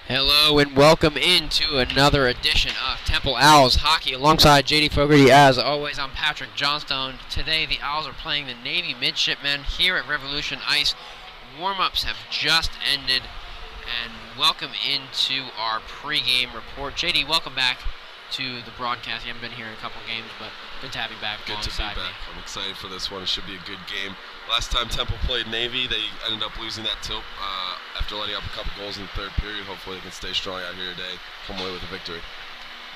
Hello and welcome into another edition of Temple Owls Hockey alongside JD Fogarty. As always, I'm Patrick Johnstone. Today the Owls are playing the Navy Midshipmen here at Revolution Ice. Warm-ups have just ended, and welcome into our pregame report. JD, welcome back to the broadcast. You haven't been here in a couple games, but good to have you back. Good to be back. I'm excited for this one. It should be a good game. Last time Temple played Navy, they ended up losing that tilt after letting up a couple goals in the third period. Hopefully they can stay strong out here today, come away with a victory.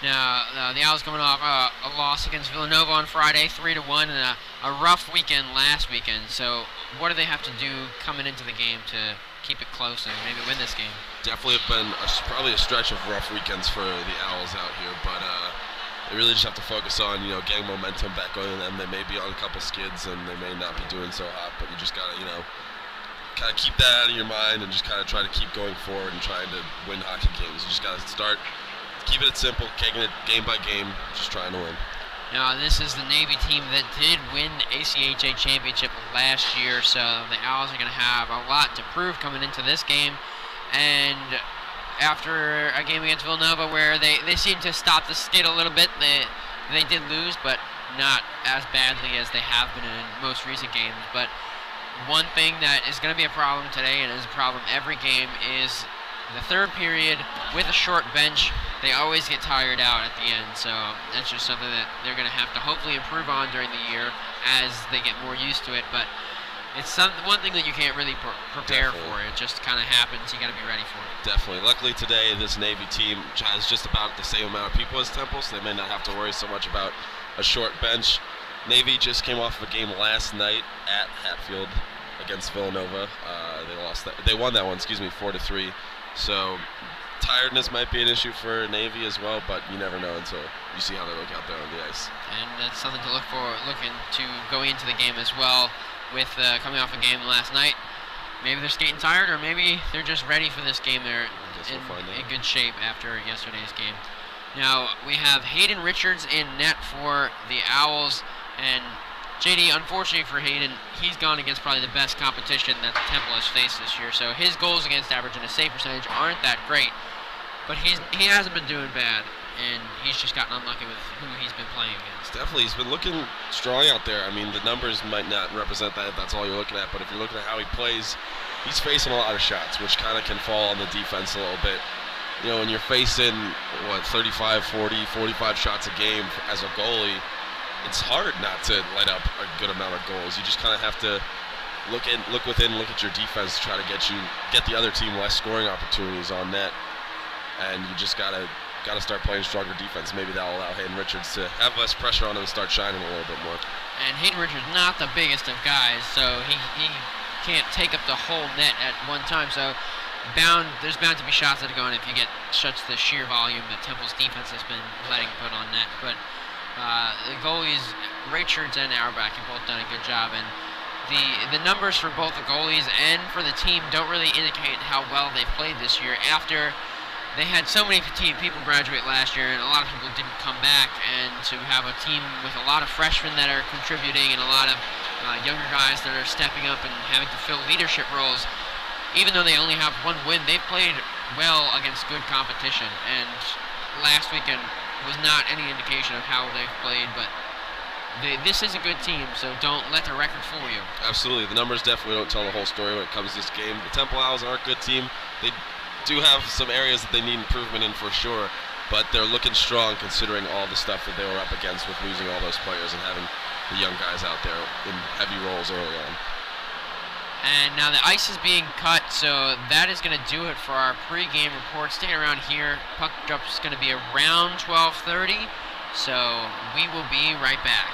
Now, the Owls coming off a loss against Villanova on Friday, 3-1, and a rough weekend last weekend. So what do they have to do coming into the game to keep it close and maybe win this game? Definitely have been probably a stretch of rough weekends for the Owls out here, but they really just have to focus on, getting momentum back on them. They may be on a couple skids and they may not be doing so hot, but you just gotta, kind of keep that out of your mind and just kind of try to keep going forward and trying to win hockey games. You just gotta start keeping it simple, taking it game by game, just trying to win. Now, this is the Navy team that did win the ACHA championship last year, so the Owls are going to have a lot to prove coming into this game. And after a game against Villanova where they seemed to stop the skid a little bit, they did lose, but not as badly as they have been in most recent games. But one thing that is going to be a problem today, and is a problem every game, is the third period with a short bench. They always get tired out at the end, so that's just something that they're going to have to hopefully improve on during the year as they get more used to it. But it's one thing that you can't really prepare for. It just kind of happens. You got to be ready for it. Definitely. Luckily today, this Navy team has just about the same amount of people as Temple, so they may not have to worry so much about a short bench. Navy just came off of a game last night at Hatfield against Villanova. They won that one, 4-3. So tiredness might be an issue for Navy as well, but you never know until you see how they look out there on the ice. And that's something to looking to going into the game as well. With coming off a game last night, maybe they're skating tired, or maybe they're just ready for this game. They're in good shape after yesterday's game. Now we have Hayden Richards in net for the Owls, and JD, unfortunately for Hayden, he's gone against probably the best competition that the Temple has faced this year. So his goals against average and his save percentage aren't that great, but he hasn't been doing bad, and he's just gotten unlucky with who he's been playing against. Definitely, he's been looking strong out there. I mean, the numbers might not represent that if that's all you're looking at, but if you're looking at how he plays, he's facing a lot of shots, which kind of can fall on the defense a little bit. When you're facing, 35, 40, 45 shots a game as a goalie, it's hard not to let up a good amount of goals. You just kind of have to look within, look at your defense to try to get the other team less scoring opportunities on net, and you just gotta start playing stronger defense. Maybe that'll allow Hayden Richards to have less pressure on him and start shining a little bit more. And Hayden Richards not the biggest of guys, so he can't take up the whole net at one time. So there's bound to be shots that are going if you get such the sheer volume that Temple's defense has been letting put on net. But the goalies, Richards and Auerbach, have both done a good job, and the numbers for both the goalies and for the team don't really indicate how well they've played this year. After they had so many people graduate last year, and a lot of people didn't come back, and to have a team with a lot of freshmen that are contributing and a lot of younger guys that are stepping up and having to fill leadership roles, even though they only have one win, they've played well against good competition, and last weekend was not any indication of how they've played, but this is a good team, so don't let the record fool you. Absolutely. The numbers definitely don't tell the whole story when it comes to this game. The Temple Owls are a good team. They do have some areas that they need improvement in for sure, but they're looking strong considering all the stuff that they were up against with losing all those players and having the young guys out there in heavy roles early on. And now the ice is being cut, so that is going to do it for our pregame report. Staying around here, puck drop is going to be around 12:30, so we will be right back.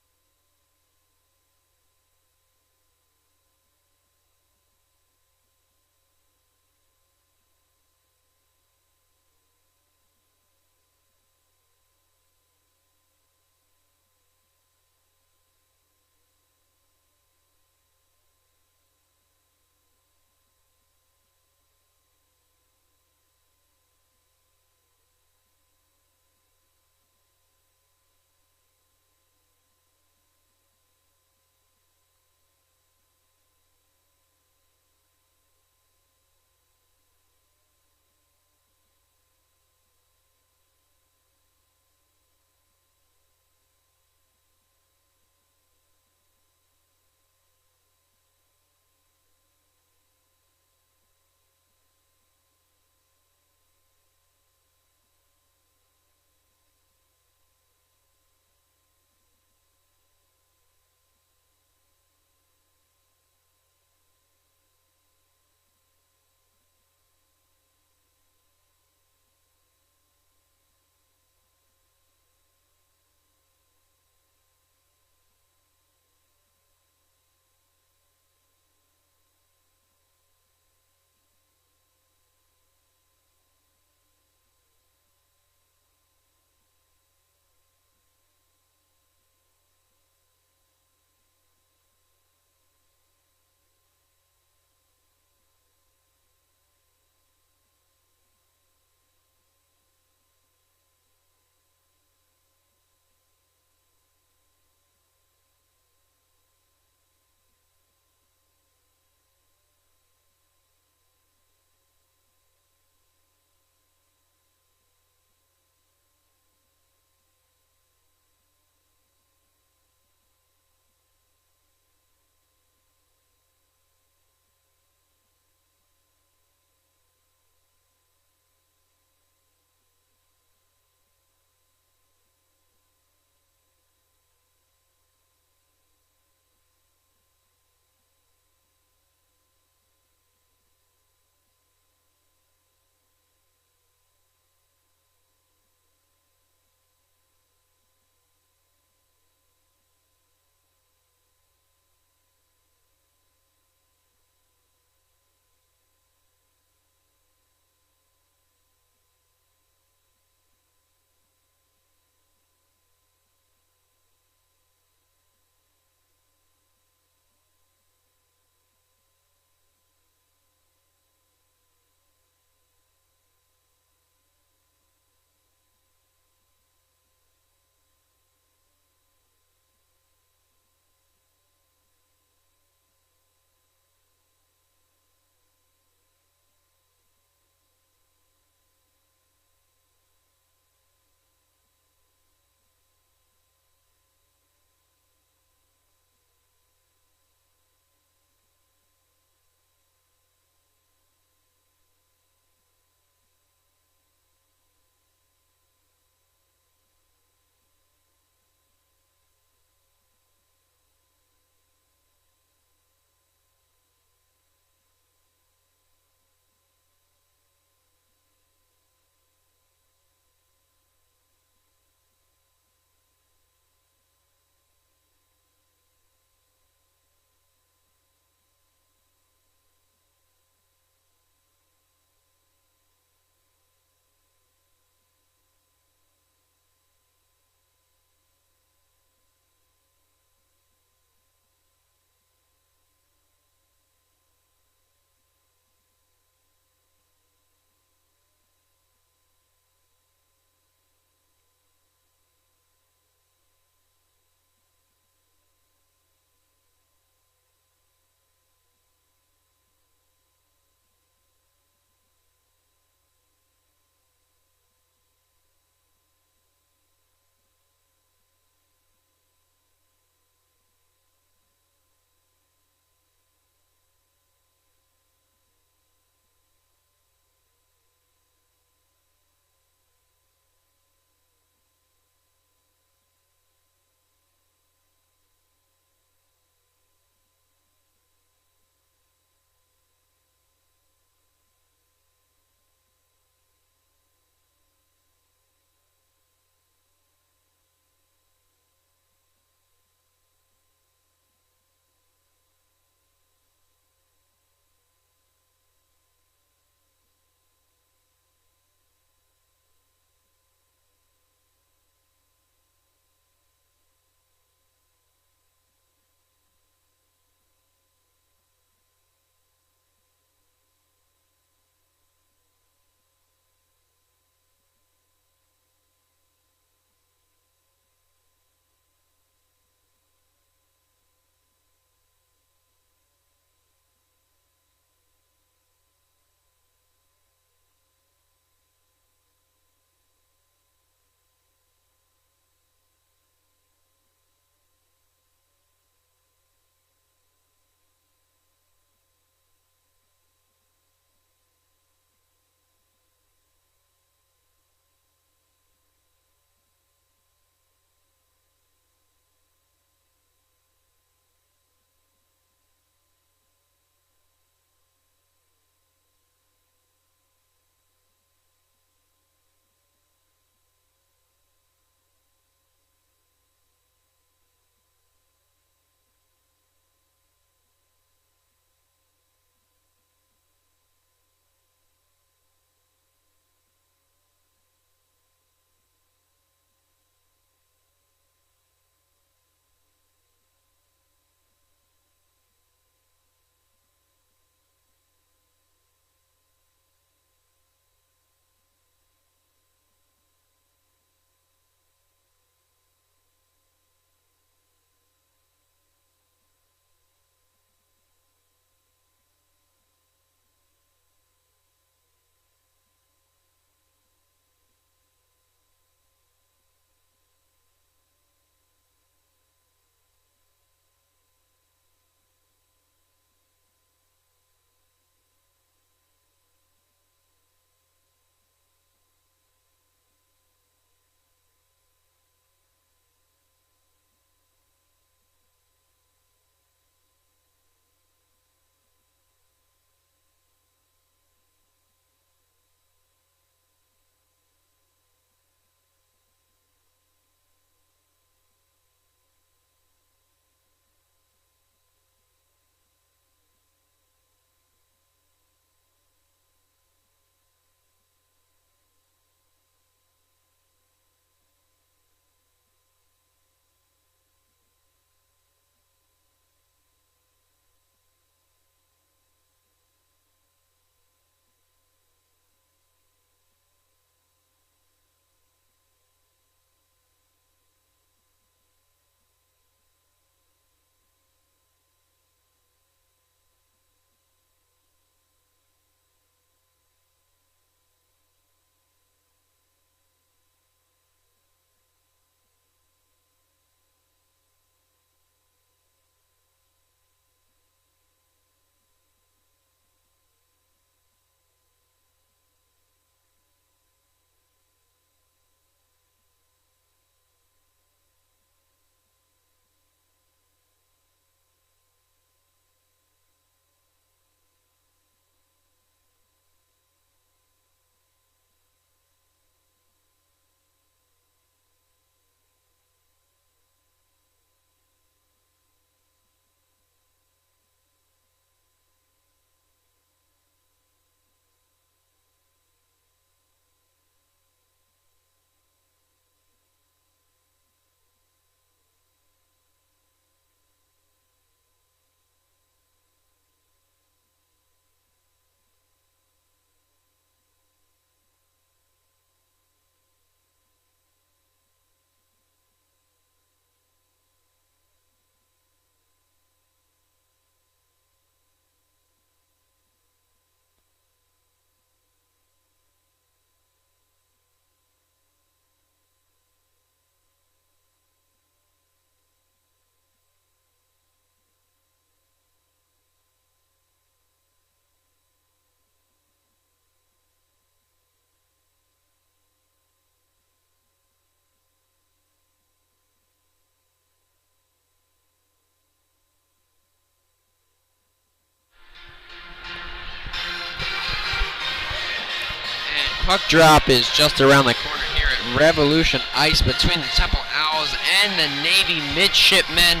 puck drop is just around the corner here at Revolution Ice between the Temple Owls and the Navy Midshipmen.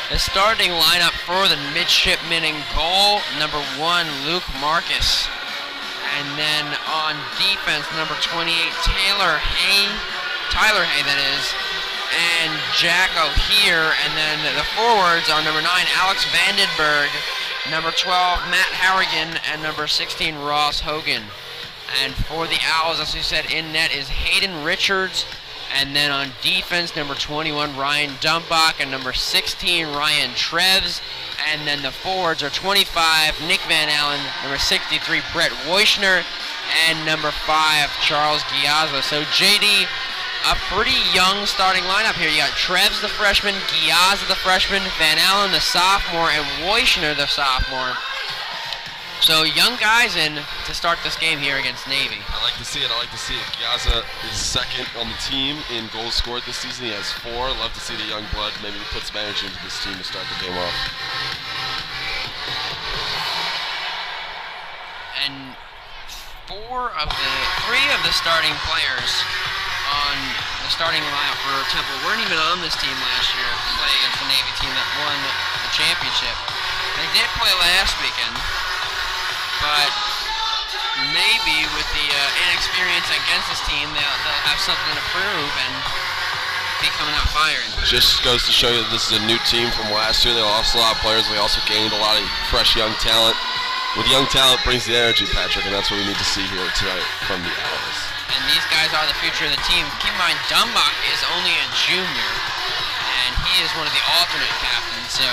The starting lineup for the Midshipmen: in goal, number 1, Luke Marcus. And then on defense, number 28, Tyler Hay, that is, and Jack O'Hear. And then the forwards are number 9, Alex Vandenberg, number 12, Matt Harrigan, and number 16, Ross Hogan. And for the Owls, as we said, in net is Hayden Richards. And then on defense, number 21, Ryan Dumbach, and number 16, Ryan Treves. And then the forwards are 25, Nick Van Allen, number 63, Brett Woischner, and number 5, Charles Giazza. So JD, a pretty young starting lineup here. You got Treves, the freshman, Giazza, the freshman, Van Allen, the sophomore, and Woischner, the sophomore. So young guys in to start this game here against Navy. I like to see it. Giazza is second on the team in goals scored this season. He has 4. Love to see the young blood. Maybe he puts some energy into this team to start the game off. And 3 of the starting players on the starting lineup for Temple weren't even on this team last year to play against the Navy team that won the championship. They did play last weekend, but maybe with the inexperience against this team, they'll have something to prove and be coming out firing. Just goes to show you that this is a new team from last year. They lost a lot of players. They also gained a lot of fresh young talent. With young talent brings the energy, Patrick, and that's what we need to see here tonight from the Owls. And these guys are the future of the team. Keep in mind, Dumbach is only a junior, and he is one of the alternate captains. So,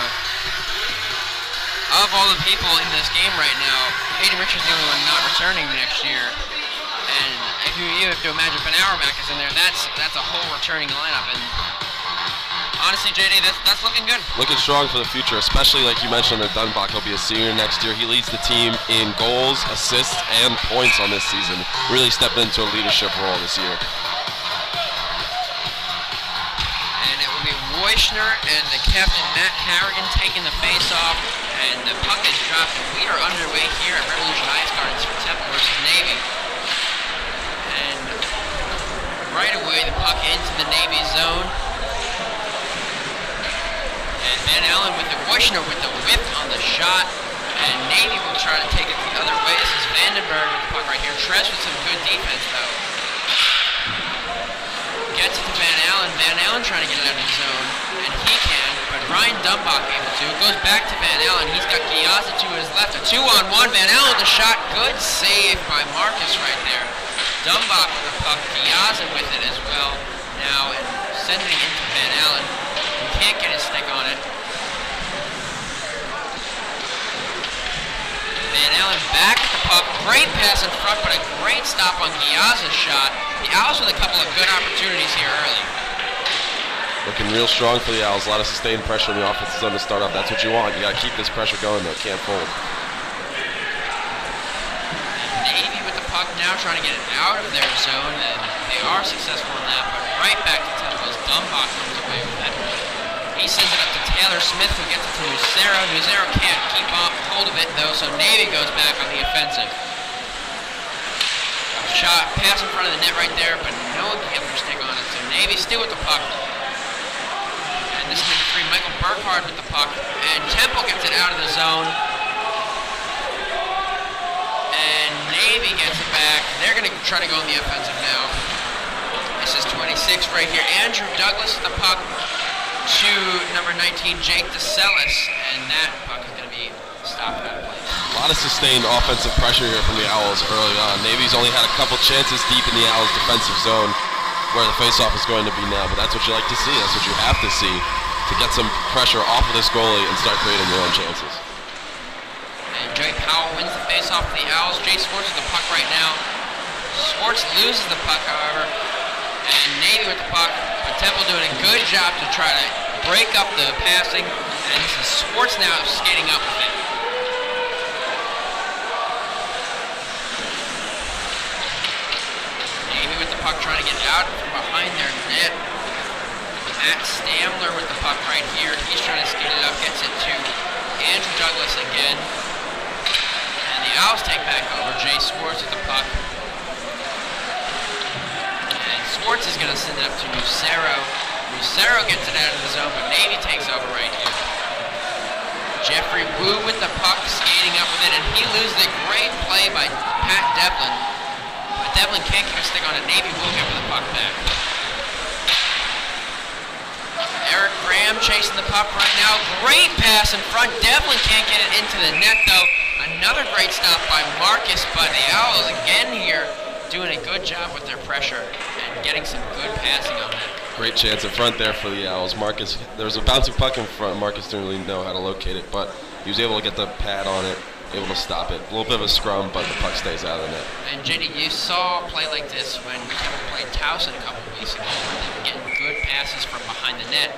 of all the people in this game right now, Hayden Richards is the only one not returning next year. And if you have to imagine Ben Auerbach is in there, that's a whole returning lineup. And honestly, JD, that's looking good. Looking strong for the future, especially like you mentioned under Dunbach. He'll be a senior next year. He leads the team in goals, assists, and points on this season. Really stepping into a leadership role this year. And it will be Woischner and the captain, Matt Harrigan, taking the face-off. And the puck is dropped, and we are underway here at Revolution Ice Gardens for Temple versus Navy. And right away, the puck into the Navy zone. And Van Allen with the Woischner with the whip on the shot. And Navy will try to take it the other way. This is Vandenberg with the puck right here. Treves with some good defense, though. Gets it to Van Allen. Van Allen trying to get it out of the zone. And he can, but Ryan Dumbach able to. Goes back to Van Allen. He's got Giazza to his left. A 2-on-1. Van Allen with the shot. Good save by Marcus right there. Dumbach with the puck. Giazza with it as well now. And sending it into Van Allen. He can't get his stick on it. Van Allen back at the puck. Great pass in front, but a great stop on Giazza's shot. The Owls with a couple of good opportunities here early. Looking real strong for the Owls. A lot of sustained pressure in the offensive zone to start off. That's what you want. You got to keep this pressure going, though. Can't fold. Navy with the puck now trying to get it out of their zone. And they are successful in that, but right back to Temple as Dumbach comes away with it. He sends it up to Taylor Smith, who gets it to Nucero. Nucero can't keep hold of it, though, so Navy goes back on the offensive. Shot, pass in front of the net right there, but no one can get their stick on it, so Navy still with the puck. And this is number 3, Michael Burkhardt with the puck, and Temple gets it out of the zone. And Navy gets it back. They're going to try to go on the offensive now. This is 26 right here. Andrew Douglas with the puck to number 19, Jake DeSellis, and that puck is going to be stopped out of place. A lot of sustained offensive pressure here from the Owls early on. Navy's only had a couple chances deep in the Owls' defensive zone where the faceoff is going to be now, but that's what you like to see. That's what you have to see to get some pressure off of this goalie and start creating your own chances. And Joey Powell wins the faceoff for the Owls. Jay Swartz with the puck right now. Swartz loses the puck, however, and Navy with the puck, but Temple doing a good job to try to break up the passing, and this is Swartz now skating up with it. Navy with the puck trying to get out from behind their net. Matt Stamler with the puck right here. He's trying to skate it up, gets it to Andrew Douglas again. And the Owls take back over. Jay Swartz with the puck. Swartz is going to send it up to Lucero. Lucero gets it out of the zone, but Navy takes over right here. Jeffrey Wu with the puck, skating up with it, and he loses a great play by Pat Devlin. But Devlin can't keep a stick on it. Navy will get the puck back. Eric Graham chasing the puck right now. Great pass in front. Devlin can't get it into the net, though. Another great stop by Marcus, but the Owls again here doing a good job with their pressure and getting some good passing on it. Great chance in front there for the Owls. Marcus, there was a bouncing puck in front. Marcus didn't really know how to locate it, but he was able to get the pad on it, able to stop it. A little bit of a scrum, but the puck stays out of the net. And JD, you saw a play like this when Temple played Towson a couple of weeks ago, where they were getting good passes from behind the net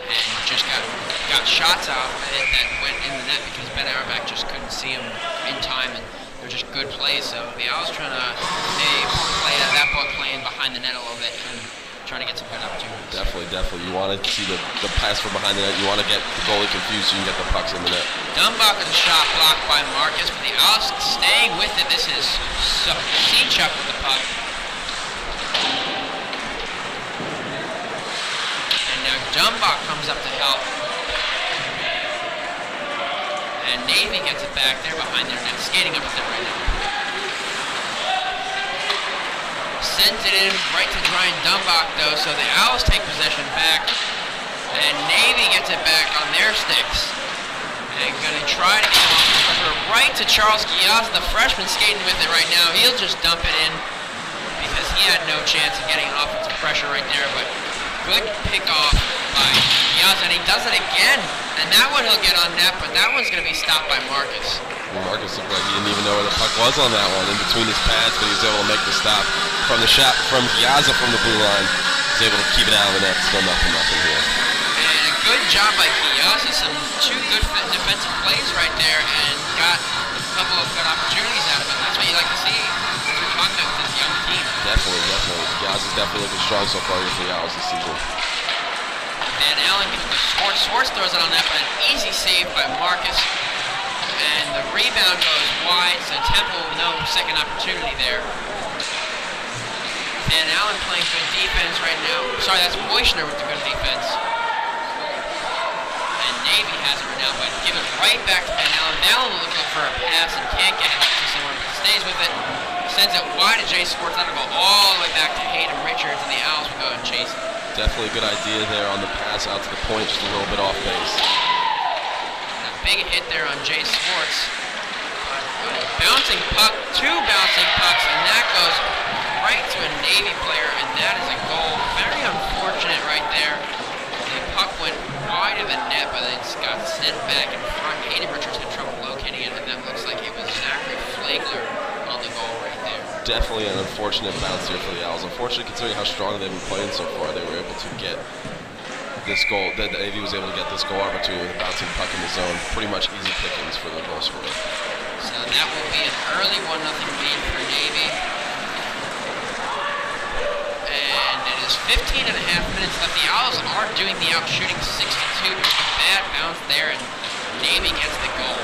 and just got shots out of it that went in the net because Ben Auerbach just couldn't see them in time, and they're just good plays. So the Owls trying to play that ball playing behind the net a little bit and trying to get some good opportunities. Definitely. You want to see the pass from behind the net. You want to get the goalie confused so you can get the pucks in the net. Dumbach with a shot blocked by Marcus, but the Owls staying with it. This is Sechuk with the puck. And now Dumbach comes up to help. And Navy gets it back there behind their net, skating up with it right now. Sends it in right to Brian Dumbach, though, so the Owls take possession back. And Navy gets it back on their sticks. And gonna try to get it over right to Charles Giazza, the freshman skating with it right now. He'll just dump it in because he had no chance of getting offensive pressure right there, but good pick off by Giazza, and he does it again. And that one he'll get on net, but that one's gonna be stopped by Marcus. Marcus looked like he didn't even know where the puck was on that one, in between his pads, but he was able to make the stop from the shot from Giazza from the blue line. He was able to keep it out of the net, still nothing here. And a good job by Giazza, two good defensive plays right there, and got a couple of good opportunities out of it. That's what you like to see when you're talking about this young team. Definitely. Giazza's definitely looking strong so far for the Owls this season. Van Allen gets the Swartz throws it on that, but an easy save by Marcus. And the rebound goes wide, so Temple no second opportunity there. Van Allen playing good defense right now. Sorry, that's Moishner with the good defense. And Navy has it right now, but give it right back to Van Allen. Van Allen looking for a pass and can't get it to someone, but stays with it. Sends it wide to Jay Swartz. That'll go all the way back to Hayden Richards, and the Owls will go and chase it. Definitely a good idea there on the pass out to the point, just a little bit off base. Big hit there on Jay Swartz. Bouncing puck, two bouncing pucks, and that goes right to a Navy player, and that is a goal. Very unfortunate right there. The puck went wide of the net, but it got sent back in front. Hayden Richards had trouble locating it, and that looks like it was Zachary Flagler on the goal right there. Definitely an unfortunate bounce here for the Owls. Unfortunately, considering how strong they've been playing so far, they were able to get this goal. The Navy was able to get this goal opportunity with a bouncing puck in the zone. Pretty much easy pickings for the goal scorer. So that will be an early 1-0 lead for Navy. And it is 15 and a half minutes left. The Owls are doing the out shooting 62. There's a bad bounce there, and Navy gets the goal.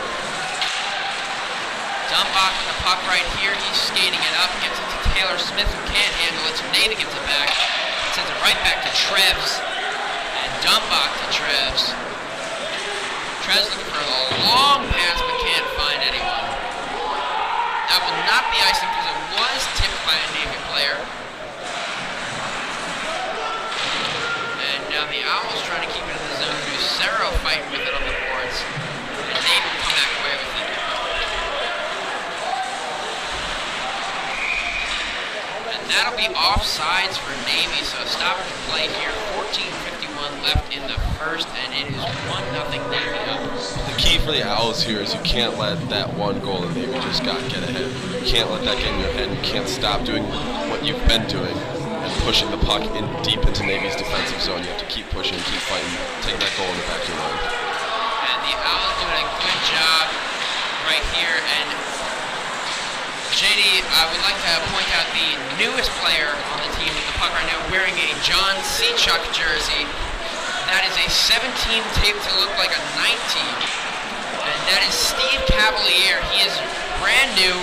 Dumbach with the puck right here. He's skating it up, gets it to Taylor Smith, who can't handle it, so Navy gets it back. Sends it right back to Trevs. Dumbach to Trevs. Trevs looking for a long pass but can't find anyone. That will not be icing because it was tipped by a Navy player. And now the Owls trying to keep it in the zone. Lucero fighting with it on the boards. And Navy will come back away with it. And that'll be offsides for Navy, so a stoppage play here. 14:51 left in the first, and it is 1-0 Navy up. The key for the Owls here is you can't let that one goal that Navy just got get ahead. You can't let that get in your head. You can't stop doing what you've been doing and pushing the puck in deep into Navy's defensive zone. You have to keep pushing, keep fighting, take that goal in the back of your line. And the Owls doing a good job right here. And JD, I would like to point out the newest player on the team with the puck right now, wearing a John Sechuk jersey. That is a 17 taped to look like a 19. And that is Steve Cavalier. He is brand new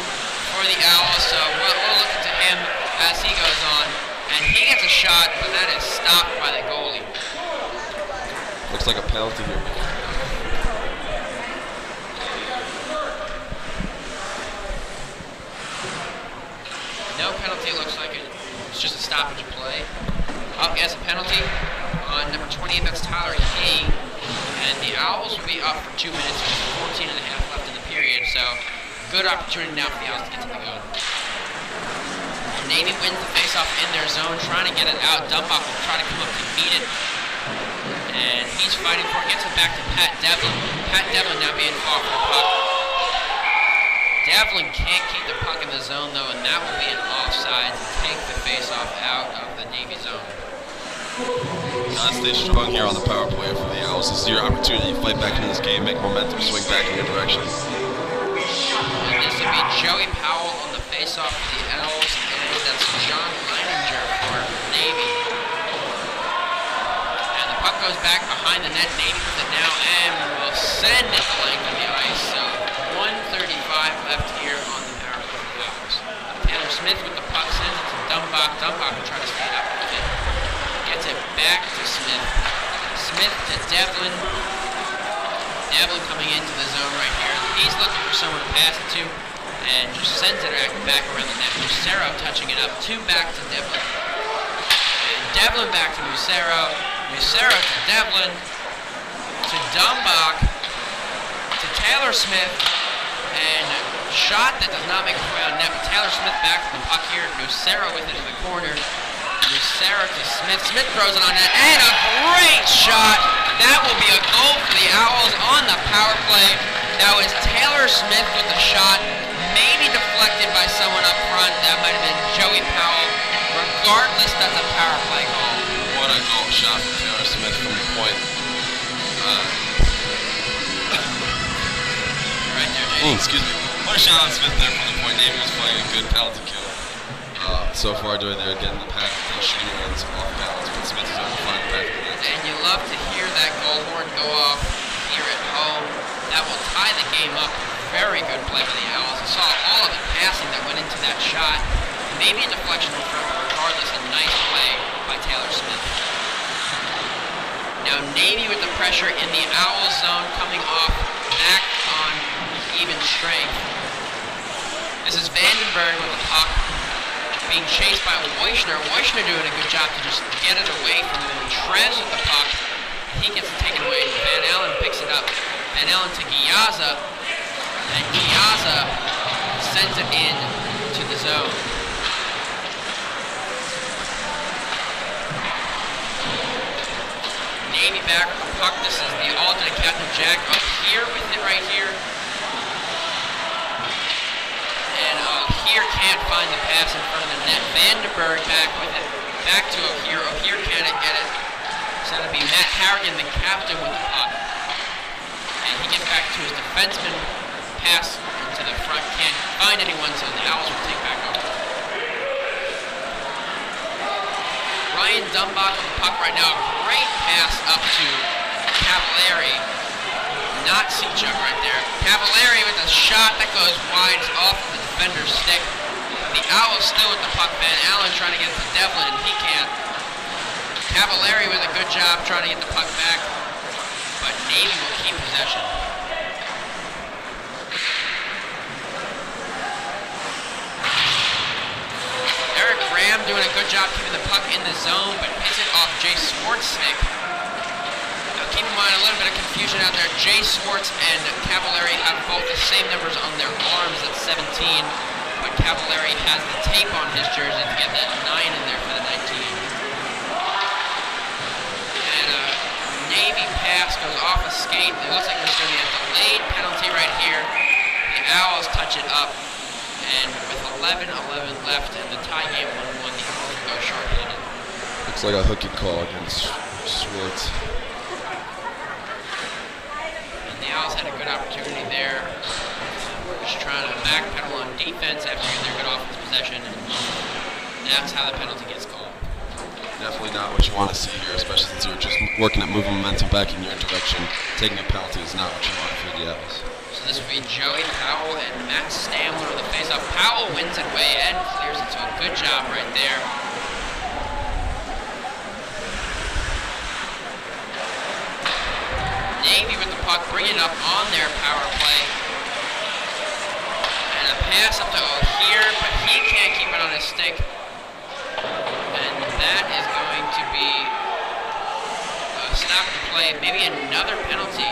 for the Owls, so we'll look into him as he goes on. And he gets a shot, but that is stopped by the goalie. Looks like a penalty here. No penalty, looks like it. It's just a stoppage of play. Up gets a penalty on number 28, that's Tyler Kay. And the Owls will be up for 2 minutes, with 14 and a half left in the period, so good opportunity now for the Owls to get to the gun. Navy wins the faceoff in their zone, trying to get it out. Dumbach will try to come up to beat it. And he's fighting for it, gets it back to Pat Devlin. Pat Devlin now being fought for the puck. Devlin can't keep the puck in the zone though, and that will be an offside to take the faceoff out of the Navy zone. Gotta stay strong here on the power play for the Owls. This is your opportunity to fight back in this game, make momentum swing back in your direction. And this will be Joey Powell on the faceoff for the Owls, and that's John Leininger for Navy. And the puck goes back behind the net. Navy with it now, and will send it the length of the ice. So 1:35 left here on the power play for the Owls. Taylor Smith with the puck sends it to Dumbach. Dumbach will try to speed up with it. Gets it back to Smith. Smith to Devlin. Devlin coming into the zone right here. He's looking for someone to pass it to, and just sends it back around the net. Lucero touching it up. 2 back to Devlin. And Devlin back to Lucero. Lucero to Devlin. To Dumbach. To Taylor Smith. And shot that does not make its way on net. But Taylor Smith back to the puck here. Lucero with it in the corner. Lucero to Smith. Smith throws it on net. And a great shot. That will be a goal for the Owls on the power play. That was Taylor Smith with the shot. Maybe deflected by someone up front. That might have been Joey Powell. Regardless, that's a power play goal. What a goal shot from Taylor Smith from the point. Right there, Jay. Excuse me. What a shot on Smith there from the point. Navy was playing a good penalty kill. So far doing there, getting the pass, the shooting ones off balance, but Smith is able to find the back of the net. And you love to hear that goal horn go off here at home. That will tie the game up. Very good play by the Owls. You saw all of the passing that went into that shot. Maybe a deflection in front, but regardless, a nice play by Taylor Smith. Now Navy with the pressure in the Owls zone, coming off back on even strength. This is Vandenberg with the puck, being chased by Weichner. Weichner doing a good job to just get it away from him. Trez with the puck. He gets it taken away. Van Allen picks it up. Van Allen to Giazza. And Giazza sends it in to the zone. Navy back with the puck. This is the alternate captain, Jack, up here with it right here. And O'Hear can't find the pass in front of the net. Vandenberg back with it. Back to O'Hear. O'Hear can't get it. So that'll be Matt Harrigan, the captain, with the puck. And he gets back to his defenseman. Pass to the front. Can't find anyone, so the Owls will take back over. Ryan Dumbach with the puck right now. Great pass up to Cavallari. Not Sechuk right there. Cavallari with a shot that goes wide. It's off of the defender's stick. The Owls still with the puck. Van Allen trying to get it to Devlin, and he can't. Cavallari with a good job trying to get the puck back, but Navy will keep possession. Eric Graham doing a good job keeping the puck in the zone, but hits it off Jay Swartz's stick. Now keep in mind a little bit of confusion out there. Jay Swartz and Cavallari have both the same numbers on their arms at 17, but Cavallari has the tape on his jersey to get that 9 in there for the 19. And Navy pass goes off a skate. It looks like there's going to be a delayed penalty right here. The Owls touch it up, and with 11:11 left and the tie game 1-1, the Owls will go short-handed. Looks like a hooking call against Swartz. And the Owls had a good opportunity there. Just trying to backpedal on defense after getting their good offensive possession, and that's how the penalty gets called. Definitely not what you want to see here, especially since you're just working at moving momentum back in your direction. Taking a penalty is not what you want for the Owls. So this will be Joey Powell and Matt Stamler with the faceoff. Powell wins it way in, clears it, so a good job right there. Navy with the puck, bringing it up on their power play. And a pass up to O'Hear, but he can't keep it on his stick. And that is going to be a stop the play, maybe another penalty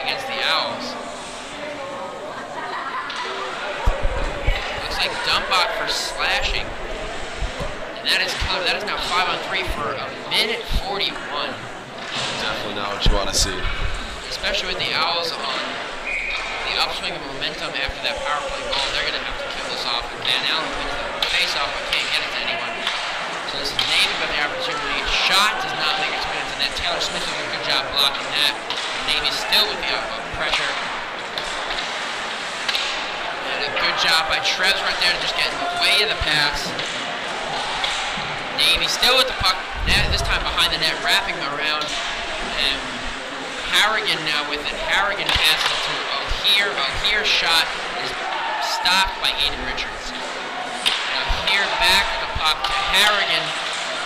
against the Owls. Looks like Dumbach for slashing. And that is clear. That is now 5-on-3 for a minute 41. Definitely not what you want to see. Especially with the Owls on the upswing of momentum after that power play goal. They're going to have to kill this off. Van Allen wins the face-off but can't get it to anyone. So this is Navy by the opportunity. Shot does not make it to the net. Taylor Smith doing a good job blocking that. Navy still with the pressure. And a good job by Treves right there to just get in the way of the pass. Navy still with the puck, this time behind the net, wrapping around. And Harrigan now with it. Harrigan passes it to O'Hear. O'Hear's shot is stopped by Aiden Richards. And O'Hear back to the puck to Harrigan.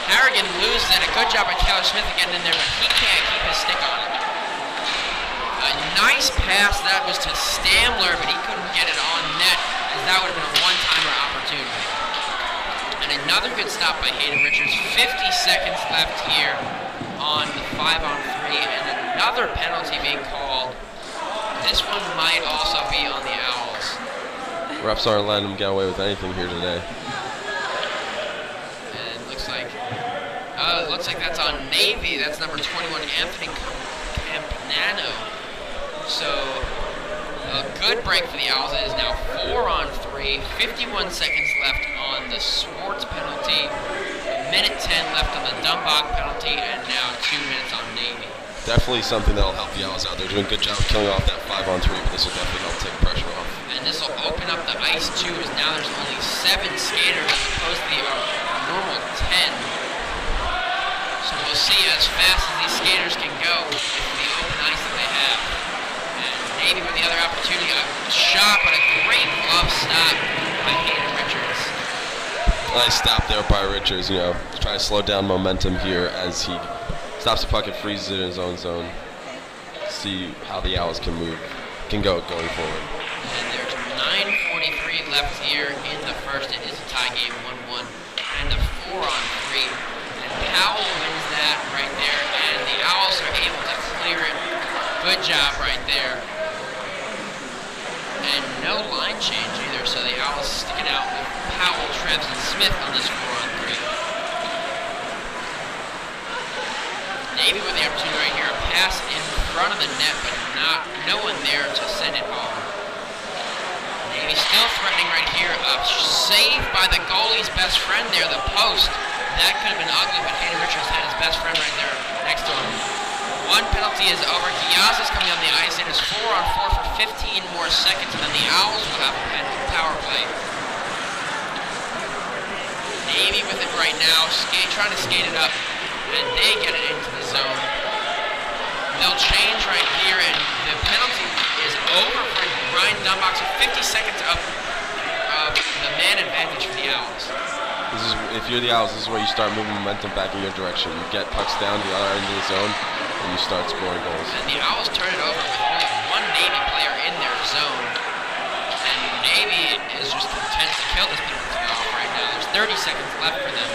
Harrigan loses it. A good job by Taylor Smith getting in there, but he can't keep his stick on it. A nice pass that was to Stamler, but he couldn't get it on net, as that would have been a one-timer opportunity. And another good stop by Hayden Richards. 50 seconds left here on the 5-on-3, and another penalty being called. This one might also be on the Owls. Refs aren't letting them get away with anything here today. And it looks like that's on Navy. That's number 21, Anthony Campanano. So a good break for the Owls. It is now 4-on-3. 51 seconds left on the Swartz penalty. A minute 10 left on the Dumbach penalty, and now 2 minutes on Navy. Definitely something that'll help the Owls out. They're doing a good job of killing off that 5-on-3, but this will definitely help take pressure off. And this will open up the ice too, as now there's only 7 skaters as opposed to the normal 10. So we'll see as fast as these skaters can go with the open ice that they have. And Navy with the other opportunity, a shot, but a great glove stop by Hayden Richards. Nice stop there by Richards, trying to slow down momentum here as he stops the puck and freezes it in his own zone. See how the Owls can go going forward. And there's 9:43 left here in the first. It is a tie game, 1-1, and a 4-on-3. And Powell wins that right there, and the Owls are able to clear it. Good job right there. And no line change either, so the Owls sticking out with Powell, Treves, and Smith on this 4-on-3. Navy with the opportunity right here, a pass in front of the net, but no one there to send it home. Navy still threatening right here, a save by the goalie's best friend there, the post. That could have been ugly, but Hayden Richards had his best friend right there next to him. One penalty is over. Giazza's coming on the ice. It is 4-on-4 for 15 more seconds, and then the Owls will have a power play. Navy with it right now, trying to skate it up, and they get it into the zone. They'll change right here, and the penalty is over for Ryan Dumbach. So 50 seconds of the man advantage for the Owls. If you're the Owls, this is where you start moving momentum back in your direction. You get pucks down the other end of the zone, and you start scoring goals. And the Owls turn it over with only one Navy player in their zone. And Navy is just content to kill this penalty off right now. There's 30 seconds left for them.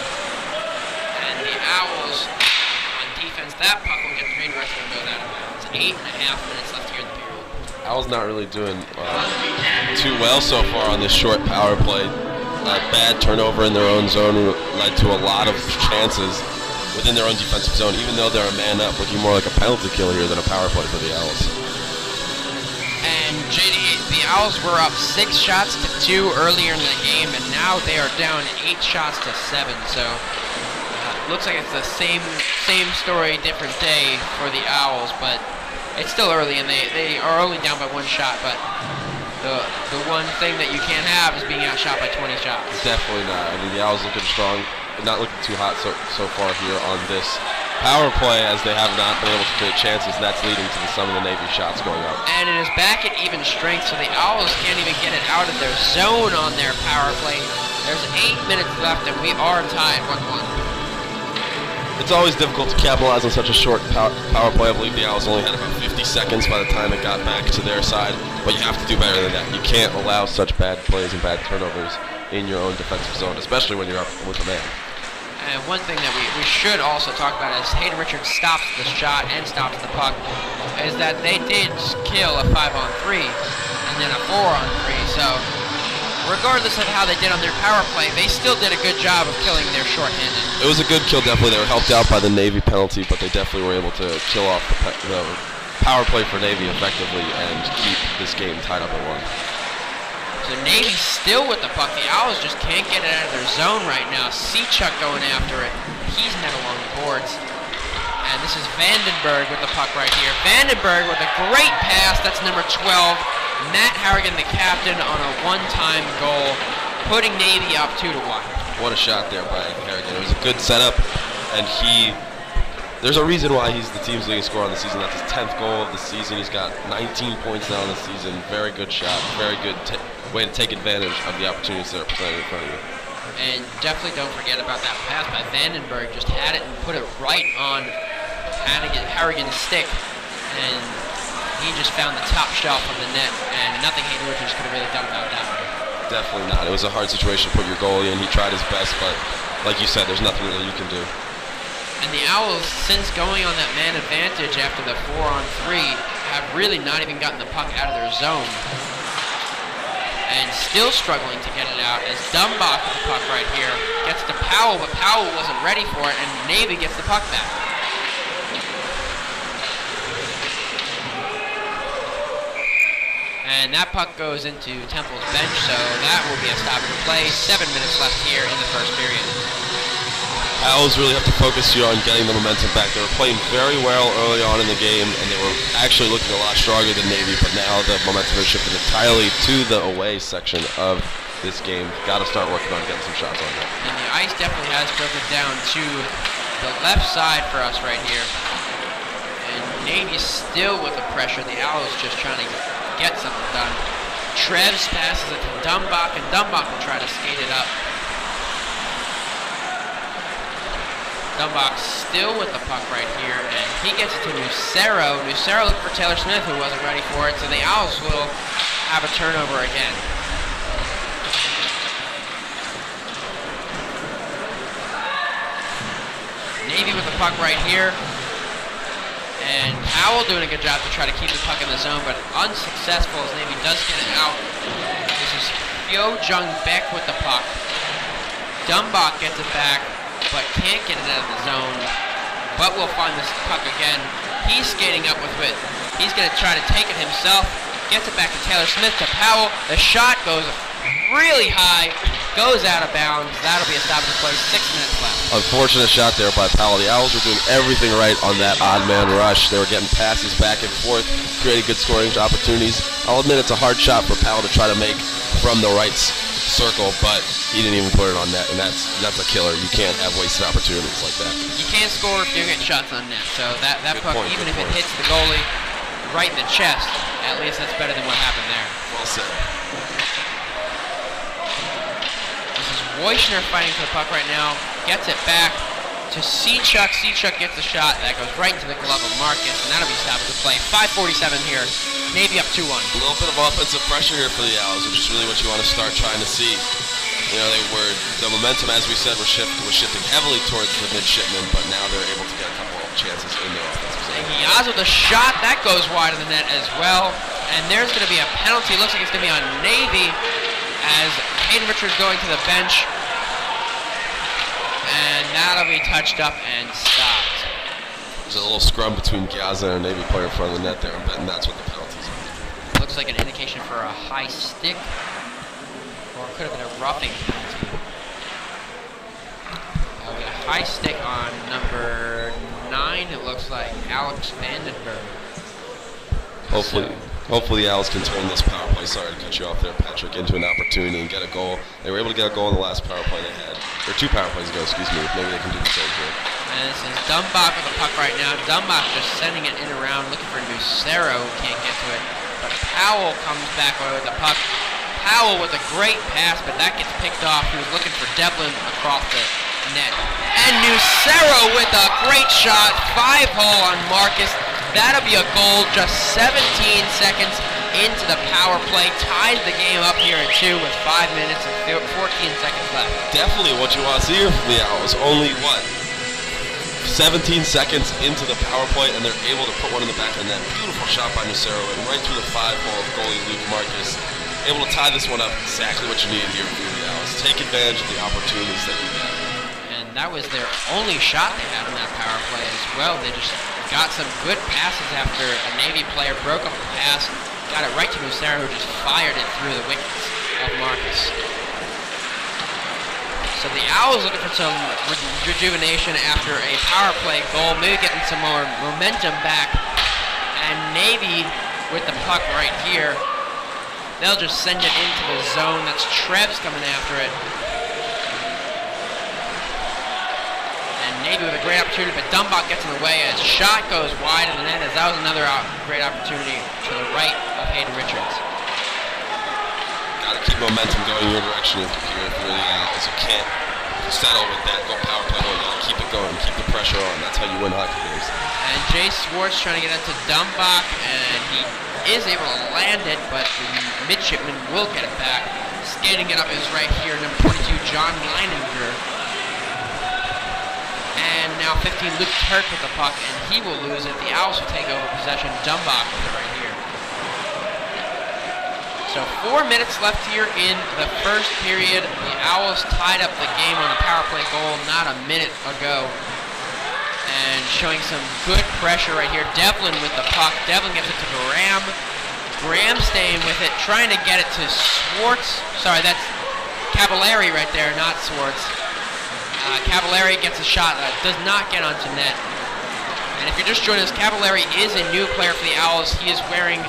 And the Owls, on defense, that puck will get redirected and go that amount. It's 8.5 minutes left here in the period. Owls not really doing too well so far on this short power play. A bad turnover in their own zone led to a lot of chances within their own defensive zone, even though they're a man up, looking more like a penalty kill here than a power play for the Owls. And JD, the Owls were up 6 shots to 2 earlier in the game, and now they are down 8 shots to 7. So looks like it's the same story, different day for the Owls, but it's still early, and they are only down by 1 shot. But the one thing that you can't have is being outshot by 20 shots. Definitely not. I mean, the Owls looking strong, not looking too hot so far here on this power play, as they have not been able to create chances, and that's leading to some of the Navy shots going up. And it is back at even strength, so the Owls can't even get it out of their zone on their power play. There's 8 minutes left, and we are tied 1-1. It's always difficult to capitalize on such a short power play. I believe the Owls only had about 50 seconds by the time it got back to their side, but you have to do better than that. You can't allow such bad plays and bad turnovers in your own defensive zone, especially when you're up with a man. And one thing that we should also talk about is Hayden Richards stops the shot and stops the puck, is that they did kill a 5-on-3 and then a 4-on-3, so regardless of how they did on their power play, they still did a good job of killing their shorthanded. It was a good kill, definitely. They were helped out by the Navy penalty, but they definitely were able to kill off the power play for Navy effectively and keep this game tied up at 1. So Navy's still with the puck. The Owls just can't get it out of their zone right now. Seachuk going after it. He's net along the boards. And this is Vandenberg with the puck right here. Vandenberg with a great pass. That's number 12. Matt Harrigan, the captain, on a one-time goal, putting Navy up 2-1. What a shot there by Harrigan. It was a good setup, and there's a reason why he's the team's leading scorer on the season. That's his 10th goal of the season. He's got 19 points now in the season. Very good shot. Very good way to take advantage of the opportunities that are presented in front of you. And definitely don't forget about that pass by Vandenberg. Just had it and put it right on Harrigan's stick. And he just found the top shelf of the net. And nothing Hayden Richards could have really done about that one. Definitely not. It was a hard situation to put your goalie in. He tried his best, but like you said, there's nothing really you can do. And the Owls, since going on that man advantage after the 4-on-3, have really not even gotten the puck out of their zone. And still struggling to get it out as Dumbach with the puck right here gets to Powell, but Powell wasn't ready for it, and Navy gets the puck back. And that puck goes into Temple's bench, so that will be a stoppage play. 7 minutes left here in the first period. Owls really have to focus here on getting the momentum back. They were playing very well early on in the game, and they were actually looking a lot stronger than Navy, but now the momentum has shifted entirely to the away section of this game. Got to start working on getting some shots on that. And the ice definitely has broken down to the left side for us right here. And Navy's still with the pressure. The Owls just trying to get something done. Trevs passes it to Dumbach, and Dumbach will try to skate it up. Dumbach still with the puck right here, and he gets it to Nucero. Nucero looked for Taylor Smith, who wasn't ready for it, so the Owls will have a turnover again. Navy with the puck right here, and Powell doing a good job to try to keep the puck in the zone, but unsuccessful as Navy does get it out. This is Hyo Jung Beck with the puck. Dumbach gets it back, but can't get it out of the zone. But we'll find this puck again. He's skating up with it. He's going to try to take it himself. Gets it back to Taylor Smith to Powell. The shot goes really high, goes out of bounds. That'll be a stoppage play. 6 minutes left. Unfortunate shot there by Powell. The Owls were doing everything right on that odd man rush. They were getting passes back and forth, creating good scoring opportunities. I'll admit it's a hard shot for Powell to try to make from the right circle, but he didn't even put it on net, and that's a killer. You can't have wasted opportunities like that. You can't score if you get shots on net, so that puck, even if it hits the goalie right in the chest, at least that's better than what happened there. Well said. This is Wojcner fighting for the puck right now, gets it back to Seachuk. Seachuk gets the shot, that goes right into the glove of Marcus, and that'll be stopped to play. 5:47 here. Navy up 2-1. A little bit of offensive pressure here for the Owls, which is really what you want to start trying to see. You know, the momentum, as we said, was shifting heavily towards the Midshipmen, but now they're able to get a couple of chances in their offensive zone. Giazzo with a shot, that goes wide of the net as well. And there's going to be a penalty. It looks like it's going to be on Navy as Hayden Richards going to the bench. And that'll be touched up and stopped. There's a little scrum between Giazzo and a Navy player in front of the net there, and that's what the penalty is. Looks like an indication for a high stick, or it could have been a roughing penalty. That'll be a high stick on number 9, it looks like, Alex Vandenberg. Hopefully the Owls can turn this power play, sorry to cut you off there, Patrick, into an opportunity and get a goal. They were able to get a goal in the last power play they had. Or 2 power plays ago, excuse me. Maybe they can do the same here. And this is Dumbach with the puck right now. Dumbach just sending it in around, looking for Nucero, can't get to it. But Powell comes back with the puck. Powell with a great pass, but that gets picked off. He was looking for Devlin across the net. And Nucero with a great shot, 5-hole on Marcus. That'll be a goal just 17 seconds into the power play. Ties the game up here at 2 with 5 minutes and 14 seconds left. Definitely what you want to see here from the Owls. Only, 17 seconds into the power play, and they're able to put one in the back of the net. Beautiful shot by Nucero, and right through the 5-hole of goalie Luke Marcus. Able to tie this one up. Exactly what you need here from the Owls. Take advantage of the opportunities that you get. And that was their only shot they had on that power play as well. They just got some good passes after a Navy player broke up the pass, got it right to Nucero, who just fired it through the wickets of Marcus. So the Owls looking for some rejuvenation after a power play goal, maybe getting some more momentum back. And Navy with the puck right here, they'll just send it into the zone. That's Trebs coming after it. And Navy with a great opportunity, but Dumbach gets in the way as shot goes wide of the net, as that was another great opportunity to the right of Hayden Richards. Got to keep momentum going your direction if you're the Owls. You can't settle with that power play goal. You got to keep it going, keep the pressure on. That's how you win hockey games. And Jay Swartz trying to get it to Dumbach, and he is able to land it, but the Midshipmen will get it back. Skating it up is right here, number 22, John Leininger. And now 15, Luke Turk with the puck, and he will lose it. The Owls will take over possession. Dumbach with it right here. So 4 minutes left here in the first period. The Owls tied up the game on a power play goal not a minute ago. And showing some good pressure right here. Devlin with the puck. Devlin gets it to Graham. Graham staying with it, trying to get it to Swartz. Sorry, that's Cavallari right there, not Swartz. Cavallari gets a shot that does not get onto net. And if you're just joining us, Cavallari is a new player for the Owls. He is wearing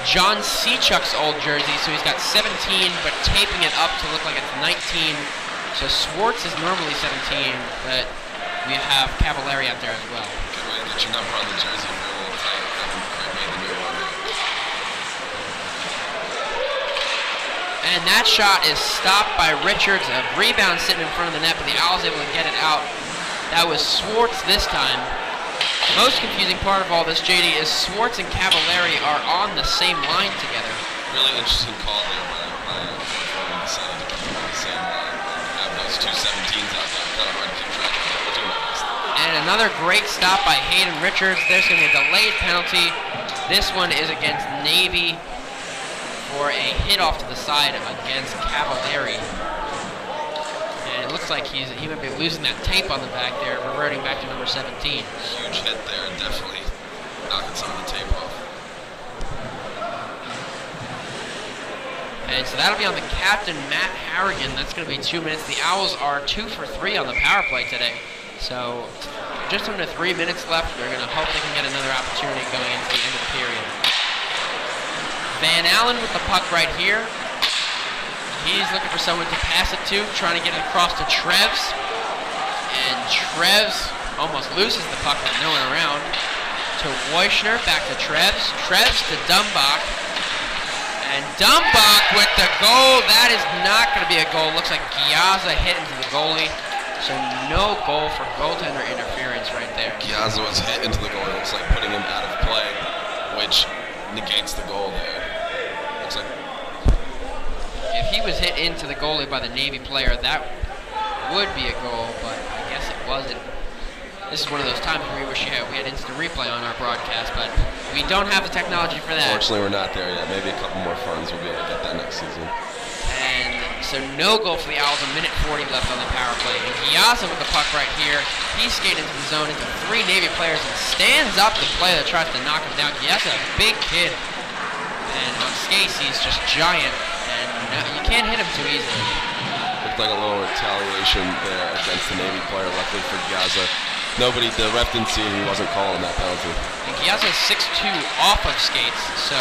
John Sechuk's old jersey, so he's got 17, but taping it up to look like it's 19. So Swartz is normally 17, but we have Cavallari out there as well. Good way to get your number on the jersey for a little tight. Made the new one. And that shot is stopped by Richards. A rebound sitting in front of the net, but the Owls able to get it out. That was Swartz this time. Most confusing part of all this, JD, is Swartz and Cavallari are on the same line together. Really interesting call there by decided to keep them on the same line. Have those two 17s out there. Kind of hard to keep track of. We're doing our best. And another great stop by Hayden Richards. There's going to be a delayed penalty. This one is against Navy for a hit off to the side against Cavallari. And it looks like he might be losing that tape on the back there, reverting back to number 17. Huge hit there, definitely knocking some of the tape off. And so that'll be on the captain, Matt Harrigan. That's going to be 2 minutes. The Owls are 2 for 3 on the power play today. So just under 3 minutes left. They're going to hope they can get another opportunity going into the end of the period. Van Allen with the puck right here. He's looking for someone to pass it to, trying to get it across to Trebs. And Trebs almost loses the puck with no one around. To Wojcner, back to Trebs. Trebs to Dumbach. And Dumbach with the goal. That is not going to be a goal. Looks like Giazza hit into the goalie. So no goal for goaltender interference right there. Giazza was hit into the goal. It looks like putting him out of play, which negates the goal there. Looks like if he was hit into the goalie by the Navy player, that would be a goal, but I guess it wasn't. This is one of those times where we wish we had instant replay on our broadcast, but we don't have the technology for that. Unfortunately, we're not there yet. Maybe a couple more funds we'll be able to get that next season. And so no goal for the Owls, a minute 40 left on the power play. And Giazza with the puck right here. He's skating into the zone into 3 Navy players and stands up to play that tries to knock him down. Giazza, a big kid. And on skates, he's just giant. And you can't hit him too easily. Looked like a little retaliation there against the Navy player, luckily for Giazza. The ref didn't see it, he wasn't calling that penalty. And Giazza is 6'2" off of skates, so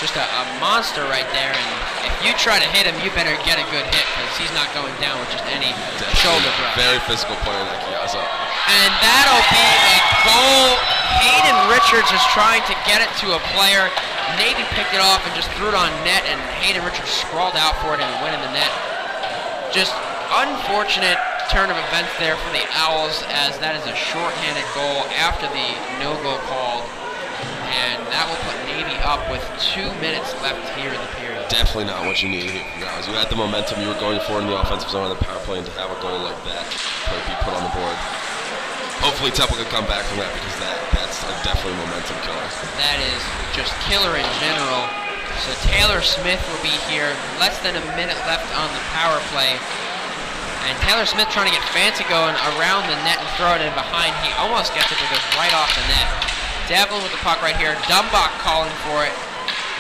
just a monster right there. And if you try to hit him, you better get a good hit, because he's not going down with just any shoulder brush. Very physical player like Giazza. And that'll be a goal. Hayden Richards is trying to get it to a player. Navy picked it off and just threw it on net, and Hayden Richards scrawled out for it and went in the net. Just unfortunate turn of events there for the Owls, as that is a shorthanded goal after the no-goal called, and that will put Navy up with 2 minutes left here in the period. Definitely not what you need here from guys. You had the momentum you were going for in the offensive zone on the power play, and to have a goal like that could be put on the board. Hopefully Temple can come back from that, because that's definitely a momentum killer. That is just killer in general. So Taylor Smith will be here, less than a minute left on the power play. And Taylor Smith trying to get fancy going around the net and throw it in behind. He almost gets it, but goes right off the net. Devlin with the puck right here. Dumbach calling for it.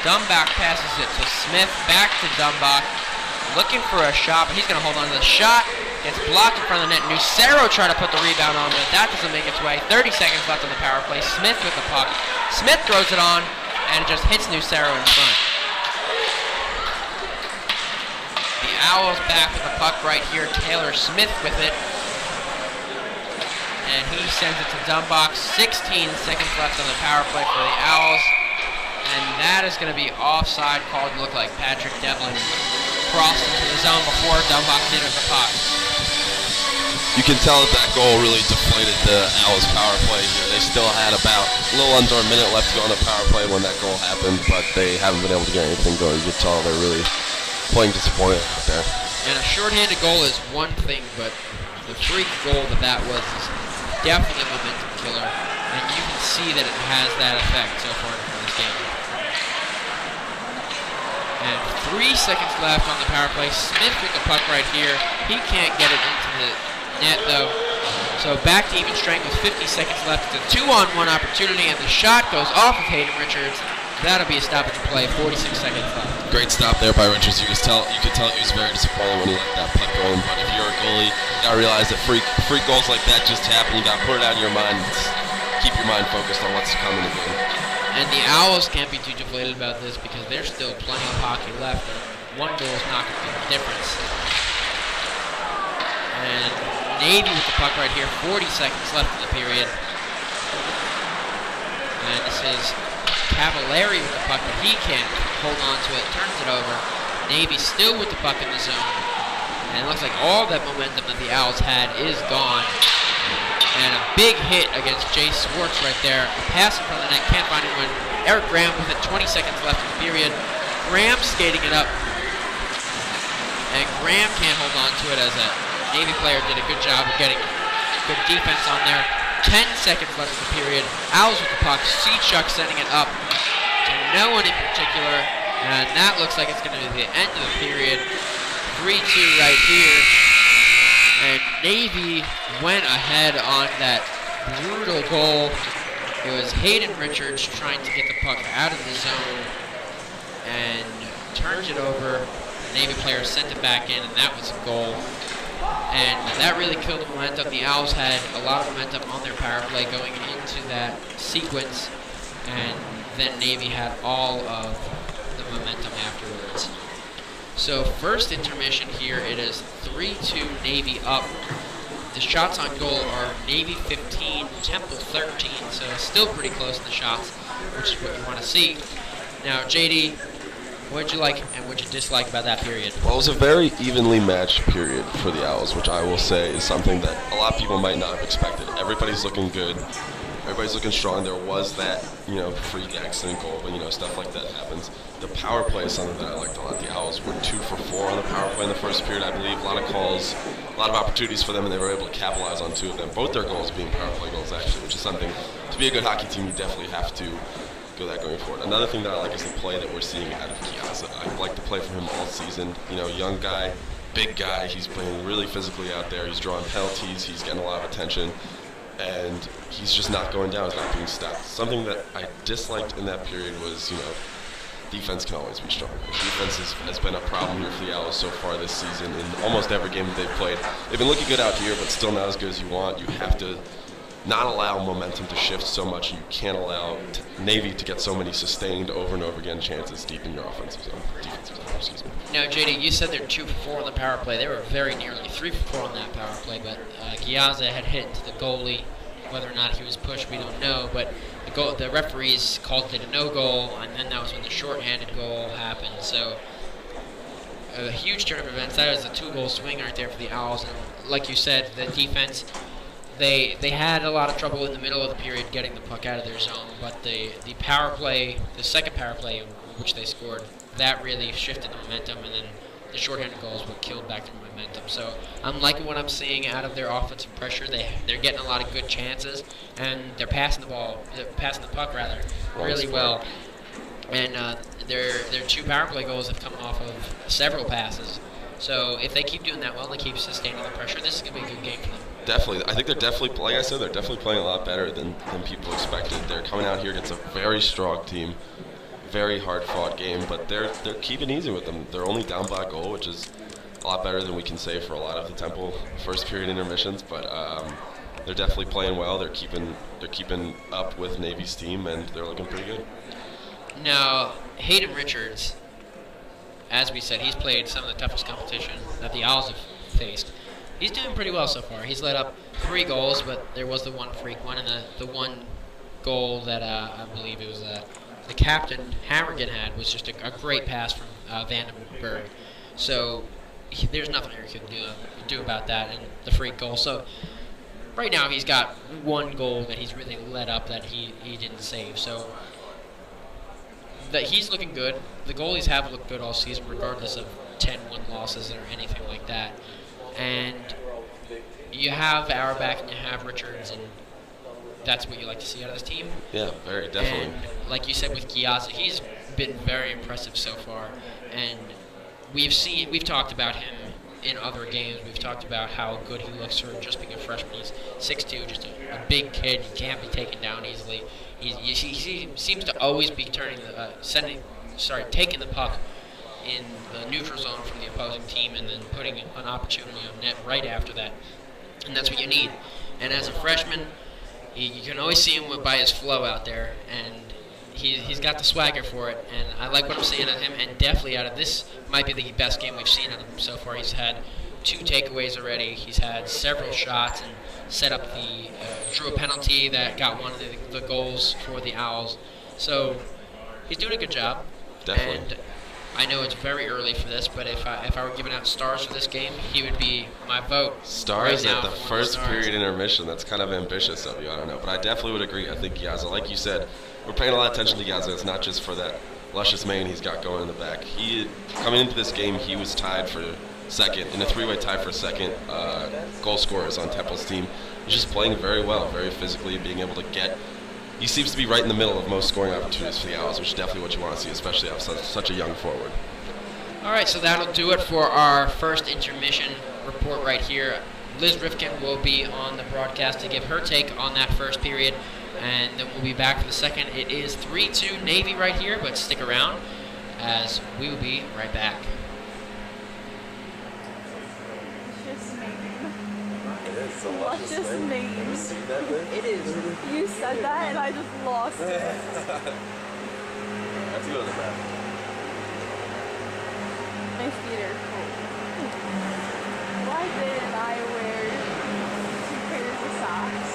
Dumbach passes it to Smith, back to Dumbach. Looking for a shot, but he's going to hold on to the shot. Gets blocked in front of the net. Nucero trying to put the rebound on, but that doesn't make its way. 30 seconds left on the power play. Smith with the puck. Smith throws it on, and it just hits Nucero in front. The Owls back with the puck right here. Taylor Smith with it. And he sends it to Dumbach. 16 seconds left on the power play for the Owls. And that is going to be offside called. Looked like Patrick Devlin crossed into the zone before Dumbach did with the puck. You can tell that goal really deflated the Owls' power play here. They still had about a little under a minute left to go on the power play when that goal happened, but they haven't been able to get anything going. You can tell they're really playing disappointed out there. And a shorthanded goal is one thing, but the freak goal that was is definitely a momentum killer, and you can see that it has that effect so far in this game. And 3 seconds left on the power play. Smith with the puck right here. He can't get it into the net though. So back to even strength with 50 seconds left. It's a 2-on-1 opportunity, and the shot goes off of Hayden Richards. That'll be a stoppage play. 46 seconds left. Great stop there by Richards. You could tell he was very disappointed when he let that puck go in. But if you're a goalie, you gotta realize that freak goals like that just happen. You gotta put it out of your mind. Keep your mind focused on what's coming again. And the Owls can't be too deflated about this, because there's still plenty of hockey left, and one goal is not going to make a difference. And Navy with the puck right here, 40 seconds left in the period. And this is Cavallari with the puck, but he can't hold on to it, turns it over. Navy still with the puck in the zone. And it looks like all that momentum that the Owls had is gone. And a big hit against Jay Swartz right there. A pass in front of the net, can't find anyone. Eric Graham with it, 20 seconds left in the period. Graham skating it up. And Graham can't hold on to it, as a Navy player did a good job of getting good defense on there. 10 seconds left in the period. Owls with the puck. Sechuk sending it up to no one in particular. And that looks like it's going to be the end of the period. 3-2 right here. And Navy went ahead on that brutal goal. It was Hayden Richards trying to get the puck out of the zone and turned it over. The Navy player sent it back in, and that was a goal. And that really killed the momentum. The Owls had a lot of momentum on their power play going into that sequence, and then Navy had all of the momentum afterwards. So first intermission here, it is 3-2 Navy up. The shots on goal are Navy 15, Temple 13, so still pretty close in the shots, which is what you want to see. Now, JD, what did you like and what did you dislike about that period? Well, it was a very evenly matched period for the Owls, which I will say is something that a lot of people might not have expected. Everybody's looking good. Everybody's looking strong. There was that, freak accident goal, but, stuff like that happens. The power play is something that I liked a lot. The Owls were 2 for 4 on the power play in the first period, I believe. A lot of calls, a lot of opportunities for them, and they were able to capitalize on 2 of them. Both their goals being power play goals, actually, which is something, to be a good hockey team, you definitely have to go that going forward. Another thing that I like is the play that we're seeing out of Chiazza. I like the play from him all season. Young guy, big guy. He's playing really physically out there. He's drawing penalties. He's getting a lot of attention. And he's just not going down. He's not being stopped. Something that I disliked in that period was, defense can always be strong. Defense has been a problem here for the Owls so far this season in almost every game that they've played. They've been looking good out here, but still not as good as you want. You have to not allow momentum to shift so much. You can't allow Navy to get so many sustained over and over again chances deep in your defensive zone. Now, JD, you said they're 2 for 4 on the power play. They were very nearly 3 for 4 on that power play, but Chiazza had hit into the goalie. Whether or not he was pushed, we don't know, but the referees called it a no-goal, and then that was when the shorthanded goal happened. So a huge turn of events. That is a 2-goal swing right there for the Owls. And like you said, the defense, they had a lot of trouble in the middle of the period getting the puck out of their zone, but the power play, the second power play in which they scored, that really shifted the momentum, and then the shorthanded goals what killed back their momentum. So I'm liking what I'm seeing out of their offensive pressure. They're getting a lot of good chances, and they're passing the puck really well. And their 2 power play goals have come off of several passes. So if they keep doing that well and they keep sustaining the pressure, this is going to be a good game for them. Definitely. I think they're definitely, like I said, they're definitely playing a lot better than people expected. They're coming out here against a very strong team, very hard-fought game, but they're keeping easy with them. They're only down by a goal, which is a lot better than we can say for a lot of the Temple first-period intermissions, but they're definitely playing well. They're keeping up with Navy's team, and they're looking pretty good. Now, Hayden Richards, as we said, he's played some of the toughest competition that the Owls have faced. He's doing pretty well so far. He's let up 3 goals, but there was the one freak one, and the one goal that I believe it was the captain, Hammergan, had was just a great pass from Vandenberg. So there's nothing he can do about that, and the freak goal. So right now he's got 1 goal that he's really let up that he didn't save. So that he's looking good. The goalies have looked good all season, regardless of 10-1 losses or anything like that. And you have Auerbach and you have Richards, and that's what you like to see out of this team. Yeah, very definitely. And like you said with Giazza, he's been very impressive so far. And we've talked about him in other games. We've talked about how good he looks for just being a freshman. He's 6'2", just a big kid. He can't be taken down easily. He seems to always be taking the puck in the neutral zone from the opposing team and then putting an opportunity on net right after that. And that's what you need. And as a freshman, you can always see him by his flow out there, and he's got the swagger for it. And I like what I'm seeing of him, and definitely out of this might be the best game we've seen of him so far. He's had 2 takeaways already. He's had several shots and set up drew a penalty that got one of the goals for the Owls. So he's doing a good job. Definitely. And I know it's very early for this, but if I were giving out stars for this game, he would be my vote. Stars right at the first period intermission. That's kind of ambitious of you. I don't know, but I definitely would agree. I think Giazza, like you said, we're paying a lot of attention to Giazza. It's not just for that luscious mane he's got going in the back. Coming into this game, he was tied for second in a 3-way tie for second goal scorers on Temple's team. He's just playing very well, very physically, being able to get. He seems to be right in the middle of most scoring opportunities for the Owls, which is definitely what you want to see, especially out of such a young forward. All right, so that'll do it for our first intermission report right here. Liz Rifkin will be on the broadcast to give her take on that first period, and then we'll be back for the second. It is 3-2 Navy right here, but stick around as we will be right back. Luscious name. It is. You said that and I just lost it. I have to go to the bathroom. My feet are cold. Why didn't I wear 2 pairs of socks?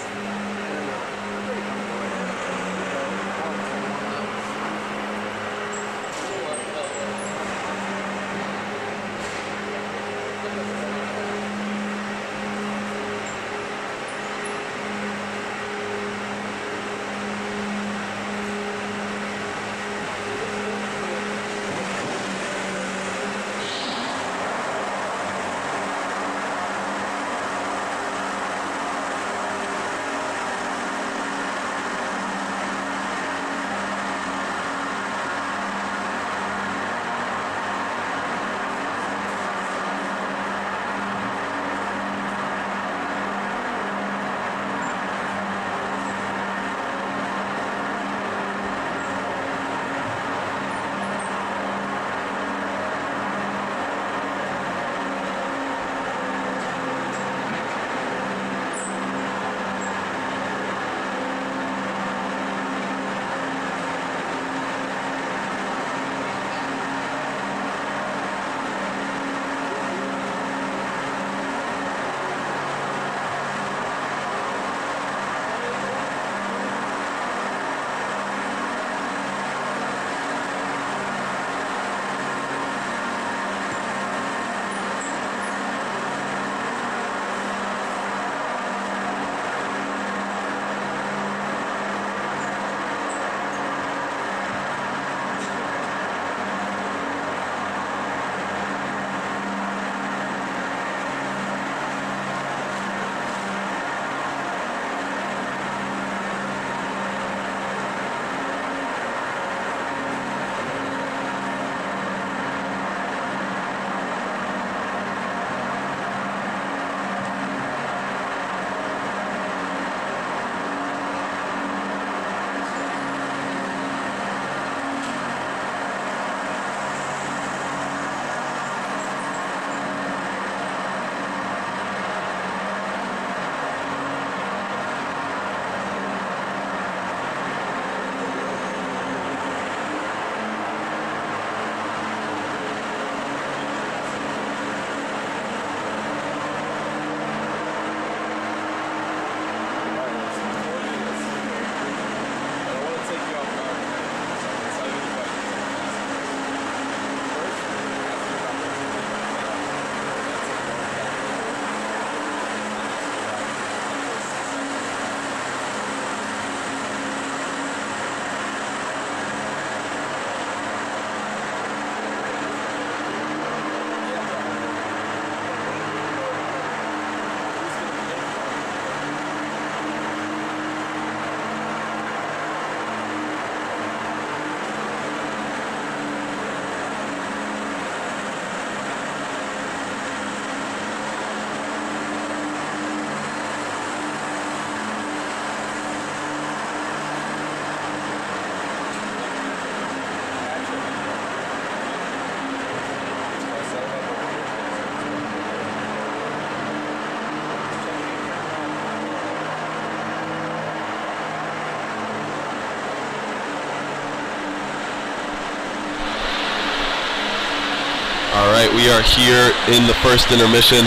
All right, we are here in the first intermission.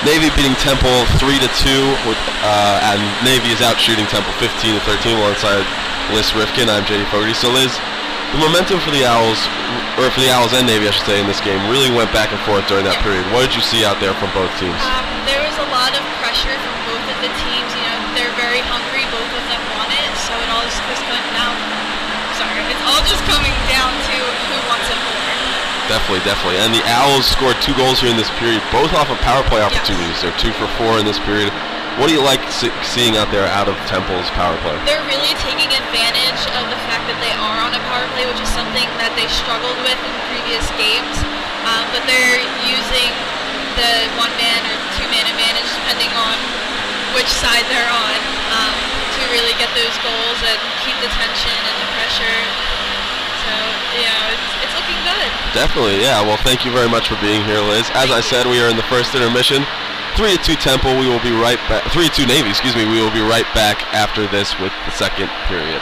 Navy beating Temple 3-2, and Navy is out shooting Temple 15-13 alongside Liz Rifkin. I'm JD Fogarty. So Liz, the momentum for the Owls, or for the Owls and Navy, I should say, in this game really went back and forth during that period. What did you see out there from both teams? There was a lot of pressure from both of the teams. You know, they're very hungry. Both of them want it. So it all just coming down. It's all just coming down to who wants it more. Definitely. And the Owls scored 2 goals here in this period, both off of power play opportunities. Yes. They're 2 for 4 in this period. What do you like seeing out there out of Temple's power play? They're really taking advantage of the fact that they are on a power play, which is something that they struggled with in previous games. But they're using the 1-man or 2-man advantage, depending on which side they're on, to really get those goals and keep the tension and the pressure. So, yeah, it's looking good. Definitely, yeah. Well, thank you very much for being here, Liz. As I said, we are in the first intermission. 3-2 Temple. We will be right back. 3-2 Navy, excuse me. We will be right back after this with the second period.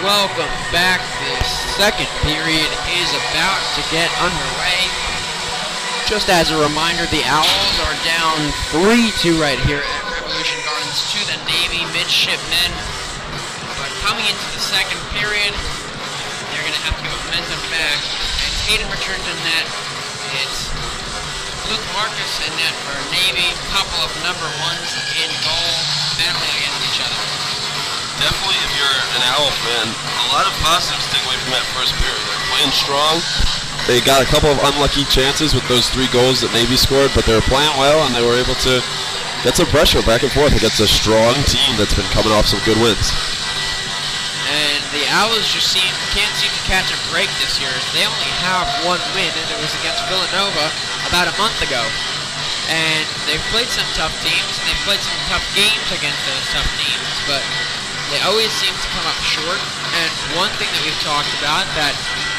Welcome back. The second period is about to get underway. Just as a reminder, the Owls are down 3-2 right here at Revolution Gardens to the Navy Midshipmen. But coming into the second period, they're going to have to get momentum back. It's Hayden returns in net. It's Luke Marcus in net for Navy. Couple of number ones in goal, battling against each other. Definitely, if you're an Owl fan, a lot of positives to take away from that first period. They're playing strong. They got a couple of unlucky chances with those 3 goals that Navy scored, but they were playing well, and they were able to get some pressure back and forth against a strong team that's been coming off some good wins. And the Owls just can't seem to catch a break this year. They only have 1 win, and it was against Villanova about a month ago. And they've played some tough teams, and they've played some tough games against those tough teams, but they always seem to come up short. And one thing that we've talked about that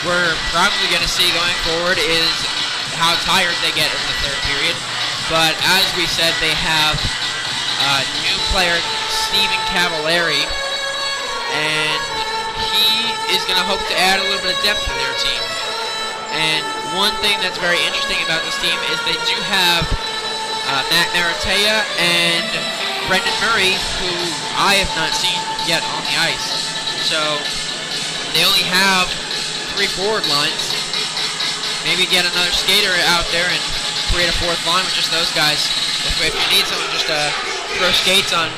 we're probably going to see going forward is how tired they get in the third period. But as we said, they have a new player, Stephen Cavallari, and he is going to hope to add a little bit of depth to their team. And one thing that's very interesting about this team is they do have Matt Maratea and Brendan Murray, who I have not seen yet on the ice. So they only have 3 forward lines. Maybe get another skater out there and create a 4th line with just those guys. If you need someone, just throw skates on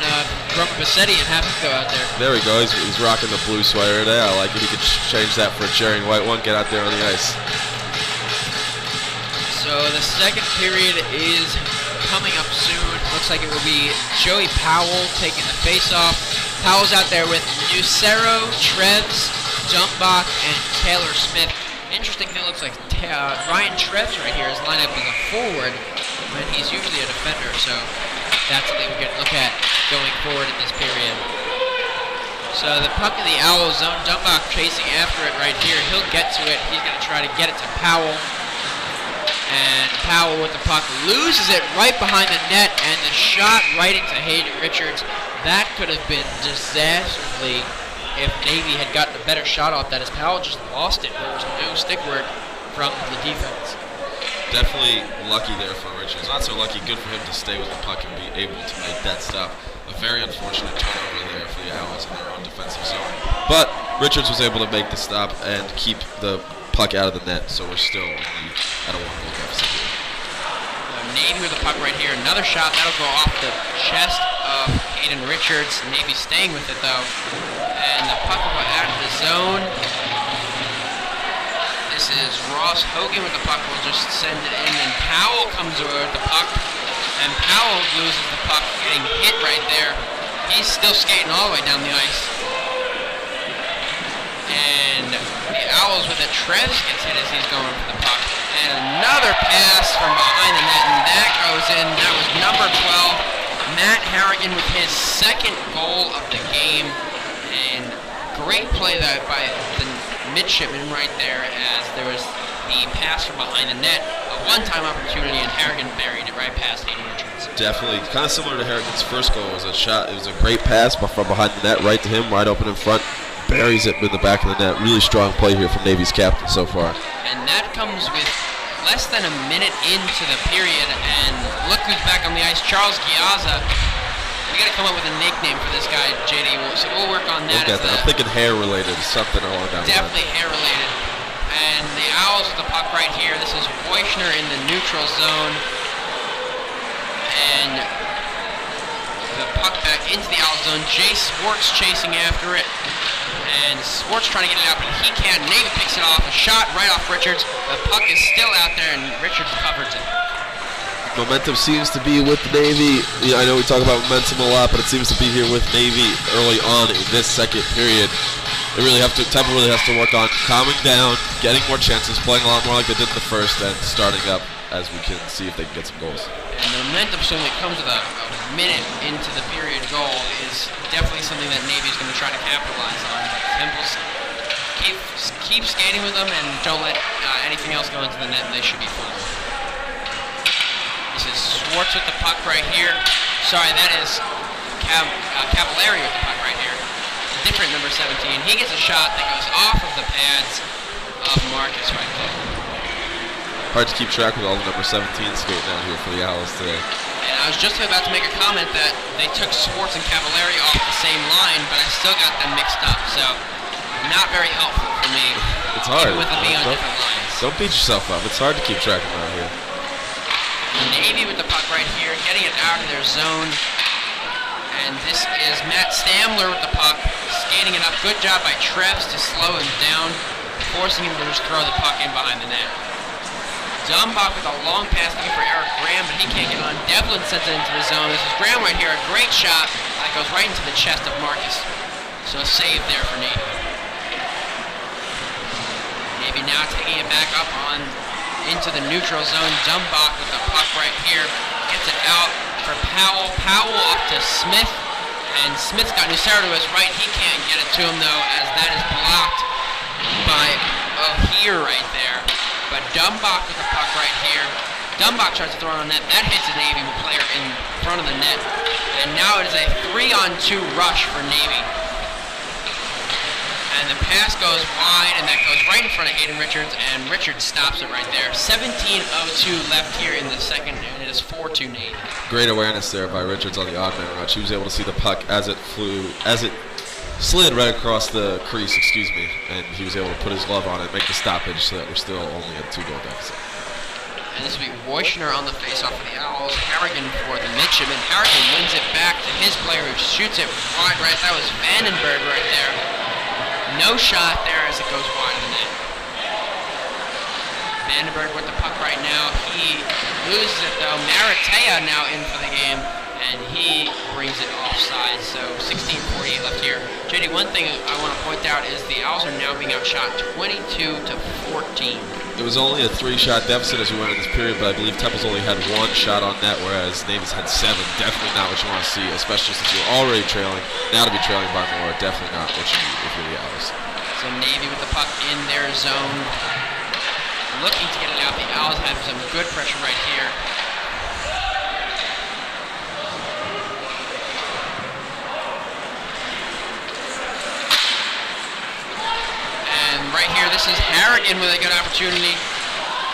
Roman Bassetti and have him go out there. There we go. He's rocking the blue sweater today. I like it. He could change that for a cherry and white one. Get out there on the ice. So the second period is coming up soon. Looks like it will be Joey Powell taking the face-off. Powell's out there with Nucero, Treves, Dumbach, and Taylor Smith. Interesting thing, looks like Ryan Treves right here is lined up as a forward when he's usually a defender, so that's something we're going to look at going forward in this period. So the puck in the Owl zone, Dumbach chasing after it right here. He'll get to it. He's going to try to get it to Powell. And Powell with the puck loses it right behind the net, and the shot right into Hayden Richards. That could have been disastrously if Navy had gotten a better shot off that, as Powell just lost it. There was no stick work from the defense. Definitely lucky there for Richards. Not so lucky, good for him to stay with the puck and be able to make that stop. A very unfortunate turnover there for the Owls in their own defensive zone. But Richards was able to make the stop and keep the puck out of the net, so we're still at a 1-goal deficit. Navy with the puck right here. Another shot that'll go off the chest of Hayden Richards. Navy staying with it though, and the puck will go out of the zone. This is Ross Hogan with the puck. Will just send it in, and Powell comes over with the puck, and Powell loses the puck, getting hit right there. He's still skating all the way down the ice. And the Owls with it. Treves gets hit as he's going for the puck. And another pass from behind the net, and that goes in. That was number 12, Matt Harrigan, with his 2nd goal of the game. And great play by the Midshipmen right there, as there was the pass from behind the net. A one-time opportunity, and Harrigan buried it right past Hayden Richards. Definitely, kind of similar to Harrigan's first goal. It was a shot. It was a great pass from behind the net right to him, right open in front. Buries it in the back of the net. Really strong play here from Navy's captain so far. And that comes with less than a minute into the period, and look who's back on the ice, Charles Giazza. We got to come up with a nickname for this guy, JD. So we'll work on that. I'm thinking hair-related, something along that line. Definitely hair-related. And the Owls with the puck right here. This is Wojcner in the neutral zone. And the puck back into the Owl zone. Jay Swartz chasing after it. And Swartz trying to get it out, but he can't. Navy picks it off. A shot right off Richards. The puck is still out there, and Richards covers it. Momentum seems to be with the Navy. I know we talk about momentum a lot, but it seems to be here with Navy early on in this second period. Temple really has to work on calming down, getting more chances, playing a lot more like they did in the first, and starting up as we can see if they can get some goals. And the momentum swing that comes with a minute into the period goal is definitely something that Navy is going to try to capitalize on. But Temple's keep skating with them and don't let anything else go into the net, and they should be fine. This is Swartz with the puck right here. Sorry, that is Cavallari with the puck right here. different number 17. He gets a shot that goes off of the pads of Marcus right there. Hard to keep track with all the number 17s skating out here for the Owls today. And I was just about to make a comment that they took Swartz and Cavallari off the same line, but I still got them mixed up, so not very helpful for me. It's hard. Even with them being on different lines. Don't beat yourself up. It's hard to keep track of them out here. Navy with the puck right here, getting it out of their zone. And this is Matt Stamler with the puck, skating it up. Good job by Treves to slow him down, forcing him to just throw the puck in behind the net. Dumbach with a long pass looking for Eric Graham, but he can't get on. Devlin sends it into the zone. This is Graham right here, a great shot that goes right into the chest of Marcus. So a save there for Navy. Navy now taking it back up on into the neutral zone. Dumbach with the puck right here, gets it out for Powell. Powell off to Smith, and Smith's got Nucero to his right. He can't get it to him though, as that is blocked by here right there. But Dumbach with the puck right here. Dumbach tries to throw it on net. That hits a Navy player in front of the net. And now it is a 3-on-2 rush for Navy. And the pass goes wide, and that goes right in front of Hayden Richards, and Richards stops it right there. 17:02 left here in the second, and it is 4-2 Navy. Great awareness there by Richards on the odd man rush. He was able to see the puck as it slid right across the crease, and he was able to put his glove on it, make the stoppage so that we're still only at a 2-goal deficit. And this will be Wojcner on the faceoff for the Owls. Harrigan for the Midshipmen. Harrigan wins it back to his player who shoots it wide right. That was Vandenberg right there. No shot there as it goes wide of the net. Vandenberg with the puck right now. He loses it though. Maratea now in for the game, and he brings it offside. So 16:48 left here. JD, one thing I want to point out is the Owls are now being outshot 22-14. It was only a 3-shot deficit as we went in this period, but I believe Temple's only had 1 shot on net, whereas Navy's had 7. Definitely not what you want to see, especially since you're already trailing. Now to be trailing by more, definitely not what you need if you're the Owls. So Navy with the puck in their zone, looking to get it out. The Owls have some good pressure right here. Right here, this is Harrigan with a good opportunity,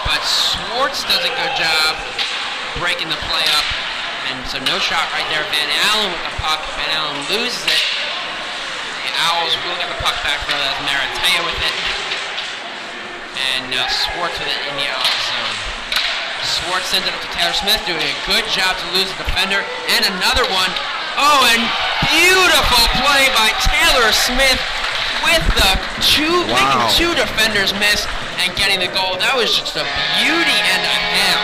but Swartz does a good job breaking the play up, and so no shot right there. Van Allen with the puck. Van Allen loses it. The Owls will get the puck back for that. Maratea with it, and now Swartz with it in the Owls zone. Swartz sends it up to Taylor Smith, doing a good job to lose the defender, and another one. Oh, and beautiful play by Taylor Smith, with the making 2 defenders miss and getting the goal. That was just a beauty and a half.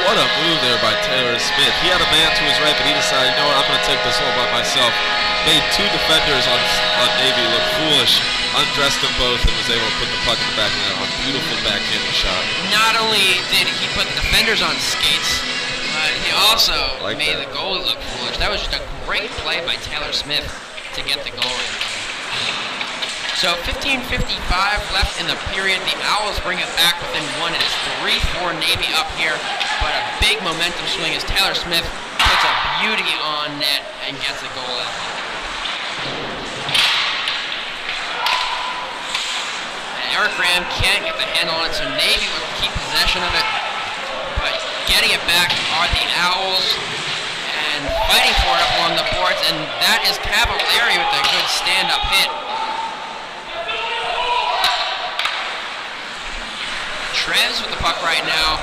What a move there by Taylor Smith. He had a man to his right, but he decided, you know what, I'm going to take this all by myself. Made 2 defenders on Navy look foolish, undressed them both, and was able to put the puck in the back of the net on a beautiful backhanded shot. Not only did he put the defenders on skates, but he also made the goalie look foolish. That was just a great play by Taylor Smith to get the goal in. So 15:55 left in the period. The Owls bring it back within 1. It is 3-4 Navy up here, but a big momentum swing as Taylor Smith puts a beauty on net and gets the goal in. And Eric Graham can't get the handle on it, so Navy will keep possession of it, but getting it back are the Owls, and fighting for it up along the boards, and that is Cavallari with a good stand-up hit. Treves with the puck right now,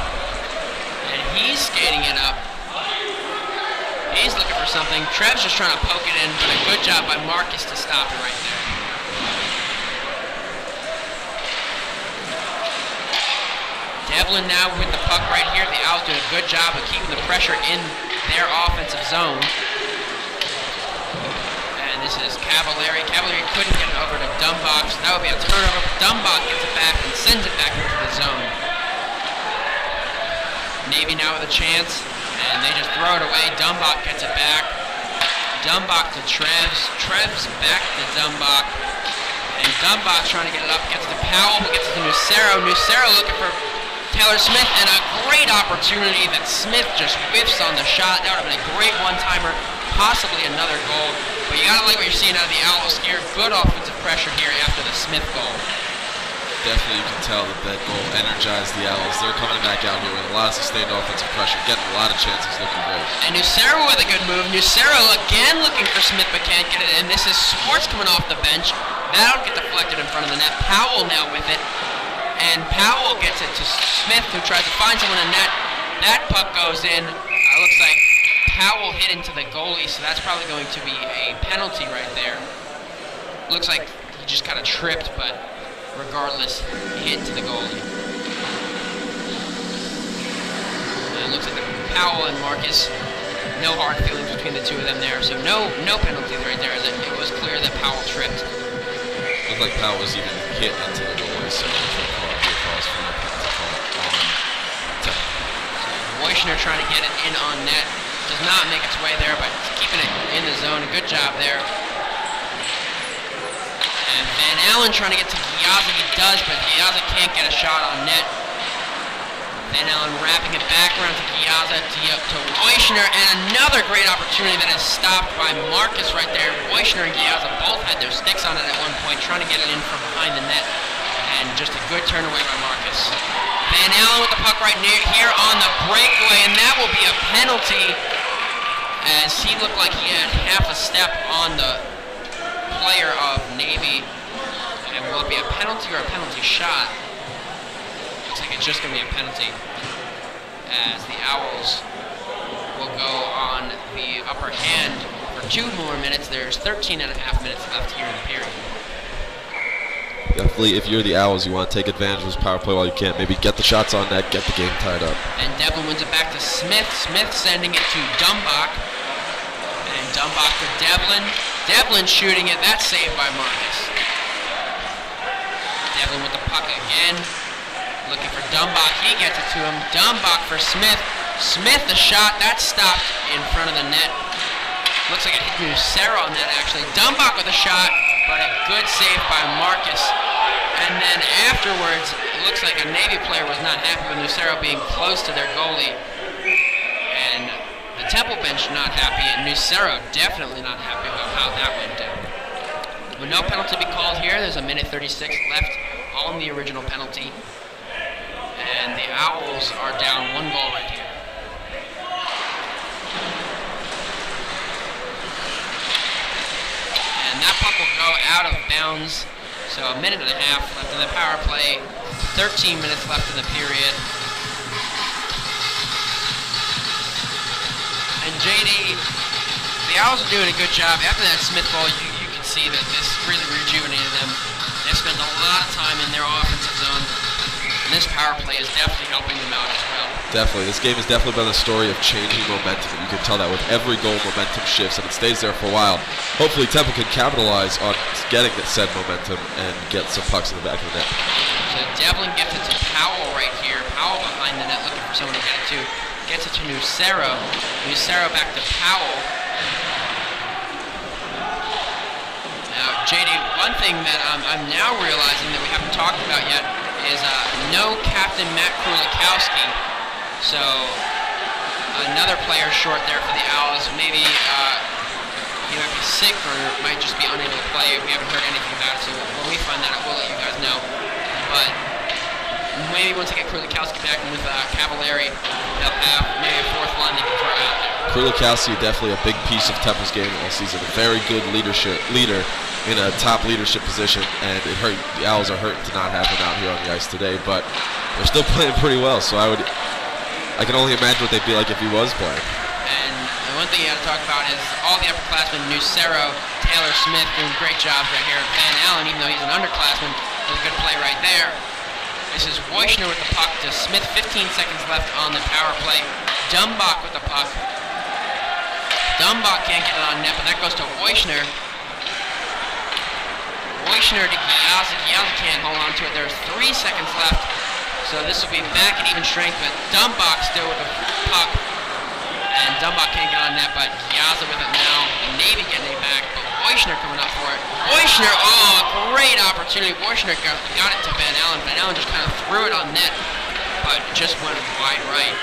and he's skating it up. He's looking for something. Treves just trying to poke it in, but a good job by Marcus to stop it right there. Devlin now with the puck right here. The Owls do a good job of keeping the pressure in their offensive zone. And this is Cavallari. Cavallari couldn't get it over to Dumbach, so that would be a turnover. Dumbach gets it back and sends it back into the zone. Navy now with a chance, and they just throw it away. Dumbach gets it back. Dumbach to Treves. Treves back to Dumbach. And Dumbach trying to get it up, gets to Powell, who gets it to Nucero. Nucero looking for Taylor Smith, and a great opportunity that Smith just whiffs on the shot. That would have been a great one-timer. possibly another goal. But you gotta like what you're seeing out of the Owls here. Good offensive pressure here after the Smith goal. Definitely you can tell that goal energized the Owls. They're coming back out here with a lot of sustained offensive pressure, getting a lot of chances, looking great. And Nucero with a good move. Nucero again looking for Smith, but can't get it. And this is Swartz coming off the bench. That'll get deflected in front of the net. Powell now with it. And Powell gets it to Smith, who tries to find someone in net. That puck goes in. Looks like Powell hit into the goalie, so that's probably going to be a penalty right there. Looks like he just kind of tripped, but regardless, he hit into the goalie. And it looks like Powell and Marcus, no hard feelings between the two of them there, so no penalty right there. As it was clear that Powell tripped. Looked like Powell was even hit into the goalie, so it's a call across from the penalty call on Temple. Wojciner trying to get it in on net. Does not make its way there, but keeping it in the zone. A good job there. And Van Allen trying to get to Giazza. He does, but Giazza can't get a shot on net. Van Allen wrapping it back around to Giazza, to Wojciner, and another great opportunity that is stopped by Marcus right there. Wojciner and Giazza both had their sticks on it at one point, trying to get it in from behind the net. And just a good turn away by Marcus. Van Allen with the puck right near here on the breakaway, and that will be a penalty, as he looked like he had half a step on the player of Navy. And will it be a penalty or a penalty shot? Looks like it's just going to be a penalty, as the Owls will go on the upper hand for 2 more minutes. There's 13 and a half minutes left here in the period. Definitely, if you're the Owls, you want to take advantage of this power play while you can. Maybe get the shots on net, get the game tied up. And Devlin wins it back to Smith. Smith sending it to Dumbach. And Dumbach to Devlin. Devlin shooting it. That's saved by Marcus. Devlin with the puck again. Looking for Dumbach. He gets it to him. Dumbach for Smith. Smith the shot. That's stopped in front of the net. Looks like it hit Nucero on that actually. Dumbach with a shot, but a good save by Marcus. And then afterwards, it looks like a Navy player was not happy with Nucero being close to their goalie. And the Temple bench not happy, and Nucero definitely not happy about how that went down. With no penalty to be called here, there's a minute 36 left on the original penalty. And the Owls are down 1 goal right here. And that puck will go out of bounds. So a minute and a half left in the power play. 13 minutes left in the period. And JD, the Owls are doing a good job. After that Smith goal, you can see that this really rejuvenated them. They spent a lot of time in their offensive zone. And this power play is definitely helping them out as well. Definitely. This game has definitely been a story of changing momentum. You can tell that with every goal, momentum shifts, and it stays there for a while. Hopefully Temple can capitalize on getting that said momentum and get some pucks in the back of the net. So Devlin gets it to Powell right here. Powell behind the net looking for someone to get it to. Gets it to Nucero. Nucero back to Powell. Now, JD, one thing that I'm now realizing that we haven't talked about yet is no Captain Matt Krulikowski. So another player short there for the Owls. Maybe he might be sick or might just be unable to play. We haven't heard anything about it, so when we find that out, we'll let you guys know. But maybe once they get Krulikowski back in with Cavallari, they'll have maybe a 4th line they can throw out there. Krulikowski definitely a big piece of Temple's game all season. A very good leader in a top leadership position, and it hurt. The Owls are hurting to not have him out here on the ice today, but they're still playing pretty well. So I can only imagine what they'd be like if he was playing. And one thing you got to talk about is all the upperclassmen, Nucero, Taylor Smith doing great jobs right here. Van Allen, even though he's an underclassman, does a good play right there. This is Wojciner with the puck to Smith. 15 seconds left on the power play. Dumbach with the puck. Dumbach can't get it on net, but that goes to Wojciner. Wojciner to Giazza. Giazza can't hold on to it. There's 3 seconds left. So this will be back at even strength, but Dumbach still with the puck. And Dumbach can't get on net, but Giazza with it now. The Navy getting it back, but Wojciner coming up for it. Wojciner, oh, great opportunity. Wojciner got it to Van Allen. Van Allen just kind of threw it on net, but just went wide right.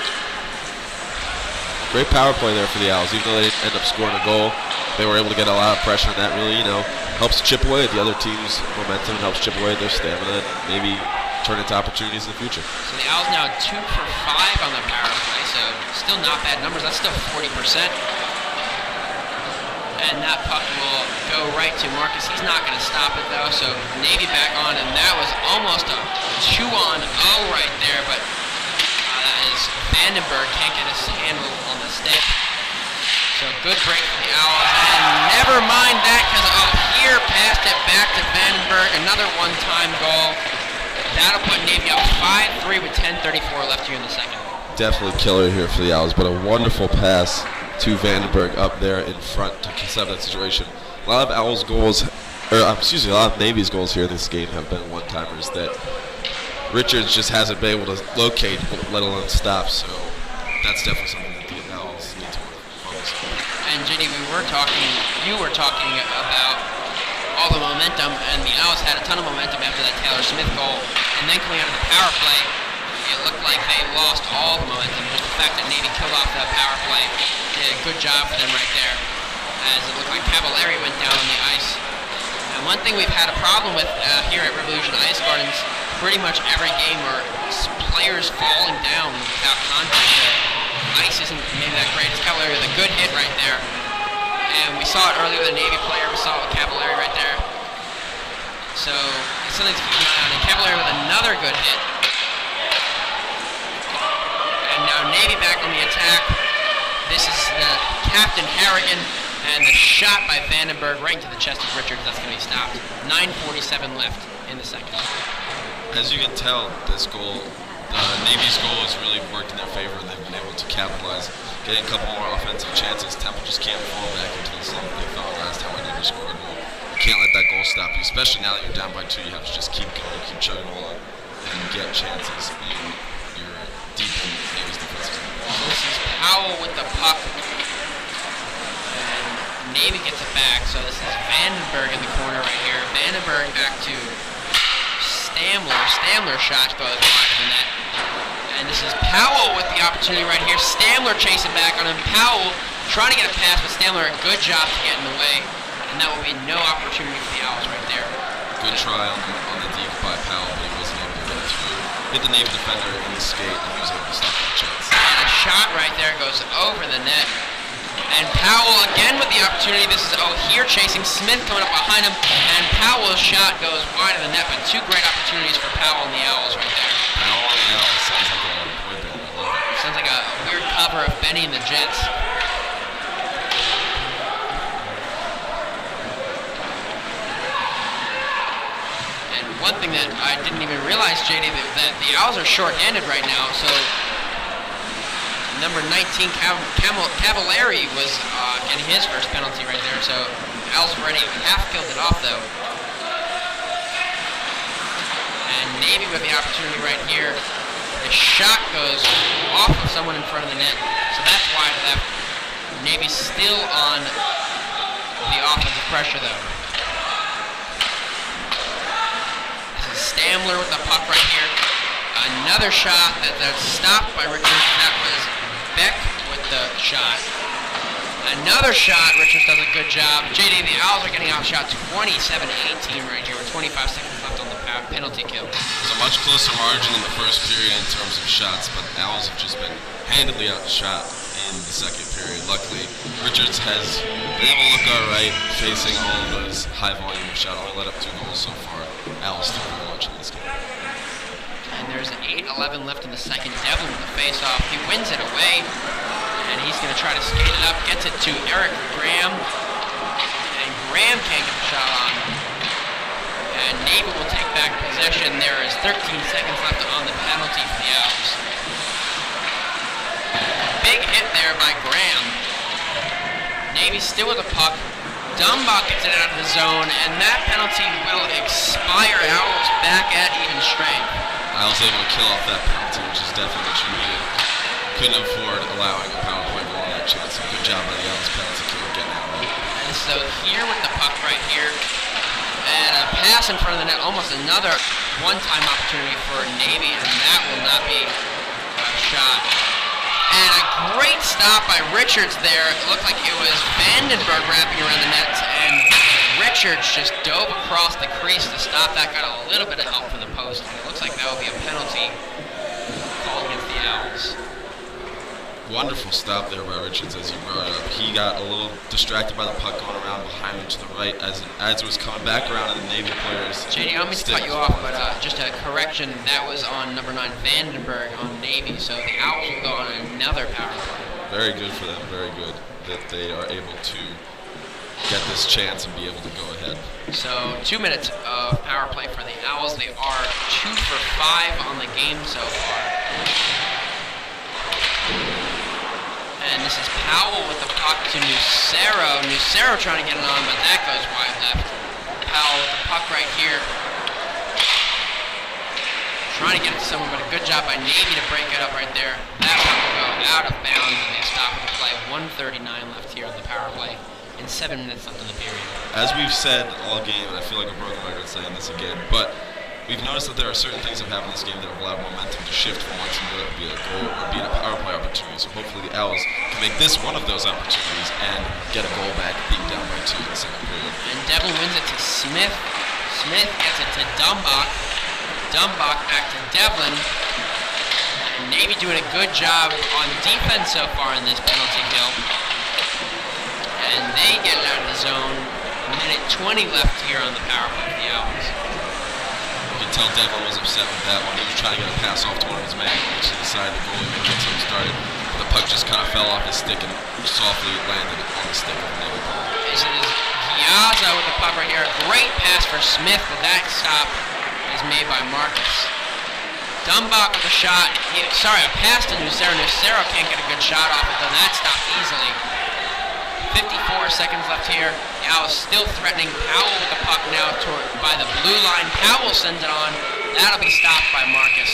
great power play there for the Owls. Even though they didn't end up scoring a goal, they were able to get a lot of pressure, and that really, helps chip away at the other team's momentum and helps chip away at their stamina and maybe turn into opportunities in the future. So the Owls now 2 for 5 on the power play, so still not bad numbers. That's still 40%. And that puck will go right to Marcus. He's not going to stop it, though, so Navy back on, and that was almost a 2-on-0 right there, but that is Vandenberg can't get his handle on the stick. So good break for the Owls, and never mind that, because up here, passed it back to Vandenberg, another one-time goal. That'll put Navy up 5-3 with 10:34 left here in the second. Definitely killer here for the Owls, but a wonderful pass to Vandenberg up there in front to set up that situation. A lot of Owls goals, a lot of Navy's goals here in this game have been one-timers that Richards just hasn't been able to locate, let alone stop, so that's definitely something that the Owls need to focus on. And JD, you were talking about all the momentum, and the Owls had a ton of momentum after that Taylor Smith goal, and then coming out of the power play, it looked like they lost all the momentum. But the fact that Navy killed off that power play did a good job for them right there, as it looked like Cavallari went down on the ice. And one thing we've had a problem with here at Revolution Ice Gardens, pretty much every game are players falling down without contact. The ice isn't maybe that great. It's Cavallari with a good hit right there. And we saw it earlier with a Navy player. We saw it with Cavallari right there. So it's something to keep an eye on. And Cavallari with another good hit. And now Navy back on the attack. This is the Captain Harrigan, and the shot by Vandenberg right into the chest of Richards. That's going to be stopped. 9:47 left in the second. As you can tell, this goal, Navy's goal has really worked in their favor. They've been able to capitalize, getting a couple more offensive chances. Temple just can't fall back into the slump they felt last time when Navy scored a goal. You can't let that goal stop you, especially now that you're down by 2. You have to just keep going, keep chugging along, and get chances. And you're deep in Navy's defensive zone. This is Powell with the puck, and Navy gets it back. So this is Vandenberg in the corner right here. Vandenberg back to Stamler. Stamler shot goes wide of the net. And this is Powell with the opportunity right here. Stamler chasing back on him. Powell trying to get a pass, but Stamler a good job to get in the way. And that will be no opportunity for the Owls right there. Good try on the deep by Powell, but he wasn't able to get it through. Hit the Navy defender in the skate, and he was able to stop that chance. And a shot right there goes over the net. And Powell again with the opportunity. This is O'Hear chasing Smith coming up behind him. And Powell's shot goes wide of the net, but 2 great opportunities for Powell and the Owls right there. Powell and the Owls sounds like a boy band. I love it. Sounds like a weird cover of Benny and the Jets. And one thing that I didn't even realize, JD, that the Owls are short-handed right now, so number 19, Cavallari was getting his first penalty right there, so Owls already half killed it off, though. And Navy with the opportunity right here. The shot goes off of someone in front of the net, so that's wide left. Navy's still on the offensive pressure, though. This is Stamler with the puck right here. Another shot that's stopped by Richards. That was Beck with the shot. Another shot. Richards does a good job. JD, the Owls are getting outshot 27-18 right here with 25 seconds left on the penalty kill. It's a much closer margin in the first period in terms of shots, but the Owls have just been handedly outshot in the second period. Luckily, Richards has been able to look all right, facing all of those high volume of shots. Only let up 2 goals so far. Owls still very much in this game. And there's 8:11 left in the second. Devlin with the face-off. He wins it away, and he's going to try to skate it up. Gets it to Eric Graham, and Graham can't get the shot on. And Navy will take back possession. There is 13 seconds left on the penalty for the Owls. Big hit there by Graham. Navy still with the puck. Dumbach gets it out of the zone, and that penalty will expire. Owls back at even strength. Owls able to kill off that penalty, which is definitely what you needed. Couldn't afford allowing a power play goal on that chance. So good job by the Owls penalty kill getting out of it. And so here with the puck right here, and a pass in front of the net, almost another one-time opportunity for Navy, and that will not be a shot. And a great Great stop by Richards there. It looked like it was Vandenberg wrapping around the net, and Richards just dove across the crease to stop that. Got a little bit of help from the post. It looks like that will be a penalty called against the Owls. Wonderful stop there by Richards, as you brought up. He got a little distracted by the puck going around behind him to the right as it was coming back around, and the Navy players. JD, I don't mean to cut you off, but just a correction. That was on number 9 Vandenberg on Navy, so the Owls will go on another power play. Very good for them. Very good that they are able to get this chance and be able to go ahead. So 2 minutes of power play for the Owls. They are 2 for 5 on the game so far. And this is Powell with the puck to Nucero. Nucero trying to get it on, but that goes wide left. Powell with the puck right here. Trying to get it to someone, but a good job by Navy to break it up right there. That puck will go out of bounds, and they stop the play. 1:39 left here on the power play, and 7 minutes left in the period. As we've said all game, and I feel like a broken record saying this again, but we've noticed that there are certain things that have happened in this game that have allowed momentum to shift from one team to be a goal or be a power play opportunity. So hopefully the Owls can make this one of those opportunities and get a goal back, being down by 2 in the second period. And Devlin wins it to Smith. Smith gets it to Dumbach. Dumbach back to Devlin. And Navy doing a good job on defense so far in this penalty kill. And they get it out of the zone. Minute 20 left here on the power play for the Owls. You can tell Devlin was upset with that one. He was trying to get a pass off to one of his men, which to the side of the goalie and gets him started. But the puck just kind of fell off his stick and softly landed on the stick of the Navy player. This is Giazza with the puck right here. A great pass for Smith, but that stop is made by Marcus. Dumbach with a shot. A pass to Nucero. Nucero can't get a good shot off it, though. That stopped easily. 54 seconds left here. The Owls still threatening. Powell with the puck now by the blue line. Powell sends it on. That'll be stopped by Marcus.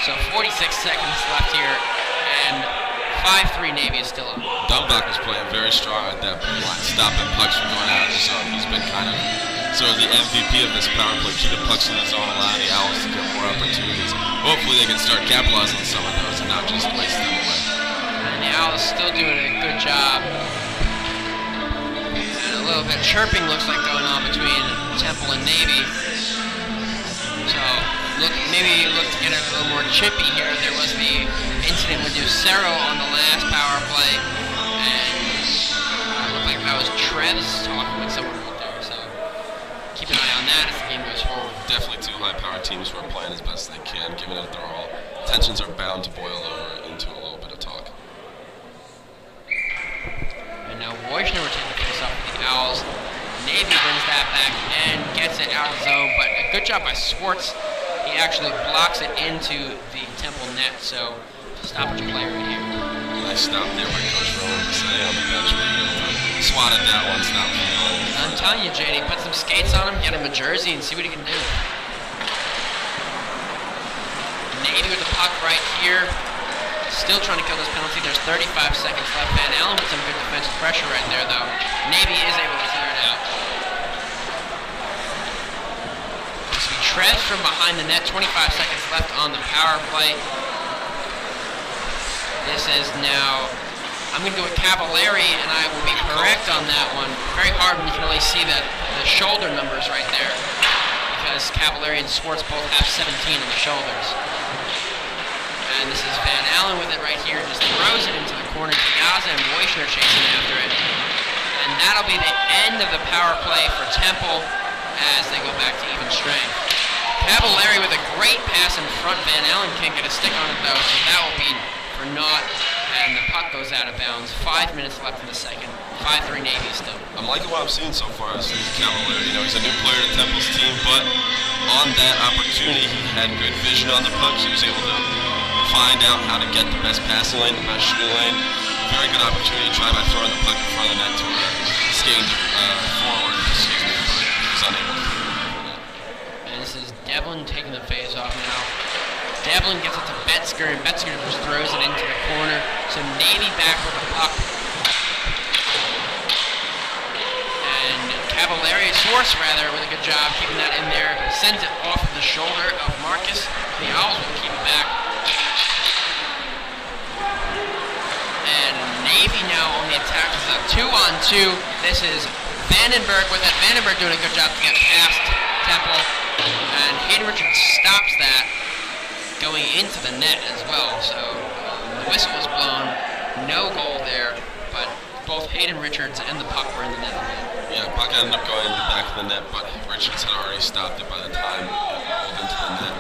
So 46 seconds left here, and 5-3 Navy is still up. Dumbach was playing very strong at that blue line, stopping pucks from going out of the zone. He's been kind of sort of the MVP of this power play, keeping pucks in the zone, allowing the Owls to get more opportunities. Hopefully they can start capitalizing on some of those and not just waste them away. And the Owls still doing a good job. A little bit of chirping looks like going on between Temple and Navy. So maybe look to get a little more chippy here. There was the incident with Nucero on the last power play, and it looked like that was Trevs talking with someone right there. So keep an eye on that as the game goes forward. Definitely 2 high-powered teams who are playing as best they can, giving it their all. Tensions are bound to boil over into a little bit of talk. And now Wojner will take the face off for the Owls. Navy wins that back and gets it out of the zone, but a good job by Swartz. He actually blocks it into the Temple net, so stoppage play right here. Nice stop there by Coach Rowan to say on the bench, but swatted that one, stop from going. I'm telling you, JD, put some skates on him, get him a jersey, and see what he can do. Navy with the puck right here. Still trying to kill this penalty. There's 35 seconds left. Van Allen with some good defensive pressure right there, though. Navy is able to clear it out. So Trev from behind the net. 25 seconds left on the power play. This is now, I'm going to go with Cavallari, and I will be correct on that one. Very hard when you can really see the shoulder numbers right there, because Cavallari and Swartz both have 17 on the shoulders. And this is Van Allen with it right here, just throws it into the corner. Giazza and Wojner chasing after it. And that'll be the end of the power play for Temple as they go back to even strength. Cavallari with a great pass in front. Van Allen can't get a stick on it though, so that will be for naught. And the puck goes out of bounds. 5 minutes left in the second. 5-3 Navy still. I'm liking what I'm seeing so far as Cavallari. You know, he's a new player to Temple's team, but on that opportunity, he had good vision on the puck. So he was able to find out how to get the best passing lane, the best shooting lane. Very good opportunity to try by throwing the puck in front of the net to skating forward, but he was unable to do that. And this is Devlin taking the phase off now. Devlin gets it to Betzger, and Betzger just throws it into the corner. So Navy back with the puck. And Cavallari, Swartz rather, with a good job keeping that in there. Sends it off of the shoulder of Marcus. The Owls will keep it back. And Navy now on the attack. This is a 2-on-2. This is Vandenberg with it. Vandenberg doing a good job to get past Temple. And Hayden Richards stops that going into the net as well. So the whistle was blown. No goal there. But both Hayden Richards and the puck were in the net. Yeah, puck ended up going in the back of the net, but Richards had already stopped it by the time it rolled into the net.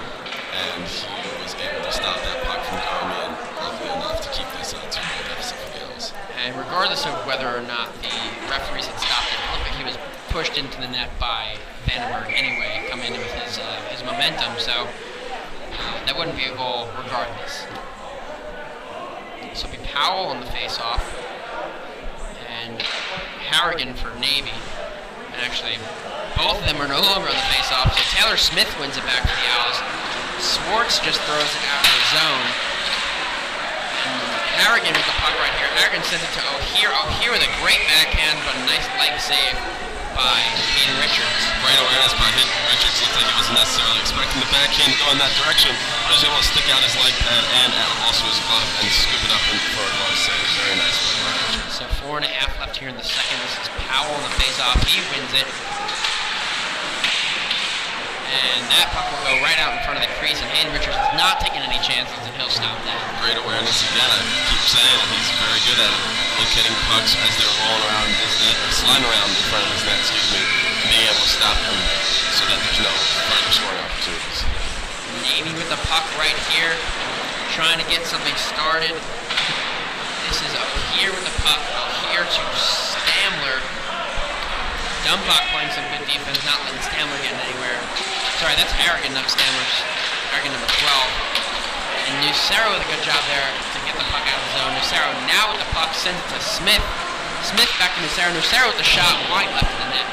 And he was able to stop that puck from going in, luckily enough to keep this 2-goal deficit for the Owls. And regardless of whether or not the referees had stopped it, it looked like he was pushed into the net by Vandenberg anyway, coming in with his momentum, so that wouldn't be a goal regardless. So it'll be Powell on the face-off, and Harrigan for Navy. And actually, both of them are no longer on the face-off, so Taylor Smith wins it back for the Owls. Swartz just throws it out of the zone. And Harrigan with the puck right here. Harrigan sends it to O'Hear. O'Hear with a great backhand, but a nice leg save by Hayden Richards. Great awareness by Richards. Looked like he wasn't necessarily expecting the backhand to go in that direction. But he was able to stick out his leg pad and also his glove and scoop it up in for a glove save. Very nice play by Richards. So 4.5 left here in the second. This is Powell on the face-off. He wins it. And that puck will go right out in front of the crease, and Hayden Richards is not taking any chances, and he'll stop that. Great awareness again. I keep saying it. He's very good at it. Locating pucks as they're rolling around his net, or sliding around in front of his net, being able to stop them so that there's no further scoring opportunities. Navy with the puck right here, trying to get something started. This is O'Hear with the puck. O'Hear to Stamler. Dumbach playing some good defense, not letting Stamler get anywhere. Sorry, that's Harrigan, not Stamler. Harrigan number 12. And Nucero with a good job there to get the puck out of the zone. Nucero now with the puck, sends it to Smith. Smith back to Nucero. Nucero with the shot, wide left of the net.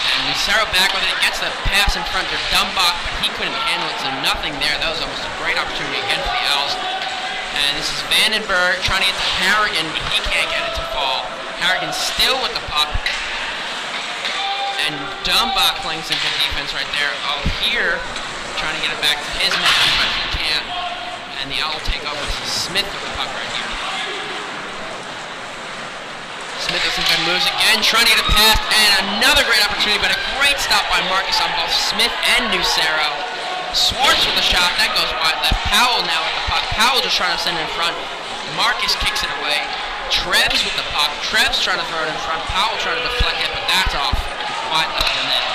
And Nucero back with it, gets the pass in front to Dumbach, but he couldn't handle it, so nothing there. That was almost a great opportunity again for the Owls. And this is Vandenberg trying to get to Harrigan, but he can't get it to fall. Harrigan still with the puck. And Dumbach playing some good defense right there. O'Hear trying to get it back to his man, but he can't. And the Owl take over. This is Smith with the puck right here. Smith with some good moves again, trying to get it past, and another great opportunity, but a great stop by Marcus on both Smith and Nucero. Swartz with the shot, that goes wide left. Powell now with the puck. Powell just trying to send it in front. Marcus kicks it away. Trebs with the puck. Trebs trying to throw it in front. Powell trying to deflect it, but that's off. Wide left of the net.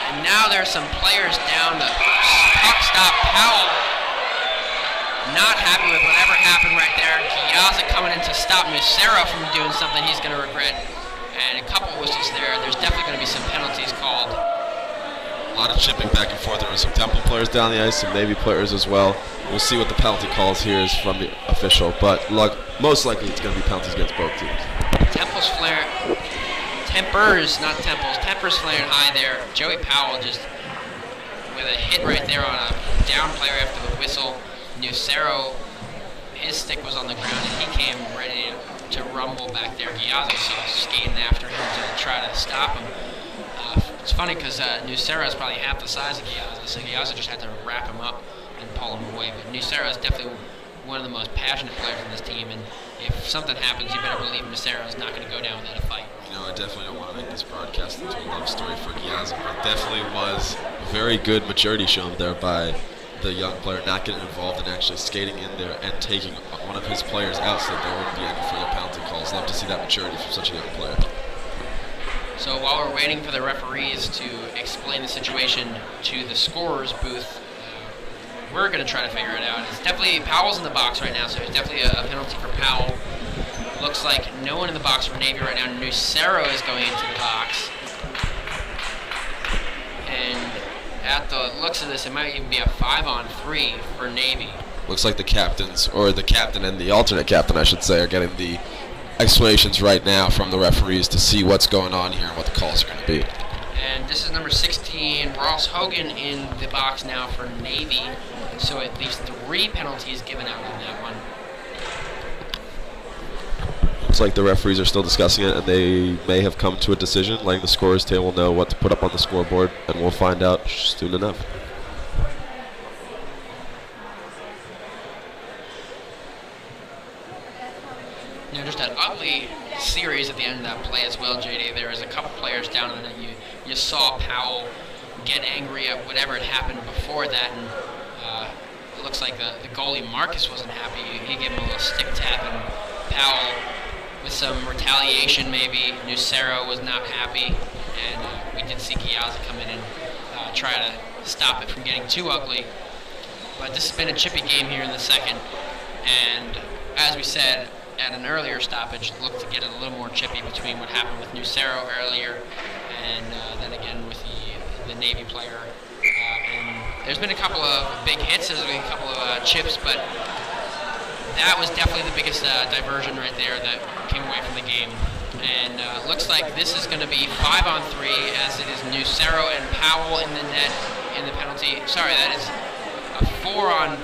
And now there's some players down. The puck stop. Powell not happy with whatever happened right there. Giazza coming in to stop Nucero from doing something he's going to regret. And a couple whistles there. There's definitely going to be some penalties called. A lot of chipping back and forth. There were some Temple players down the ice, some Navy players as well. We'll see what the penalty calls here is from the official, but most likely it's going to be penalties against both teams. Temple's flare. Tempers, not Temples. Tempers flaring high there. Joey Powell just with a hit right there on a down player after the whistle. Nucero, his stick was on the ground and he came ready to rumble back there. Giazza skating after him to try to stop him. It's funny because Nucero is probably half the size of Giazza, so Giazza just had to wrap him up and pull him away. But Nucero is definitely one of the most passionate players in this team, and if something happens, you better believe Nucero is not going to go down without a fight. You know, I definitely don't want to make this broadcast into a love story for Giazza, but definitely was a very good maturity shown there by the young player, not getting involved and actually skating in there and taking one of his players out so that there wouldn't be any further penalty calls. Love to see that maturity from such a young player. So while we're waiting for the referees to explain the situation to the scorer's booth, we're going to try to figure it out. It's definitely, Powell's in the box right now, so there's definitely a penalty for Powell. Looks like no one in the box for Navy right now. Nucero is going into the box. And at the looks of this, it might even be a 5-on-3 for Navy. Looks like the captains, or the captain and the alternate captain, I should say, are getting the explanations right now from the referees to see what's going on here and what the calls are going to be. And this is number 16, Ross Hogan, in the box now for Navy. So at least 3 penalties given out on that one. Looks like the referees are still discussing it, and they may have come to a decision, letting the scorer's table know what to put up on the scoreboard, and we'll find out soon enough. just an ugly series at the end of that play as well, JD. There was a couple players down in the net. You saw Powell get angry at whatever had happened before that, and it looks like the goalie Marcus wasn't happy. He gave him a little stick tap, and Powell, with some retaliation maybe, Nucero was not happy, and we did see Giazza come in and try to stop it from getting too ugly. But this has been a chippy game here in the second, and as we said at an earlier stoppage, looked to get it a little more chippy between what happened with Nucero earlier and then again with the Navy player. And there's been a couple of big hits, there's been a couple of chips, but that was definitely the biggest diversion right there that came away from the game. And looks like this is going to be 5-on-3, as it is Nucero and Powell in the net in the penalty. Sorry, that is a 4-on-5,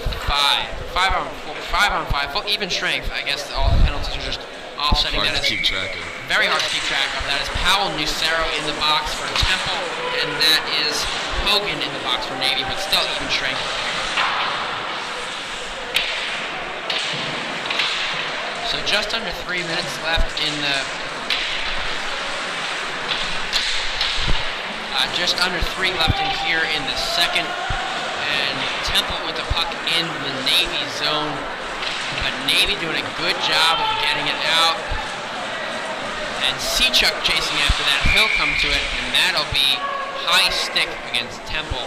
5-on-5, full even strength. I guess all the penalties are just offsetting. Hard that to is keep track of. very hard to keep track of. That is Powell, Nucero in the box for Temple, and that is Hogan in the box for Navy, but still even strength. So just under 3 minutes left in the just under 3 left in here in the second, and Temple with the puck in the Navy zone, but Navy doing a good job of getting it out, and Seachuk chasing after that. He'll come to it, and that'll be high stick against Temple,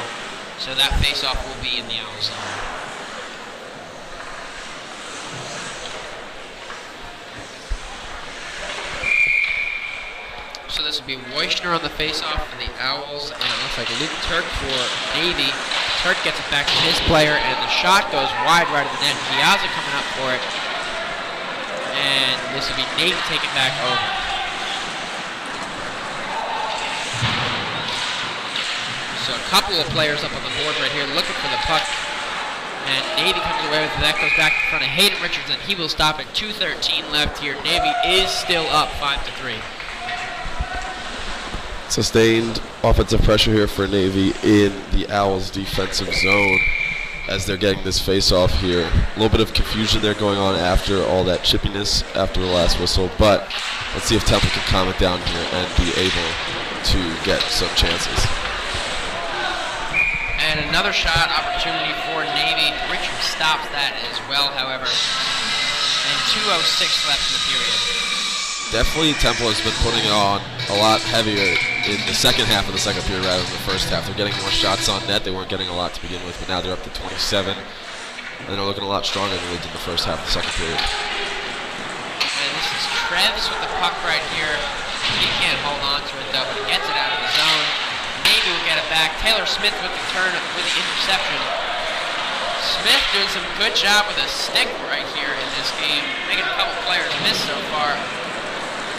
so that face-off will be in the Owl zone. So this will be Weishner on the face-off for the Owls, and it looks like Luke Turk for Navy. Turk gets it back to his player, and the shot goes wide right at the net. Giazza coming up for it, and this will be Navy taking back over. So a couple of players up on the board right here looking for the puck, and Navy comes away with it. That goes back in front of Hayden Richards, and he will stop at 2:13 left here. Navy is still up 5-3. Sustained offensive pressure here for Navy in the Owls' defensive zone as they're getting this face-off here. A little bit of confusion there going on after all that chippiness after the last whistle, but let's see if Temple can calm it down here and be able to get some chances. And another shot opportunity for Navy. Richards stops that as well, however. And 2:06 left in the period. Definitely Temple has been putting it on a lot heavier in the second half of the second period rather than the first half. They're getting more shots on net. They weren't getting a lot to begin with, but now they're up to 27. And they're looking a lot stronger than they did in the first half of the second period. And this is Trevs with the puck right here. He can't hold on to it though, but he gets it out of the zone. Navy will get it back. Taylor Smith with the turn with the interception. Smith doing some good job with a stick right here in this game, making a couple players miss so far.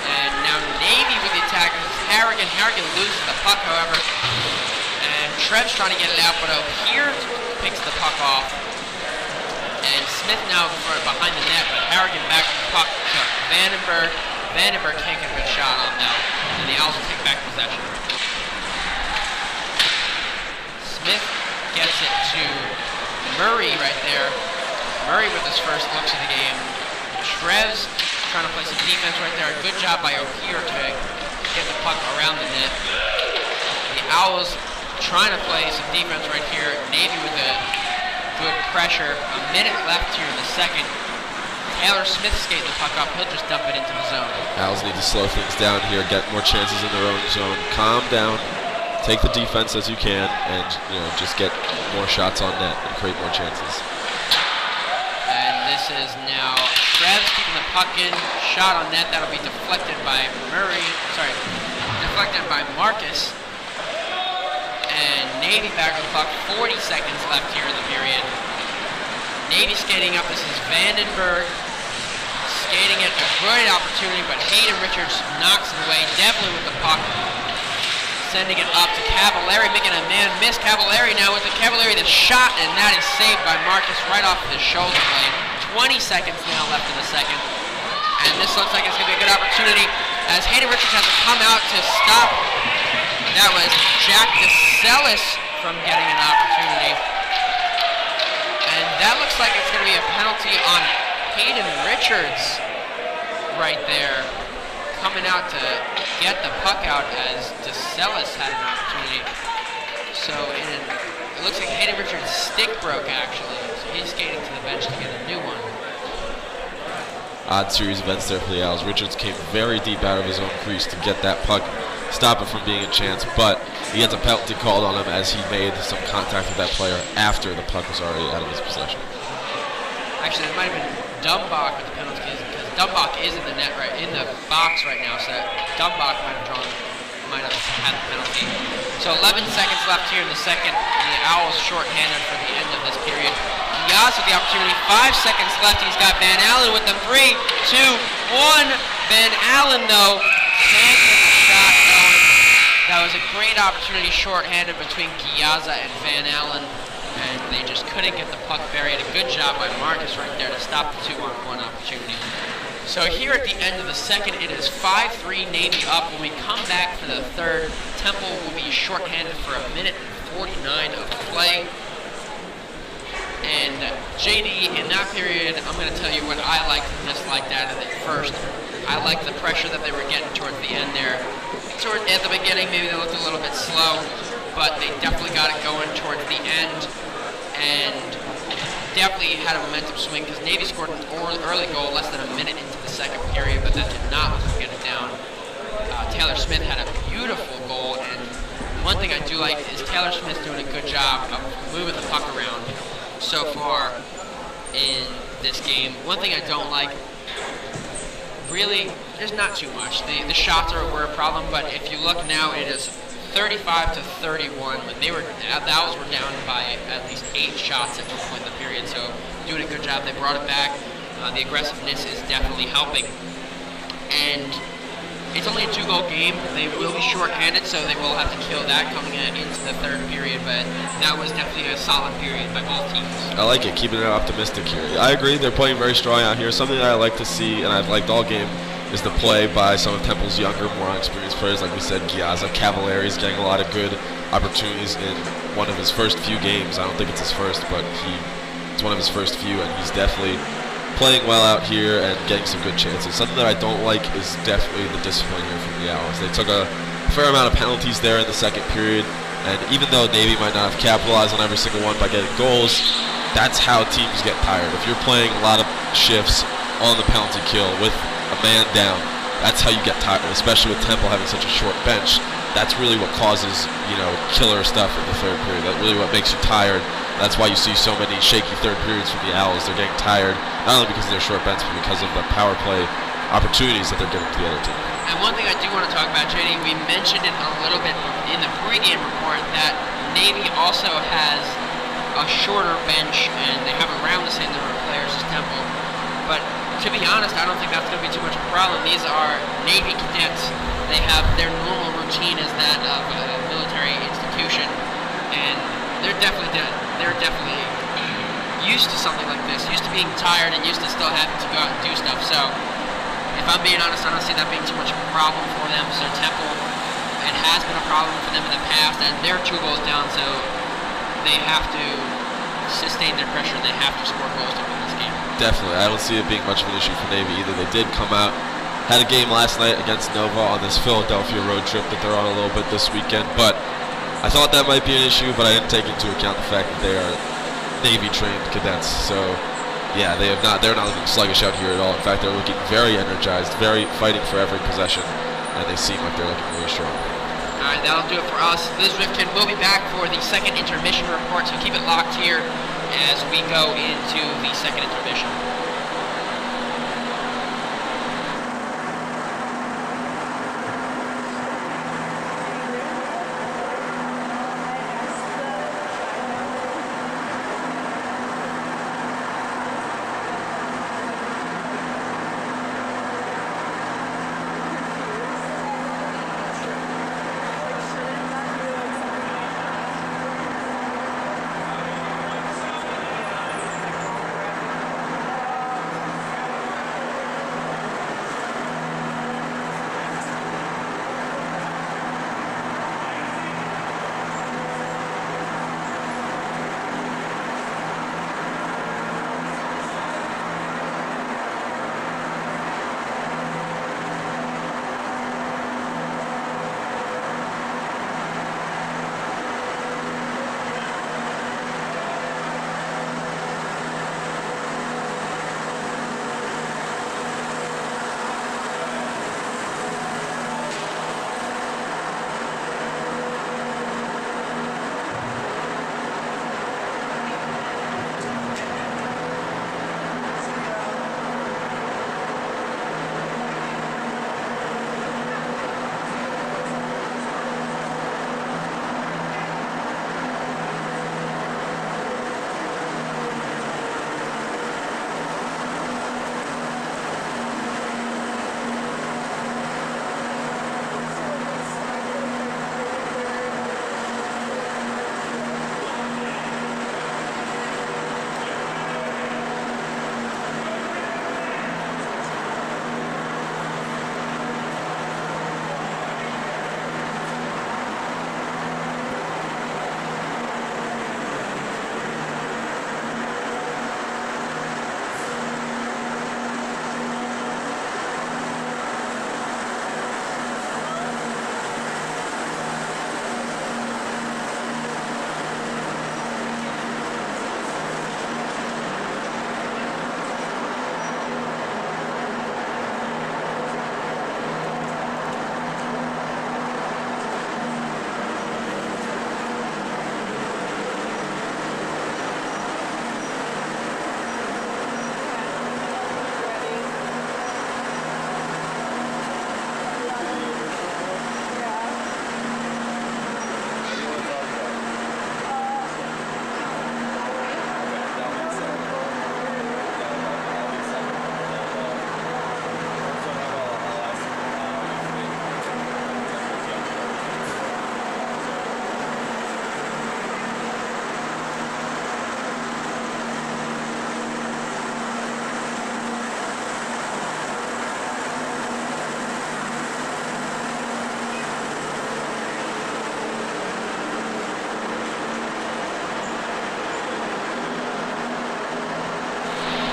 And now Navy with the attack. This is Harrigan. Harrigan loses the puck, however. And Trev's trying to get it out, but O'Keefe picks the puck off. And Smith now behind the net, but Harrigan back to the puck to Vandenberg. Vandenberg can't get a good shot on though, and the Owls will take back possession. Smith gets it to Murray right there. Murray with his first looks of the game. Trev's trying to play some defense right there. A good job by O'Keefe to get the puck around the net. The Owls trying to play some defense right here. Navy with a good pressure. A minute left here in the second. Taylor Smith skating the puck up. He'll just dump it into the zone. Owls need to slow things down here, get more chances in their own zone. Calm down. Take the defense as you can, and just get more shots on net and create more chances. And this is now Trevs keeping the puck in. Shot on net. That'll be deflected by deflected by Marcus. And Navy back with the puck. 40 seconds left here in the period. Navy skating up. This is Vandenberg skating it. A great opportunity, but Hayden Richards knocks it away. Devlin with the puck. Sending it up to Cavallari, making a man miss. Cavallari now with the Cavallari, the shot, and that is saved by Marcus right off the shoulder blade. 20 seconds now left in the second. And this looks like it's going to be a good opportunity as Hayden Richards has to come out to stop. That was Jack DeSellis from getting an opportunity. And that looks like it's going to be a penalty on Hayden Richards. right there, coming out to get the puck out as DeSellis had an opportunity. So it looks like Hayden Richards' stick broke actually, so he's skating to the bench to get a new one. Odd series of events there for the Owls. Richards came very deep out of his own crease to get that puck, stop it from being a chance, but he gets a penalty called on him as he made some contact with that player after the puck was already out of his possession. Actually, it might have been Dumbach with the penalty, because Dumbach is in the net in the box right now, so Dumbach might have had the penalty. So 11 seconds left here in the second, and the Owls shorthanded for the end of this period. Yas with the opportunity, 5 seconds left. He's got Van Allen with them. 3, 2, 1. Van Allen, though, can't get the shot going. That was a great opportunity shorthanded between Giazza and Van Allen, and they just couldn't get the puck buried. A good job by Marcus right there to stop the 2-on-1 opportunity. So here at the end of the second, it is 5-3 Navy up. When we come back for the third, Temple will be shorthanded for 1 minute and 49 of play. And JD, in that period, I'm going to tell you what I liked and disliked out of it first. I liked the pressure that they were getting towards the end there. At the beginning, maybe they looked a little bit slow, but they definitely got it going towards the end, and definitely had a momentum swing because Navy scored an early goal less than a minute into the second period, but that did not look like getting down. Taylor Smith had a beautiful goal, and one thing I do like is Taylor Smith's doing a good job of moving the puck around so far in this game. One thing I don't like, really, there's not too much. The shots were a problem, but if you look now, it is 35-31. The Owls were down by at least 8 shots at one point in the period, so doing a good job. They brought it back. The aggressiveness is definitely helping. And it's only a 2-goal game. They will be short-handed, so they will have to kill that coming into the third period, but that was definitely a solid period by both teams. I like it, keeping it optimistic here. I agree, they're playing very strong out here. Something that I like to see, and I've liked all game, is the play by some of Temple's younger, more unexperienced players. Like we said, Giazza, Cavallari's getting a lot of good opportunities in one of his first few games. I don't think it's his first, but it's one of his first few, and he's definitely playing well out here and getting some good chances. Something that I don't like is definitely the discipline here from the Owls. They took a fair amount of penalties there in the second period, and even though Navy might not have capitalized on every single one by getting goals, that's how teams get tired. If you're playing a lot of shifts on the penalty kill with a man down, that's how you get tired, especially with Temple having such a short bench. That's really what causes, killer stuff in the third period. That's really what makes you tired. That's why you see so many shaky third periods from the Owls. They're getting tired, not only because of their short bench, but because of the power play opportunities that they're giving to the other team. And one thing I do want to talk about, JD, we mentioned it a little bit in the pregame report that Navy also has a shorter bench, and they have around the same number of players as Temple. But to be honest, I don't think that's going to be too much of a problem. These are Navy cadets. They have their normal routine as that of a military institution, and they're definitely used to something like this, used to being tired and used to still having to go out and do stuff. So if I'm being honest, I don't see that being too much of a problem for them. So Temple, it has been a problem for them in the past, and they're 2 goals down, so they have to sustain their pressure. They have to score goals to win this game. Definitely. I don't see it being much of an issue for Navy either. They did come out, had a game last night against Nova on this Philadelphia road trip that they're on a little bit this weekend, but I thought that might be an issue, but I didn't take into account the fact that they are Navy-trained cadets. So, yeah, they're not looking sluggish out here at all. In fact, they're looking very energized, very fighting for every possession, and they seem like they're looking really strong. All right, that'll do it for us. Liz Rifkin will be back for the second intermission report, so keep it locked here as we go into the second intermission.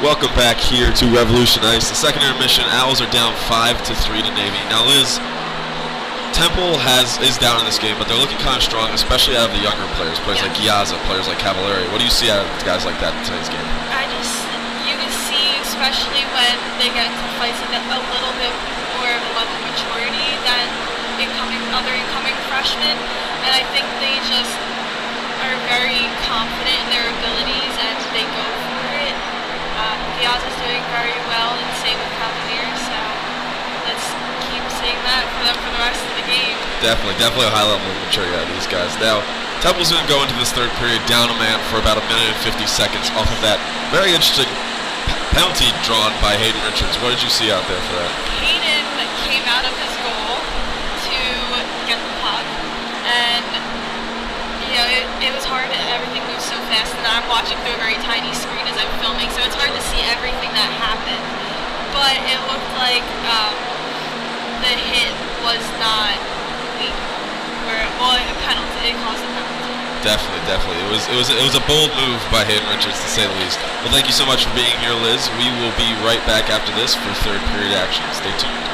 Welcome back here to Revolution Ice. The second intermission, Owls are down 5-3 to Navy. Now, Liz, Temple is down in this game, but they're looking kind of strong, especially out of the younger players like Giazza, players like Cavallari. What do you see out of guys like that in today's game? You can see, especially when they get into fights with a little bit more of a level of maturity than other incoming freshmen, and I think they just are very confident in their abilities and they go for it. Giazza's doing very well, and same with Cavalier, so let's keep seeing that for them for the rest of the game. Definitely a high level of maturity out of these guys. Now, Temple's going to go into this third period down a man for about 1 minute and 50 seconds off of that very interesting penalty drawn by Hayden Richards. What did you see out there for that? Hayden came out of his goal to get the puck, and it was hard. Everything moves so fast, and I'm watching through a very tiny screen as I'm filming, so it's hard to see everything that happened. But it looked like the hit was not legal, a penalty. It caused a penalty. Definitely. It was a bold move by Hayden Richards, to say the least. Well, thank you so much for being here, Liz. We will be right back after this for third period action. Stay tuned.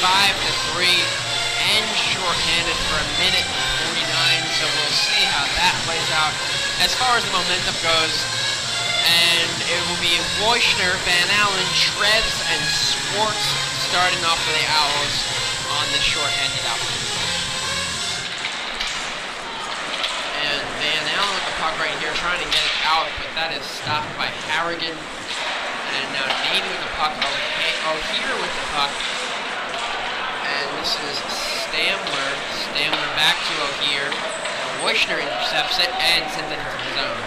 5-3 and shorthanded for a minute and 49, so we'll see how that plays out as far as the momentum goes. And it will be Wojner, Van Allen, Shreds, and Swartz starting off for the Owls on this shorthanded outfit. And Van Allen with the puck right here, trying to get it out, but that is stopped by Harrigan. And now Navy with the puck, O'Hear with the puck. And this is Stamler. Stamler back to O'Hear. And Wojner intercepts it and sends it into the zone.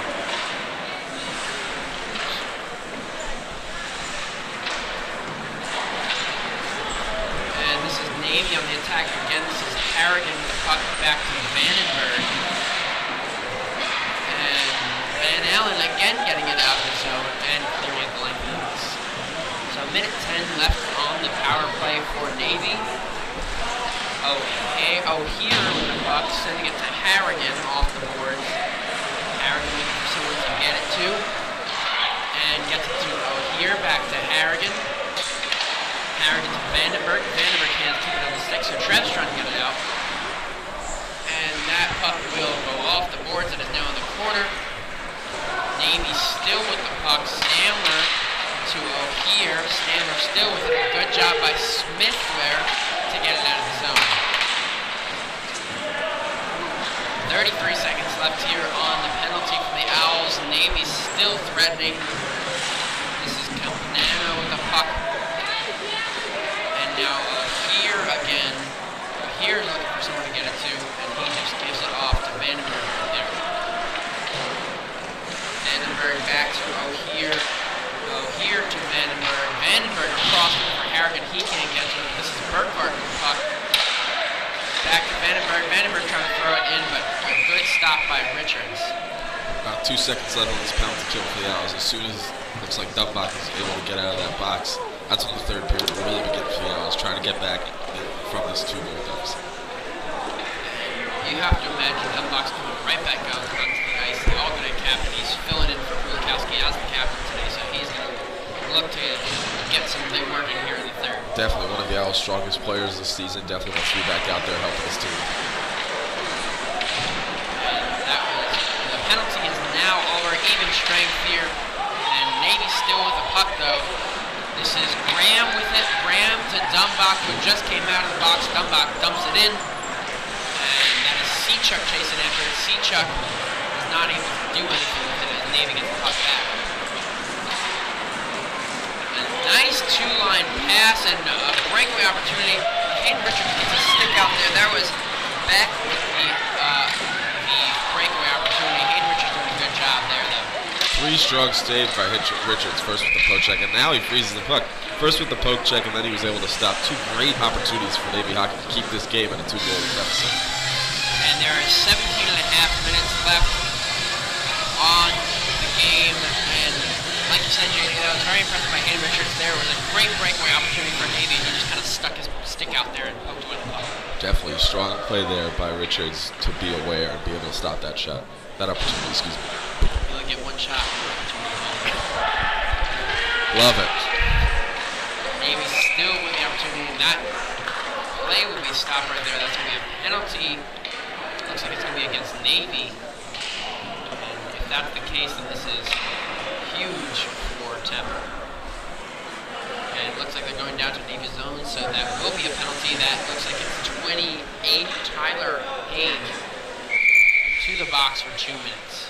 And this is Navy on the attack again. This is Harrigan with the puck back to Vandenberg. And Van Allen again getting it out of the zone and clearing it the length of this. So minute 10 left on the power play for Navy. Here with the puck, sending it to Harrigan off the board. Harrigan looking for someone to get it to. And gets it to here, back to Harrigan. Harrigan to Vandenberg. Vandenberg can't keep it on the stick, so Trev's trying to get it out. And that puck will go off the boards and is now in the corner. Navy still with the puck. Stamler to O'Hear. Stamler still with it. Good job by Smith there to get it out of the zone. 33 seconds left here on the penalty for the Owls. Navy's still threatening. This is Campanano with the puck. And now O'Hear again. O'Hear is looking for someone to get it to, and he just gives it off to Vandenberg right there. Vandenberg back to O'Hear. O'Hear to Vandenberg. Vandenberg across for Harrigan. He can't get to it. This is Burkhardt with the puck. Back to Vandenberg. Vandenberg trying to throw it in, but a good stop by Richards. About 2 seconds left on this penalty kill for the Owls. As soon as it looks like Dumbach is able to get out of that box, that's when the third period will really begin for the Owls, trying to get back from this 2-goal deficit. You have to imagine Dumbach's coming right back out onto the ice. The alternate captain, he's filling in for Kulikowski as the captain today, so he's going to look to get something working here in the third. Definitely one of the Owls' strongest players this season. Definitely wants to be back out there helping his team. The penalty is now over even strength here, and Navy still with the puck though. This is Graham with it. Graham to Dumbach, who just came out of the box. Dumbach dumps it in, and that is Seachuk chasing after it. Seachuk is not able to do anything with it as Navy gets the puck back. A nice two-line pass and a breakaway opportunity. Hayden Richards gets a stick out there. That was back with the breakaway opportunity. Hayden Richards doing a good job there, though. 3 strong saves by Richards, first with the poke check, and now he freezes the puck. First with the poke check, and then he was able to stop 2 great opportunities for Navy Hockey to keep this game at a 2-goal deficit. And there are 17 and a half minutes left on the game, and like you said, JD, I was very impressed by Hayden Richards. There was a great breakaway opportunity for Navy, and he just kind of stuck his stick out there and poked with the puck. Definitely strong play there by Richards to be aware and be able to stop that shot. That opportunity, excuse me. You only get one shot. Love it. Navy still with the opportunity. That play will be stopped right there. That's going to be a penalty. Looks like it's going to be against Navy. And if that's the case, then this is huge for Temple. And it looks like they're going down to Navy zone, so that will be a penalty. That looks like it's 28 Tyler Haig to the box for 2 minutes.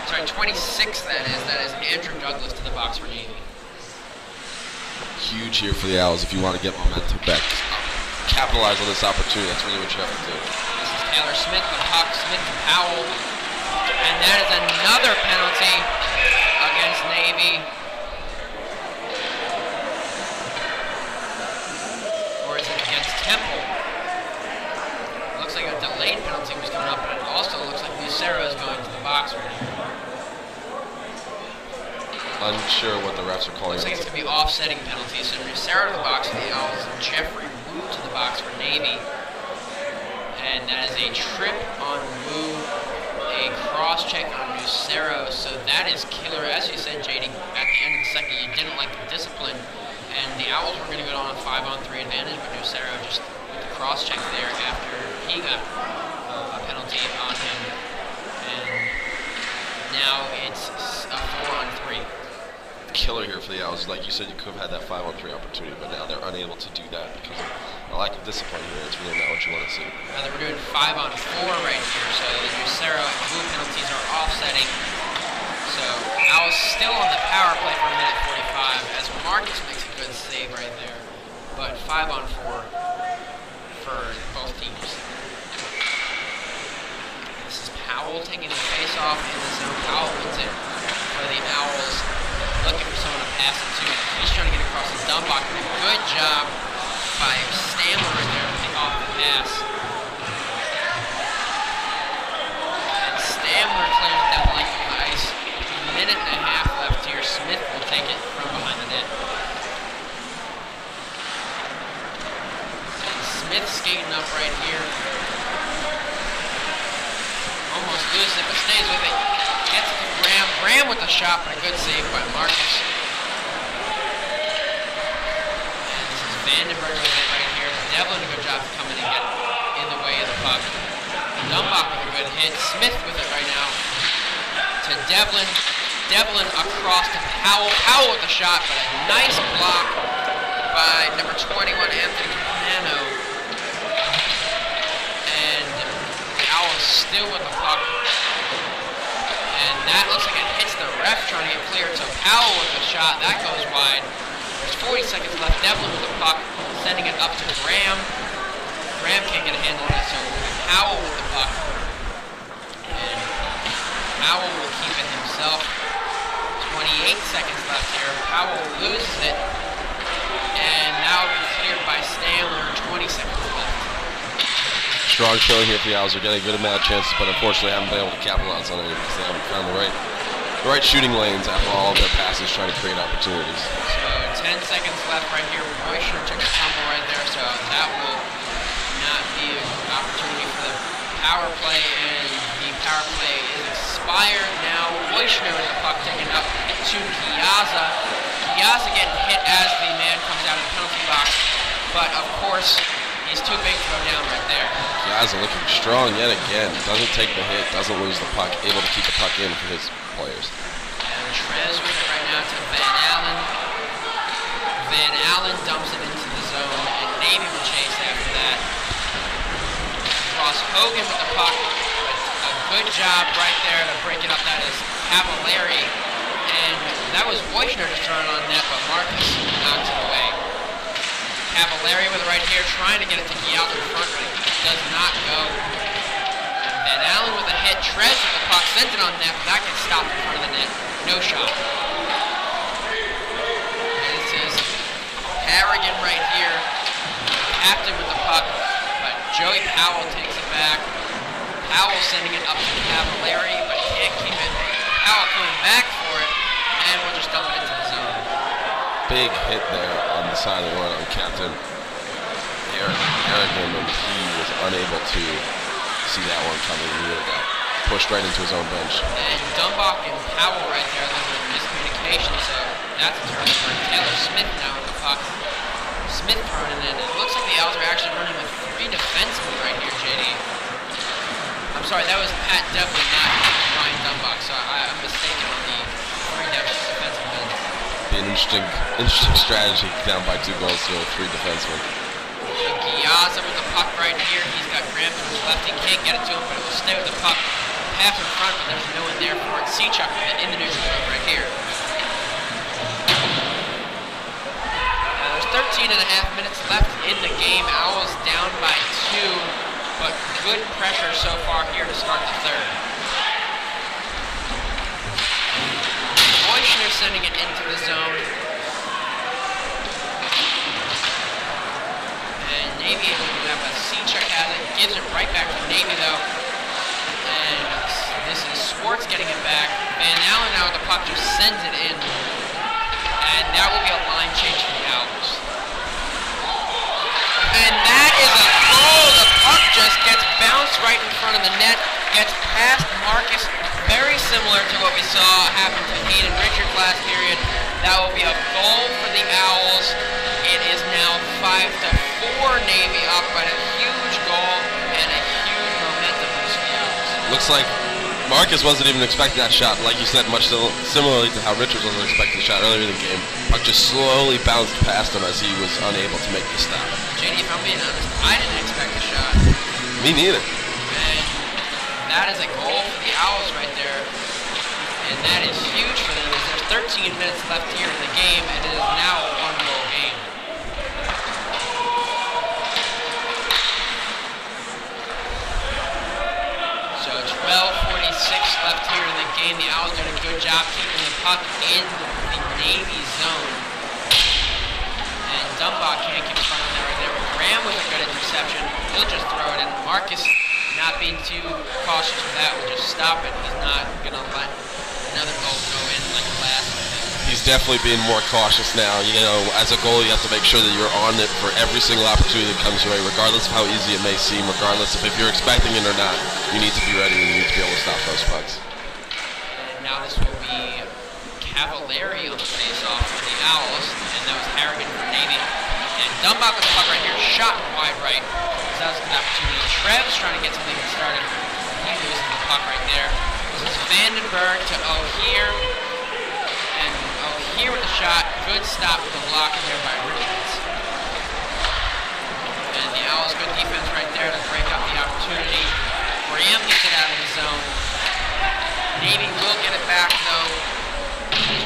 Sorry, 26 that is. That is Andrew Douglas to the box for Navy. Huge here for the Owls if you want to get momentum back. Capitalize on this opportunity. That's really what you have to do. This is Taylor Smith, the puck, Smith to Powell. And that is another penalty against Navy. Or is it against Temple? Looks like a delayed penalty was coming up, but it also looks like Lucero is going to the box right now. Unsure what the refs are calling. Looks like it's going to be offsetting penalties. So Lucero to the box for the Owls, and Jeffrey Wu to the box for Navy. And that is a trip on Wu, a cross-check on Lucero. So that is killer. As you said, JD, at the end of the second, you didn't like the discipline. And the Owls were going to go on a 5-on-3 advantage, but Lucero just with the cross-check there after he got a penalty on him. And now it's a 4-on-3. Killer here for the Owls. Like you said, you could have had that 5-on-3 opportunity, but now they're unable to do that because of the lack of discipline here. It's really not what you want to see. Now we're doing 5-on-4 right here, so the Lucero and Wu penalties are offsetting. So Owls still on the power play for a minute 45 as Marcus makes a good save right there. But 5-on-4 for both teams. This is Powell taking the face off in the zone. Powell wins it for the Owls. Looking for someone to pass it to. He's trying to get across the Dumbach. Good job by Stamler right there to pick off the pass. And Stamler clears it down the length of the ice. A minute and a half left here. Smith will take it. Graham with the shot, but a good save by Marcus. This is Vandenberg with it right here. Devlin, a good job coming and get in the way of the puck. Dumbach with a good hit. Smith with it right now to Devlin. Devlin across to Powell. Powell with the shot, but a nice block by number 21, Anthony Pano. And the Owls still with the puck. And that looks like it hits the ref trying to get cleared. So Powell with the shot. That goes wide. There's 40 seconds left. Devlin with the puck, sending it up to Graham. Graham can't get a handle on it, so Powell with the puck. And Powell will keep it himself. 28 seconds left here. Powell loses it. And now it's cleared by Stanler. 20 seconds left. Strong showing here for the Owls. They're getting a good amount of chances, but unfortunately haven't been able to capitalize on it because they haven't found the right shooting lanes after all of their passes trying to create opportunities. So 10 seconds left right here. Royster took a tumble right there, so that will not be an opportunity for the power play, and the power play is expired now. Royster with the puck taken up to Piazza. Piazza getting hit as the man comes out of the penalty box, but of course he's too big to go down right there. Piazza looking strong yet again. Doesn't take the hit, doesn't lose the puck, able to keep the puck in for his players. And Trez with it right now to Van Allen. Van Allen dumps it into the zone, and Navy will chase after that. Ross Hogan with the puck. A good job right there to break it up. That is Cavallari. And that was Wojner just throwing on net, but Marcus knocks it away. Cavallari with it right here, trying to get it to Gial in front, but it does not go. And Van Allen with a hit. Trez with the puck, sends it on net, but that gets stopped in front of the net. No shot. Harrigan right here, captain with the puck, but Joey Powell takes it back. Powell sending it up to Cavallari, but can't keep it. Powell coming back for it, and we'll just dump it into the zone. Big hit there on the side of the run on Captain Harrigan, and he was unable to see that one coming. He really got pushed right into his own bench. And Dumbach and Powell right there, then with miscommunication, so that's a turnover. Taylor Smith now with the puck. Smith throwing it in. It looks like the Owls are actually running with 3 defensemen right here, JD. I'm sorry, that was Pat Devlin, not Ryan Dumbach, so I'm mistaken on the 3 defensemen. Be an interesting strategy down by 2 goals to 3 defensemen. Giazza with the puck right here. He's got Graham to his left. He can't get it to him, but it will stay with the puck. Half in front, but there's no one there for it. Seachuk in the neutral zone right here. There's 13 and a half minutes left in the game. Owls down by 2, but good pressure so far here to start the third. Wojner sending it into the zone. And Navy able to do that, but Seachuk has it. Gives it right back to Navy though. And this is Swartz getting it back. Van Allen now with the puck just sends it in. And that will be a line change for the Owls. And that is a goal. The puck just gets bounced right in front of the net. Gets past Marcus. Very similar to what we saw happen to Hayden Richards last period. That will be a goal for the Owls. It is now 5-4 Navy up, but a huge goal and a huge momentum boost for the Owls. Looks like Marcus wasn't even expecting that shot. Like you said, much similarly to how Richards wasn't expecting the shot earlier in the game. Puck just slowly bounced past him as he was unable to make the stop. JD, if I'm being honest, I didn't expect the shot. Me neither. And that is a goal for the Owls right there. And that is huge for them. There's 13 minutes left here in the game, and it is now a 1-goal game. So 12:46 left here in the game. The Owls doing a good job keeping the puck in the Navy zone. And Dumbach can't keep front on that right there. Graham with a good interception. He'll just throw it in. Marcus not being too cautious with that will just stop it. He's not going to let another goal go in like last time. He's definitely being more cautious now. You know, as a goalie, you have to make sure that you're on it for every single opportunity that comes your way, regardless of how easy it may seem, regardless of if you're expecting it or not. You need to be ready and you need to be able to stop those pucks. And now this will be Cavallari on the face-off for the Owls, and that was Harrigan for Navy. And Dumbach with the puck right here, shot wide right. So that was a good opportunity. Trev's trying to get something started. He loses the puck right there. This is Vandenberg to O'Hear. And O'Hear with the shot. Good stop with the block in there by Richards. And the Owls, good defense right there to break up the opportunity. Graham gets it out of the zone. Navy will get it back though.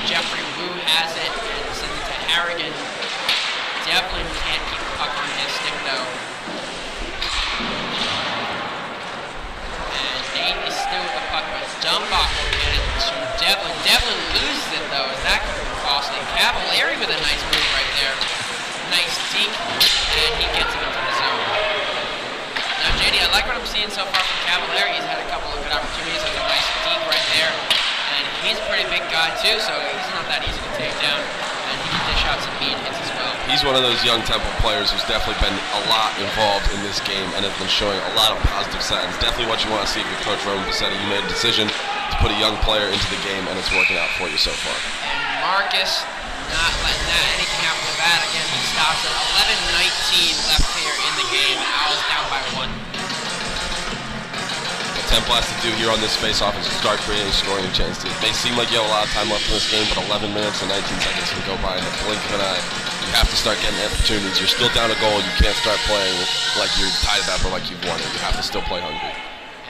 Jeffrey Wu has it and sends it to Harrigan. Devlin can't keep the puck on his stick though. And Navy still with the puck, but Dumbach will get it to Devlin. Devlin loses it though, as that could be costly. Cavallari with a nice move right there. Nice deke, and he gets it into the zone. Now JD, I like what I'm seeing so far from Cavallari. He's had a couple of good opportunities. There's a nice deke right there. And he's a pretty big guy too, so he's not that easy to take down. And he can dish out some mean hits as well. He's one of those young Temple players who's definitely been a lot involved in this game and has been showing a lot of positive signs. Definitely what you want to see if you're Coach Roman Bassetti. You made a decision to put a young player into the game, and it's working out for you so far. And Marcus not letting that anything happen with that. Again, he stops at 11:19 left here in the game. Owls down by 1. What Temple has to do here on this face-off is start creating scoring chances. It may seem like you have a lot of time left in this game, but 11 minutes and 19 seconds can go by in the blink of an eye. You have to start getting opportunities. You're still down a goal. You can't start playing like you're tied it up or like you've won it. You have to still play hungry.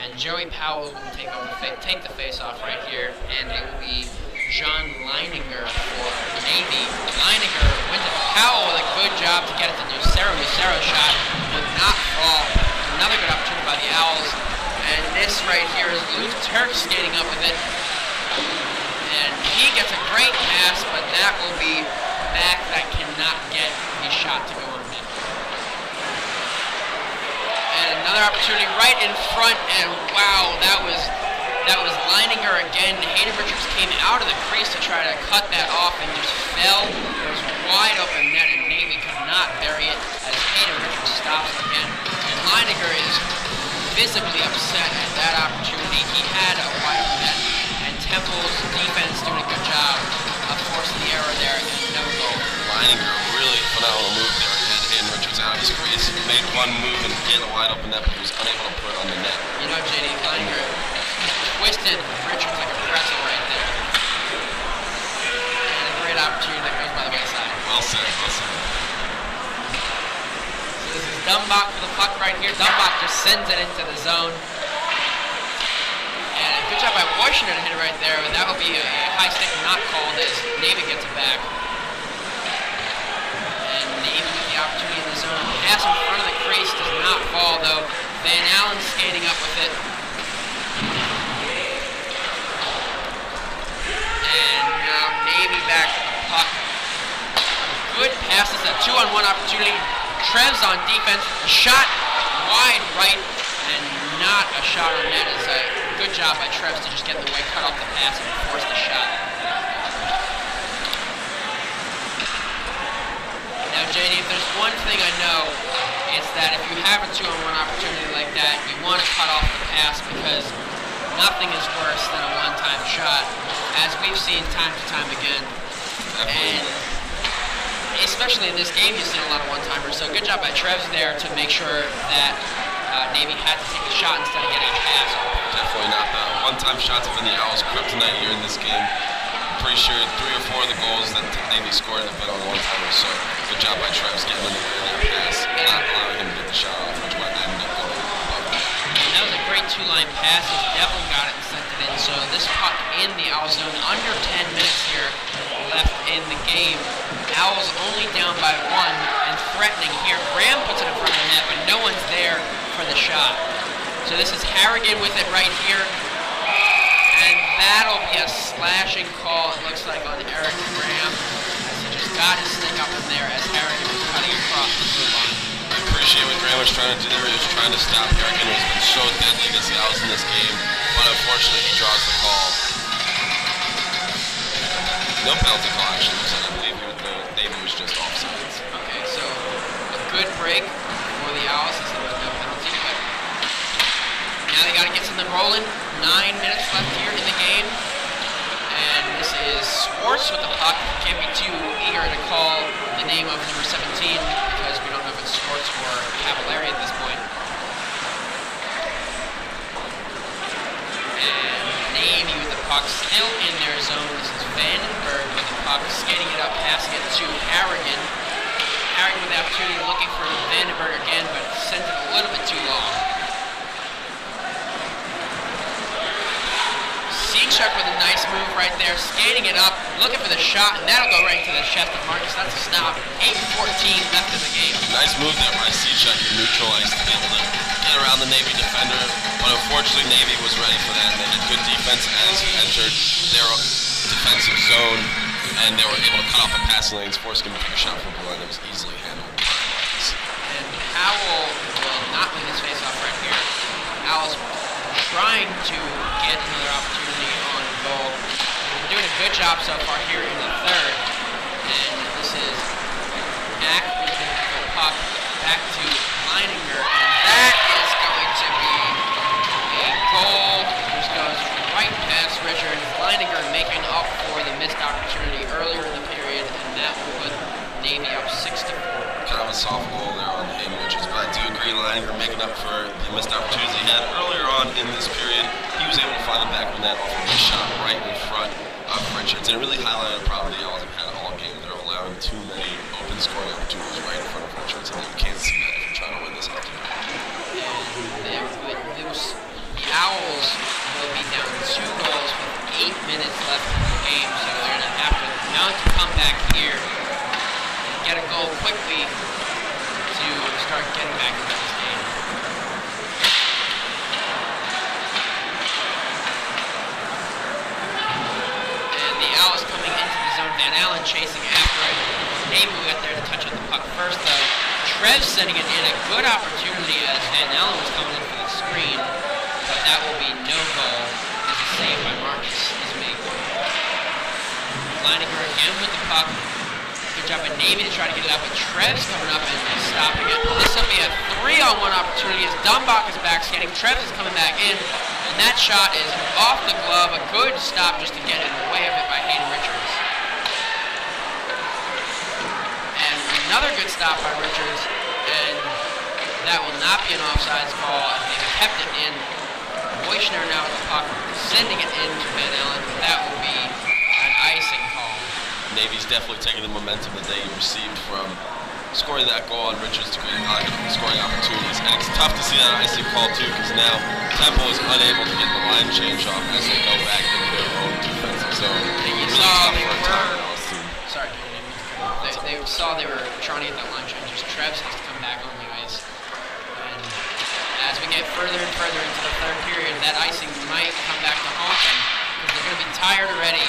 And Joey Powell will take the face-off right here, and it will be John Leininger for Navy. Leininger wins it. Powell with a good job to get it to Lucero. Lucero's shot would not fall. Another good opportunity by the Owls. And this right here is Luke Turk skating up with it. And he gets a great pass, but that will be back that cannot get a shot to go on net. And another opportunity right in front, and wow, that was Leininger again. Hayden Richards came out of the crease to try to cut that off and just fell. It was wide open net, and Navy could not bury it as Hayden Richards stops it again. And Leininger is visibly upset at that opportunity. He had a wide open net, and Temple's defense doing a good job of forcing the error there and no goal. Leininger, really phenomenal move there. He had Hayden Richards out of his crease. He made one move and get a wide open net, but he was unable to put it on the net. You know, JD, Leininger twisted Richards like a pretzel right there. And a great opportunity that goes by the wayside. Well said, well said. So this is Dumbach for the puck right here. Dumbach just sends it into the zone. And a good job by Washington to hit it right there, but that will be a high stick not called as Navy gets it back. And Navy with the opportunity in the zone. Pass in front of the crease does not fall though. Van Allen skating up with it. And now Navy back to the puck. Good pass. This is a 2-on-1 opportunity. Trev's on defense. Shot wide right and not a shot on net. It's a good job by Trevs to just get in the way, cut off the pass, and force the shot. Now, JD, if there's one thing I know, it's that if you have a 2-on-1 opportunity like that, you want to cut off the pass because nothing is worse than a one-time shot, as we've seen time to time again. And especially in this game, you've seen a lot of one-timers. So good job by Trevs there to make sure that Navy had to take a shot instead of getting a pass off. Definitely not. The one-time shots have been the Owls' kryptonite here in this game. I'm pretty sure 3 or 4 of the goals that Navy scored have been on one-timers. So good job by Trevs getting in the way of that pass, not allowing him to get the shot off, which might end up going above. And that was a great 2-line pass. He definitely got it and sent it in. So this puck in the Owl zone, under 10 minutes here left in the game. Owls only down by 1 and threatening here. Graham puts it in front of the net, but no one's there for the shot. So this is Harrigan with it right here. And that'll be a slashing call, it looks like, on Eric Graham. As he just got his stick up in there as Harrigan was cutting across the blue line. I appreciate what Graham was trying to do there. He was trying to stop Harrigan, who's been so deadly against the Owls in this game. But unfortunately, he draws the call. No penalty call, actually. So I believe Navy was just offsides. Okay, so a good break for the Owls since there was no penalty. But now they got to get something rolling. 9 minutes left here in the game. And this is Sports with the puck. Can't be too eager to call the name of number 17 because we don't know if it's Sports or Cavallari at this point. And Navy with the puck still in their zone. This is Vandenberg with the puck, skating it up, passing it to Harrigan. Harrigan with the opportunity, looking for Vandenberg again, but sent it a little bit too long. Seachuk with a nice move right there, skating it up, looking for the shot, and that'll go right to the chest of Marcus. That's a stop. 8:14 left in the game. Nice move there by Seachuk in neutral ice to be able to get around the Navy defender, but unfortunately Navy was ready for that, and they had good defense as he entered their defensive zone, and they were able to cut off the passing lanes, forcing him to take a shot from the line that was easily handled. And Howell will not win his faceoff right here. Howell's trying to get another opportunity on goal. They're doing a good job so far here in the third. And this is Ack with the puck back to Leininger, and that is going to be a goal, which goes right past Richard. Leininger making up for the missed opportunity earlier in the period, and that will put Navy up 6-4. Kind of a soft goal there on Hayden Richards, but I do agree Leininger making up for the missed opportunities he had earlier on in this period. He was able to find the back of the net off of his shot right in front of Richards, and it really highlighted a problem the Owls have had all game. They're allowing too many open scoring opportunities right in front of Richards, and you can't see that if you're trying to win this hockey game. The Owls will be down 2 goals with 8 minutes left in the game, so they're going to have to mount a comeback here and get a goal quickly to start getting back into this game. And the Owls coming into the zone. Van Allen chasing after it. Navy will get there to touch on the puck first, though. Trev sending it in, a good opportunity as Van Allen was coming in for the screen, but that will be no goal as a save by Marcus is made. Leininger again with the puck. Good job by Navy to try to get it out, but Trev's coming up and stopping it. This will be a 3-on-1 opportunity as Dumbach is back skating. Trev is coming back in, and that shot is off the glove. A good stop just to get in the way of it by Hayden Richards. And another good stop by Richards, and that will not be an offsides call as they've kept it in. Boychner now with the puck, sending it in to Van Allen. That will be an icing call. Navy's definitely taking the momentum that they received from scoring that goal on Richards to create scoring opportunities. And it's tough to see that icing call too, because now Temple is unable to get the line change off as they go back into their own defensive zone. And you really saw tough they for a were. Owls team. Sorry, they saw they were trying to get that line change. Just Trevs has to come back on the ice. And as we get further and further into the third period, that icing might come back to haunt them because they're going to be tired already.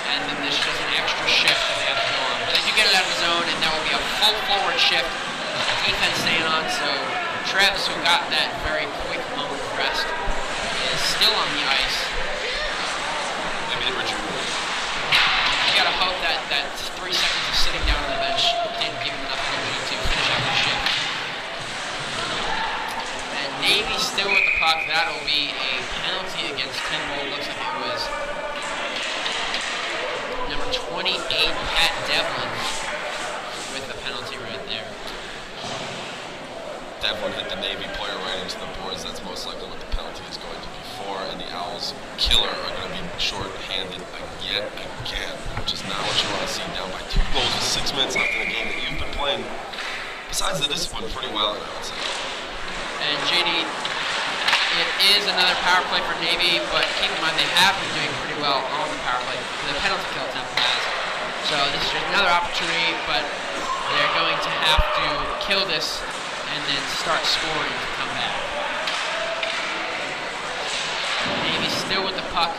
And then there's just an extra shift that they have to go on. But they do get it out of the zone, and that will be a full forward shift. Defense staying on, so Trevs, who got that very quick moment of rest, is still on the ice. Maybe Richard. You gotta hope that 3 seconds of sitting down on the bench didn't give him enough energy to finish out the shift. And Navy still with the puck. That'll be a penalty against Tyndall. Looks like it was number 28, Pat Devlin, with the penalty right there. Devlin hit the Navy player right into the boards. That's most likely what the penalty is going to be for. And the Owls killer are going to be short-handed again, which is not what you want to see. Down by 2 goals with 6 minutes left in the game that you've been playing, besides the discipline, pretty well, I would say. And JD, it is another power play for Navy, but keep in mind they have been doing pretty well on the power play. The penalty kill Temple has. So this is just another opportunity, but they're going to have to kill this and then start scoring to come back. Navy still with the puck.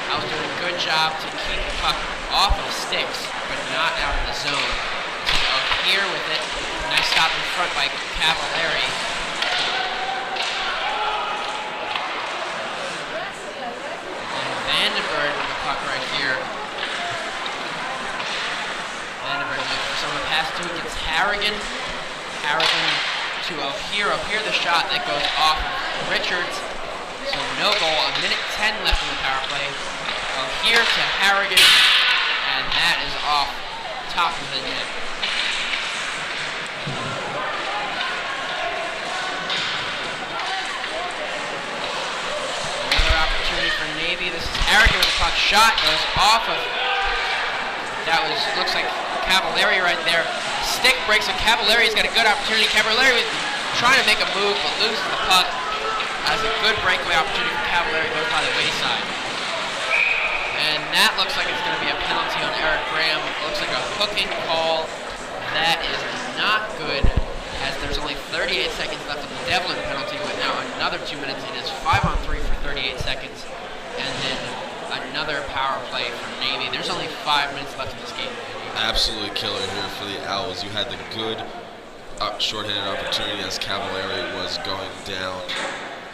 I was doing a good job to keep the puck off of sticks, but not out of the zone. So here with it, nice stop in front by Cavallari. Vandenberg with the puck right here. Vandenberg looking for someone to pass to. Gets Harrigan. Harrigan to O'Hear. O'Hear the shot that goes off of Richards. So no goal. 1:10 left in the power play. Here to Harrigan, and that is off top of the net. Another opportunity for Navy. This is Harrigan with the puck. Shot goes off of. That looks like Cavallari right there. Stick breaks, and Cavallari's got a good opportunity. Cavallari was trying to make a move, but loses the puck. Has a good breakaway opportunity for Cavallari, goes by the wayside. And that looks like it's going to be a penalty on Eric Graham. It looks like a hooking call. That is not good, as there's only 38 seconds left of the Devlin penalty, but now another 2 minutes. It is 5-on-3 for 38 seconds, and then another power play for Navy. There's only 5 minutes left in this game. Absolutely killer here for the Owls. You had the good short-handed opportunity as Cavallari was going down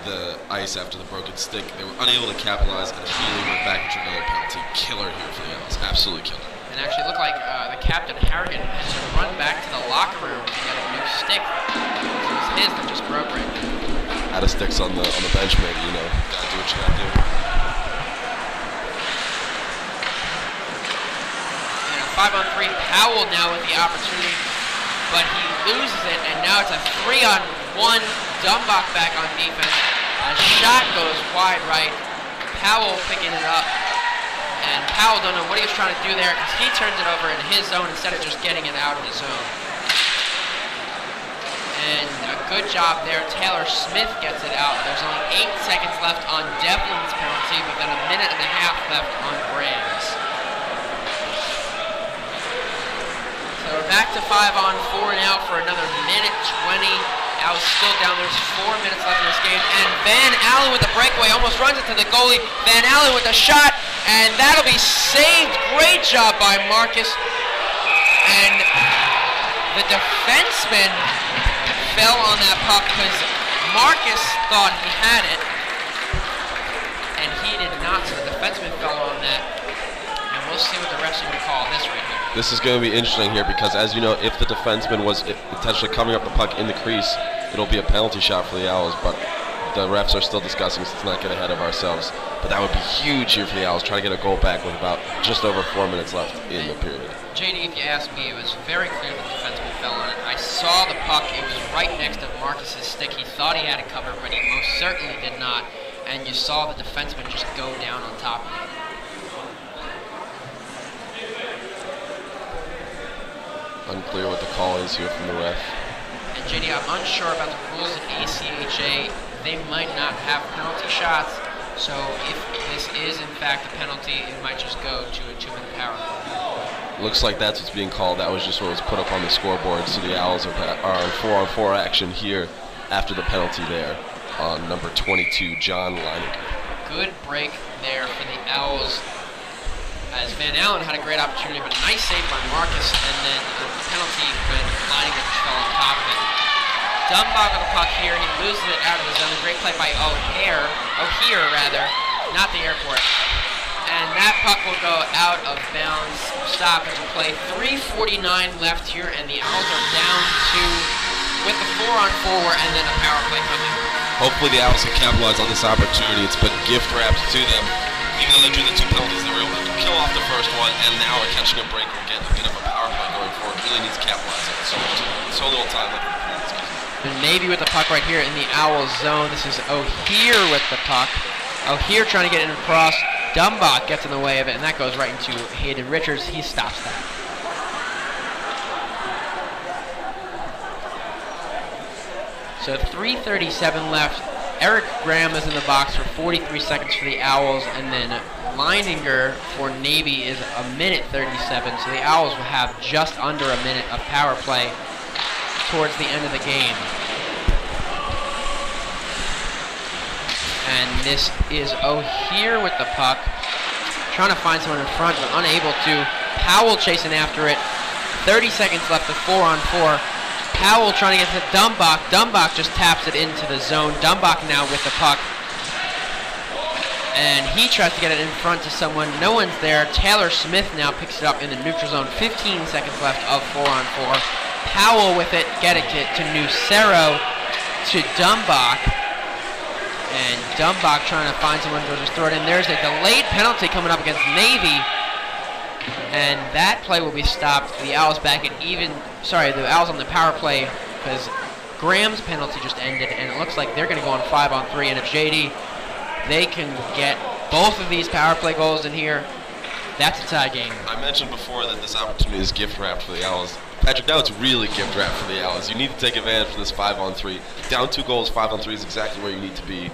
the ice after the broken stick. They were unable to capitalize, and immediately went back into another penalty. Killer here for the Owls. Absolutely killer. And actually looked like the captain, Harrigan, had to run back to the locker room to get a new stick. It was his that just broke right there. Out of sticks on the bench, maybe, you know. Gotta do what you gotta do. And a 5-on-3, Powell now with the opportunity, but he loses it, and now it's a 3-on-1. Dumbach back on defense. A shot goes wide right. Powell picking it up. And Powell don't know what he was trying to do there, because he turns it over in his zone instead of just getting it out of the zone. And a good job there. Taylor Smith gets it out. There's only 8 seconds left on Devlin's penalty, but then a minute and a half left on Graham's. So we're back to 5-on-4 now for another minute 20. Owls still down. There's 4 minutes left in this game. And Van Allen with the breakaway almost runs it to the goalie. Van Allen with the shot, and that'll be saved. Great job by Marcus. And the defenseman fell on that puck because Marcus thought he had it, and he did not. So the defenseman fell on that. And we'll see what the refs are going to call this right here. This is going to be interesting here because, as you know, if the defenseman was potentially coming up the puck in the crease, it'll be a penalty shot for the Owls, but the refs are still discussing, so let's not get ahead of ourselves. But that would be huge here for the Owls, trying to get a goal back with about just over 4 minutes left in the period. JD, if you ask me, it was very clear that the defenseman fell on it. I saw the puck. It was right next to Marcus's stick. He thought he had it covered, but he most certainly did not. And you saw the defenseman just go down on top of it. Unclear what the call is here from the ref. And JD, I'm unsure about the rules in ACHA. They might not have penalty shots, so if this is in fact a penalty, it might just go to a 2-minute power play. Looks like that's what's being called. That was just what was put up on the scoreboard. So the Owls are on 4-on-4 action here after the penalty there on number 22, John Leininger. Good break there for the Owls, as Van Allen had a great opportunity, but a nice save by Marcus, and then the penalty when Leininger just fell on top of it. Dumbach with the puck here, he loses it out of the zone. Great play by O'Hare, not the airport. And that puck will go out of bounds. Stoppage of play. 3:49 left here, and the Owls are down to, with the 4-on-4 and then a power play coming. Hopefully the Owls can capitalize on this opportunity. It's been gift wrapped to them. Even though they drew the 2 penalties, they were able to kill off the first one, and now are catching a break. We're getting a bit of a power play going forward. Really needs to capitalize on it. So little time left in the period. And maybe with the puck right here in the Owls zone. This is O'Hare with the puck. O'Hare trying to get it across. Dumbach gets in the way of it, and that goes right into Hayden Richards. He stops that. So 3:37 left. Eric Graham is in the box for 43 seconds for the Owls, and then Leininger for Navy is a minute 37. So the Owls will have just under a minute of power play towards the end of the game. And this is O'Hare with the puck, trying to find someone in front, but unable to. Powell chasing after it. 30 seconds left of 4-on-4. Powell trying to get to Dumbach. Dumbach just taps it into the zone. Dumbach now with the puck. And he tries to get it in front to someone. No one's there. Taylor Smith now picks it up in the neutral zone. 15 seconds left of 4-on-4. Powell with it, getting it to Nucero, to Dumbach. And Dumbach trying to find someone to just throw it in. There's a delayed penalty coming up against Navy. And that play will be stopped. The Owls back at even. Sorry, the Owls on the power play because Graham's penalty just ended. And it looks like they're going to go on 5-on-3. And if JD, they can get both of these power play goals in here, that's a tie game. I mentioned before that this opportunity is gift wrapped for the Owls. Patrick, now it's really gift wrapped for the Owls. You need to take advantage of this 5-on-3. Down 2 goals, 5-on-3 is exactly where you need to be. You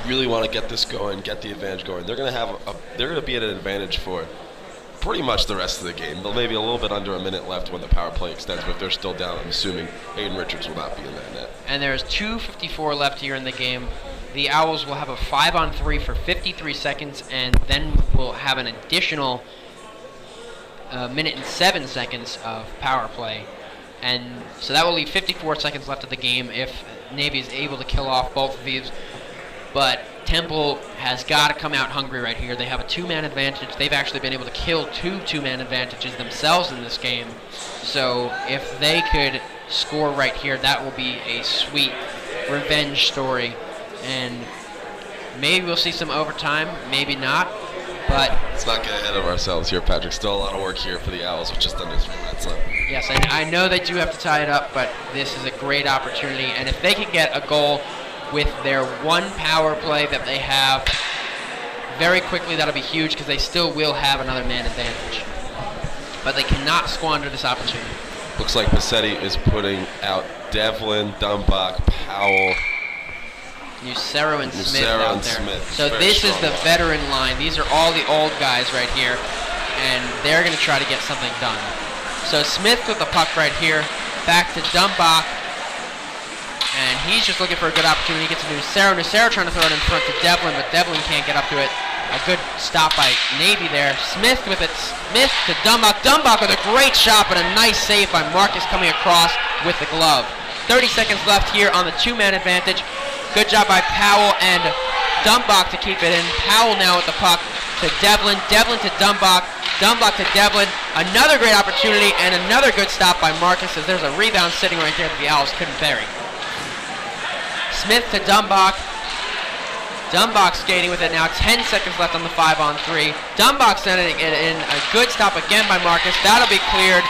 really want to get this going, get the advantage going. They're going to be at an advantage for pretty much the rest of the game. They'll maybe a little bit under a minute left when the power play extends, but if they're still down, I'm assuming Hayden Richards will not be in that net. And there's 2:54 left here in the game. The Owls will have a 5-on-3 for 53 seconds, and then we'll have an additional minute and 7 seconds of power play. And so that will leave 54 seconds left of the game if Navy is able to kill off both of these. But Temple has got to come out hungry right here. They have a 2-man advantage. They've actually been able to kill 2 2-man advantages themselves in this game. So if they could score right here, that will be a sweet revenge story. And maybe we'll see some overtime, maybe not. But let's not get ahead of ourselves here, Patrick. Still a lot of work here for the Owls with just under 3 minutes left. Yes, I know they do have to tie it up, but this is a great opportunity. And if they can get a goal with their 1 power play that they have very quickly, that'll be huge because they still will have another man advantage. But they cannot squander this opportunity. Looks like Passetti is putting out Devlin, Dumbach, Powell, Nucero and Smith out there. So very this strong. is the veteran line. These are all the old guys right here, and they're going to try to get something done. So Smith with the puck right here, back to Dumbach, and he's just looking for a good opportunity. He gets to Nucero. Nucero trying to throw it in front to Devlin, but Devlin can't get up to it. A good stop by Navy there. Smith with it. Smith to Dumbach. Dumbach with a great shot, but a nice save by Marcus coming across with the glove. 30 seconds left here on the 2-man advantage. Good job by Powell and Dumbach to keep it in. Powell now with the puck to Devlin. Devlin to Dumbach. Dumbach to Devlin. Another great opportunity and another good stop by Marcus as there's a rebound sitting right there that the Owls couldn't bury. Smith to Dumbach. Dumbach skating with it now. 10 seconds left on the 5-on-3. Dumbach sending it in. A good stop again by Marcus. That'll be cleared.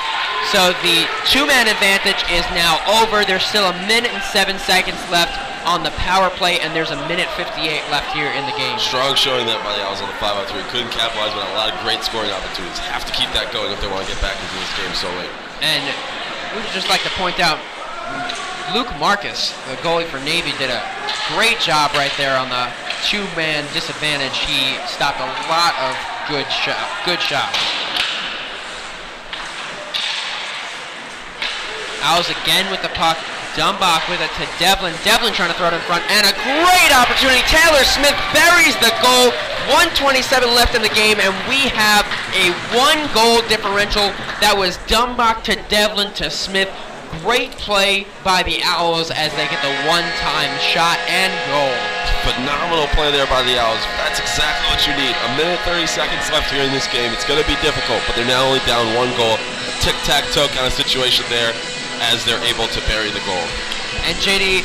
So the 2-man advantage is now over. There's still a minute and 7 seconds left on the power play, and there's a minute 58 left here in the game. Strong showing that by the Owls on the 5-on-3. Couldn't capitalize, but a lot of great scoring opportunities. Have to keep that going if they want to get back into this game so late. And we would just like to point out, Luke Marcus, the goalie for Navy, did a great job right there on the 2-man disadvantage. He stopped a lot of good shots. Owls again with the puck. Dumbach with it to Devlin. Devlin trying to throw it in front. And a great opportunity. Taylor Smith buries the goal. 1:27 left in the game, and we have a 1-goal differential. That was Dumbach to Devlin to Smith. Great play by the Owls as they get the one-time shot and goal. Phenomenal play there by the Owls. That's exactly what you need. A minute 30 seconds left here in this game. It's going to be difficult, but they're now only down 1 goal. A tic-tac-toe kind of situation there as they're able to bury the goal. And JD,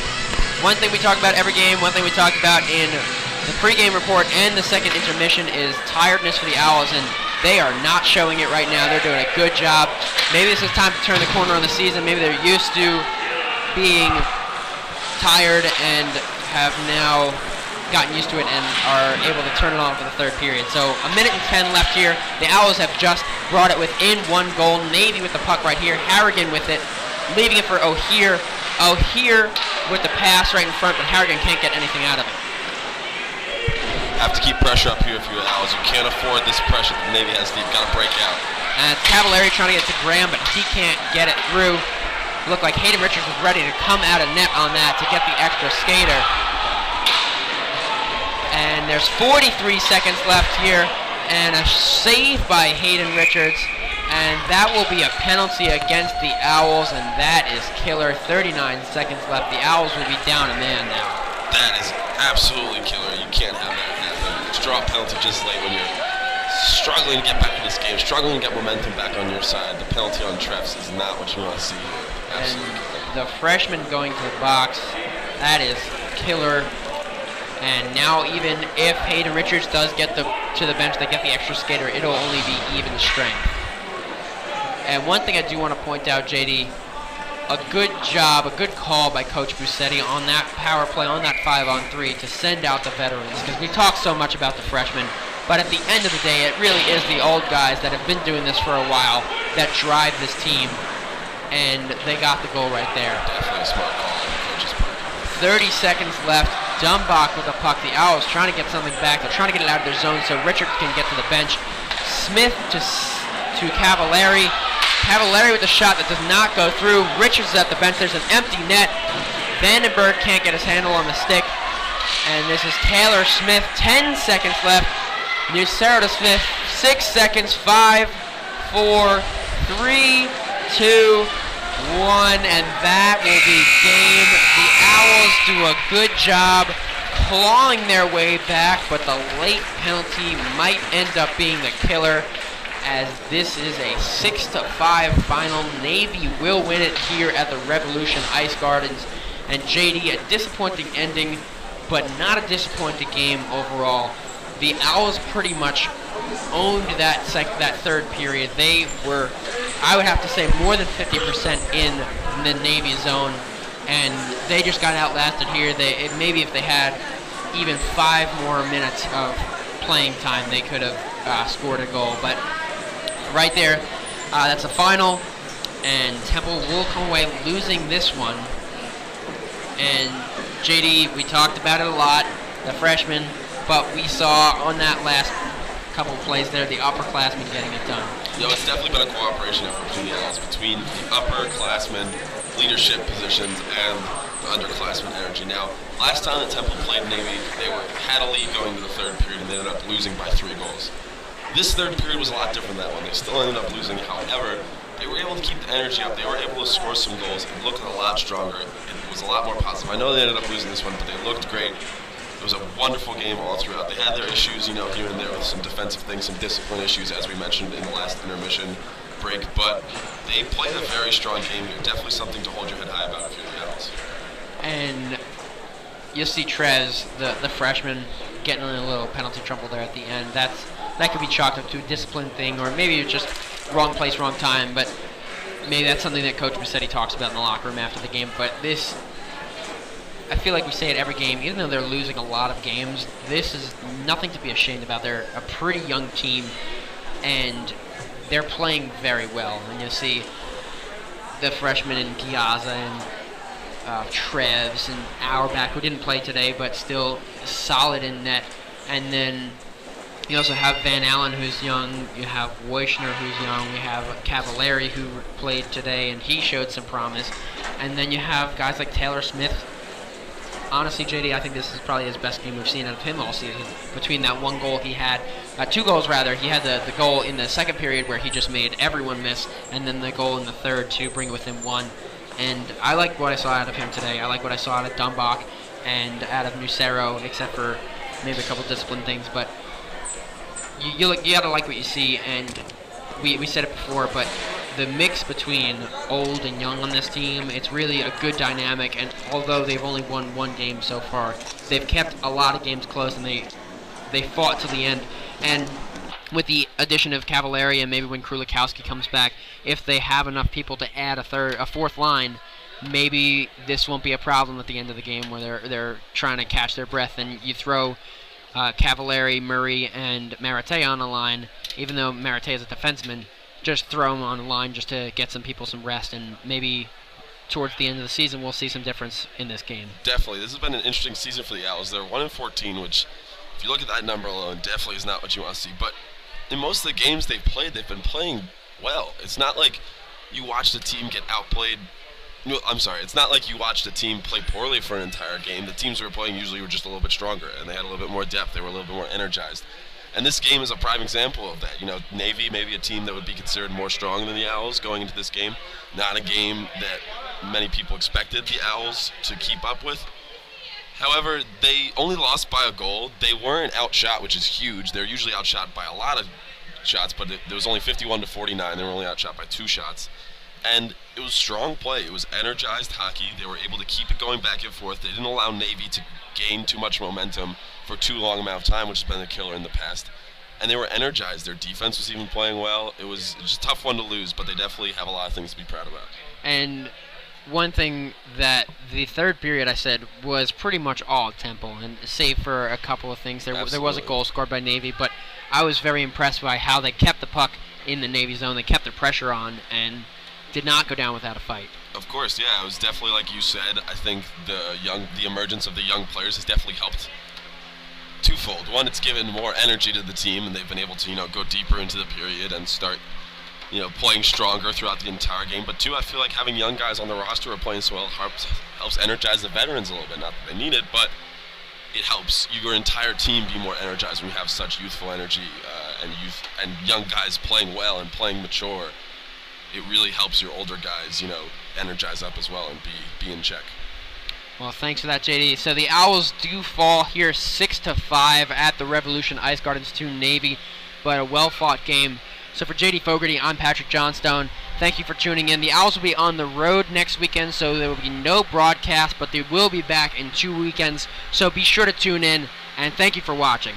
one thing we talk about every game, one thing we talk about in the pregame report and the second intermission is tiredness for the Owls, and they are not showing it right now. They're doing a good job. Maybe this is time to turn the corner on the season. Maybe they're used to being tired and have now gotten used to it and are able to turn it on for the third period. So a minute and 10 left here. The Owls have just brought it within 1 goal. Navy with the puck right here. Harrigan with it, leaving it for O'Hear. O'Hear with the pass right in front, but Harrigan can't get anything out of it. Have to keep pressure up here if you're the Owls. You can't afford this pressure that the Navy has. You've got to break out. And Cavallari trying to get to Graham, but he can't get it through. Looked like Hayden Richards was ready to come out of net on that to get the extra skater. And there's 43 seconds left here, and a save by Hayden Richards. And that will be a penalty against the Owls, and that is killer. 39 seconds left. The Owls will be down a man now. That is absolutely killer. You can't have that happen. Just draw a penalty just late when you're struggling to get back in this game, struggling to get momentum back on your side. The penalty on Treffs is not what you want to see here. Absolutely killer. The freshman going to the box, that is killer. And now even if Hayden Richards does get to the bench, they get the extra skater, it'll only be even strength. And one thing I do want to point out, JD, a good job, a good call by Coach Busetti on that power play, on that 5-on-3 to send out the veterans, because we talk so much about the freshmen, but at the end of the day, it really is the old guys that have been doing this for a while that drive this team, and they got the goal right there. Definitely a smart call on the coach's part. 30 seconds left. Dumbach with the puck. The Owls trying to get something back. They're trying to get it out of their zone so Richard can get to the bench. Smith to Cavallari. Cavallari with a shot that does not go through. Richards is at the bench. There's an empty net. Vandenberg can't get his handle on the stick. And this is Taylor Smith. 10 seconds left. Nucero to Smith. 6 seconds. 5, 4, 3, 2, 1, and that will be game. The Owls do a good job clawing their way back, but the late penalty might end up being the killer, as this is a 6-5 final. Navy will win it here at the Revolution Ice Gardens. And JD, a disappointing ending, but not a disappointing game overall. The Owls pretty much owned that third period. They were, I would have to say, more than 50% in the Navy zone, and they just got outlasted here. Maybe if they had even 5 more minutes of playing time, they could have scored a goal. But right there, that's a final, and Temple will come away losing this one. And JD, we talked about it a lot, the freshmen, but we saw on that last couple plays there, the upperclassmen getting it done. It's definitely been a cooperation effort between the Owls, between the upperclassmen, leadership positions, and the underclassmen energy. Now, last time that Temple played Navy, they had a lead going to the third period, and they ended up losing by 3 goals. This third period was a lot different than that one. They still ended up losing. However, they were able to keep the energy up. They were able to score some goals. It looked a lot stronger. It was a lot more positive. I know they ended up losing this one, but they looked great. It was a wonderful game all throughout. They had their issues, here and there with some defensive things, some discipline issues, as we mentioned in the last intermission break, but they played a very strong game here. Definitely something to hold your head high about if you're the Owls. And you'll see Trez, the freshman, getting in a little penalty trouble there at the end. That could be chalked up to a discipline thing, or maybe it's just wrong place, wrong time, but maybe that's something that Coach Musetti talks about in the locker room after the game. But this, I feel like we say it every game, even though they're losing a lot of games, this is nothing to be ashamed about. They're a pretty young team, and they're playing very well. And you'll see the freshmen in Giazza and Trevs and Auerbach, who didn't play today, but still solid in net. And then you also have Van Allen, who's young. You have Weishner, who's young. We have Cavallari, who played today, and he showed some promise. And then you have guys like Taylor Smith. Honestly, JD, I think this is probably his best game we've seen out of him all season. Between that one goal he had, 2 goals rather, he had the goal in the second period where he just made everyone miss, and then the goal in the third to bring it within 1. And I like what I saw out of him today. I like what I saw out of Dumbach and out of Nucero, except for maybe a couple discipline things. But you gotta like what you see, and we said it before, but the mix between old and young on this team, it's really a good dynamic. And although they've only won 1 game so far, they've kept a lot of games close, and they fought to the end. And with the addition of Cavallari, and maybe when Krulikowski comes back, if they have enough people to add a fourth line, maybe this won't be a problem at the end of the game where they're trying to catch their breath, and you throw Cavallari, Murray, and Marate on the line. Even though Marate is a defenseman, just throw him on the line just to get some people some rest, and maybe towards the end of the season we'll see some difference in this game. Definitely. This has been an interesting season for the Owls. They're 1-14, which, if you look at that number alone, definitely is not what you want to see. But in most of the games they've played, they've been playing well. It's not like you watched a team get outplayed. No, I'm sorry. It's not like you watched a team play poorly for an entire game. The teams who were playing usually were just a little bit stronger, and they had a little bit more depth. They were a little bit more energized. And this game is a prime example of that. Navy, maybe a team that would be considered more strong than the Owls going into this game. Not a game that many people expected the Owls to keep up with. However, they only lost by a goal. They weren't outshot, which is huge. They're usually outshot by a lot of shots, but there was only 51-49. They were only outshot by 2 shots. And it was strong play. It was energized hockey. They were able to keep it going back and forth. They didn't allow Navy to gain too much momentum for too long amount of time, which has been a killer in the past. And they were energized. Their defense was even playing well. It was just a tough one to lose, but they definitely have a lot of things to be proud about. And one thing that the third period I said was pretty much all Temple, and save for a couple of things. There was a goal scored by Navy, but I was very impressed by how they kept the puck in the Navy zone. They kept the pressure on and did not go down without a fight. Of course, yeah. It was definitely like you said. I think the emergence of the young players has definitely helped. Twofold. One, it's given more energy to the team, and they've been able to, go deeper into the period and start, playing stronger throughout the entire game. But two, I feel like having young guys on the roster who are playing so well helps energize the veterans a little bit. Not that they need it, but it helps your entire team be more energized when you have such youthful energy and young guys playing well and playing mature. It really helps your older guys, energize up as well and be in check. Well, thanks for that, JD. So the Owls do fall here 6-5 at the Revolution Ice Gardens to Navy, but a well-fought game. So for JD Fogarty, I'm Patrick Johnstone. Thank you for tuning in. The Owls will be on the road next weekend, so there will be no broadcast, but they will be back in 2 weekends. So be sure to tune in, and thank you for watching.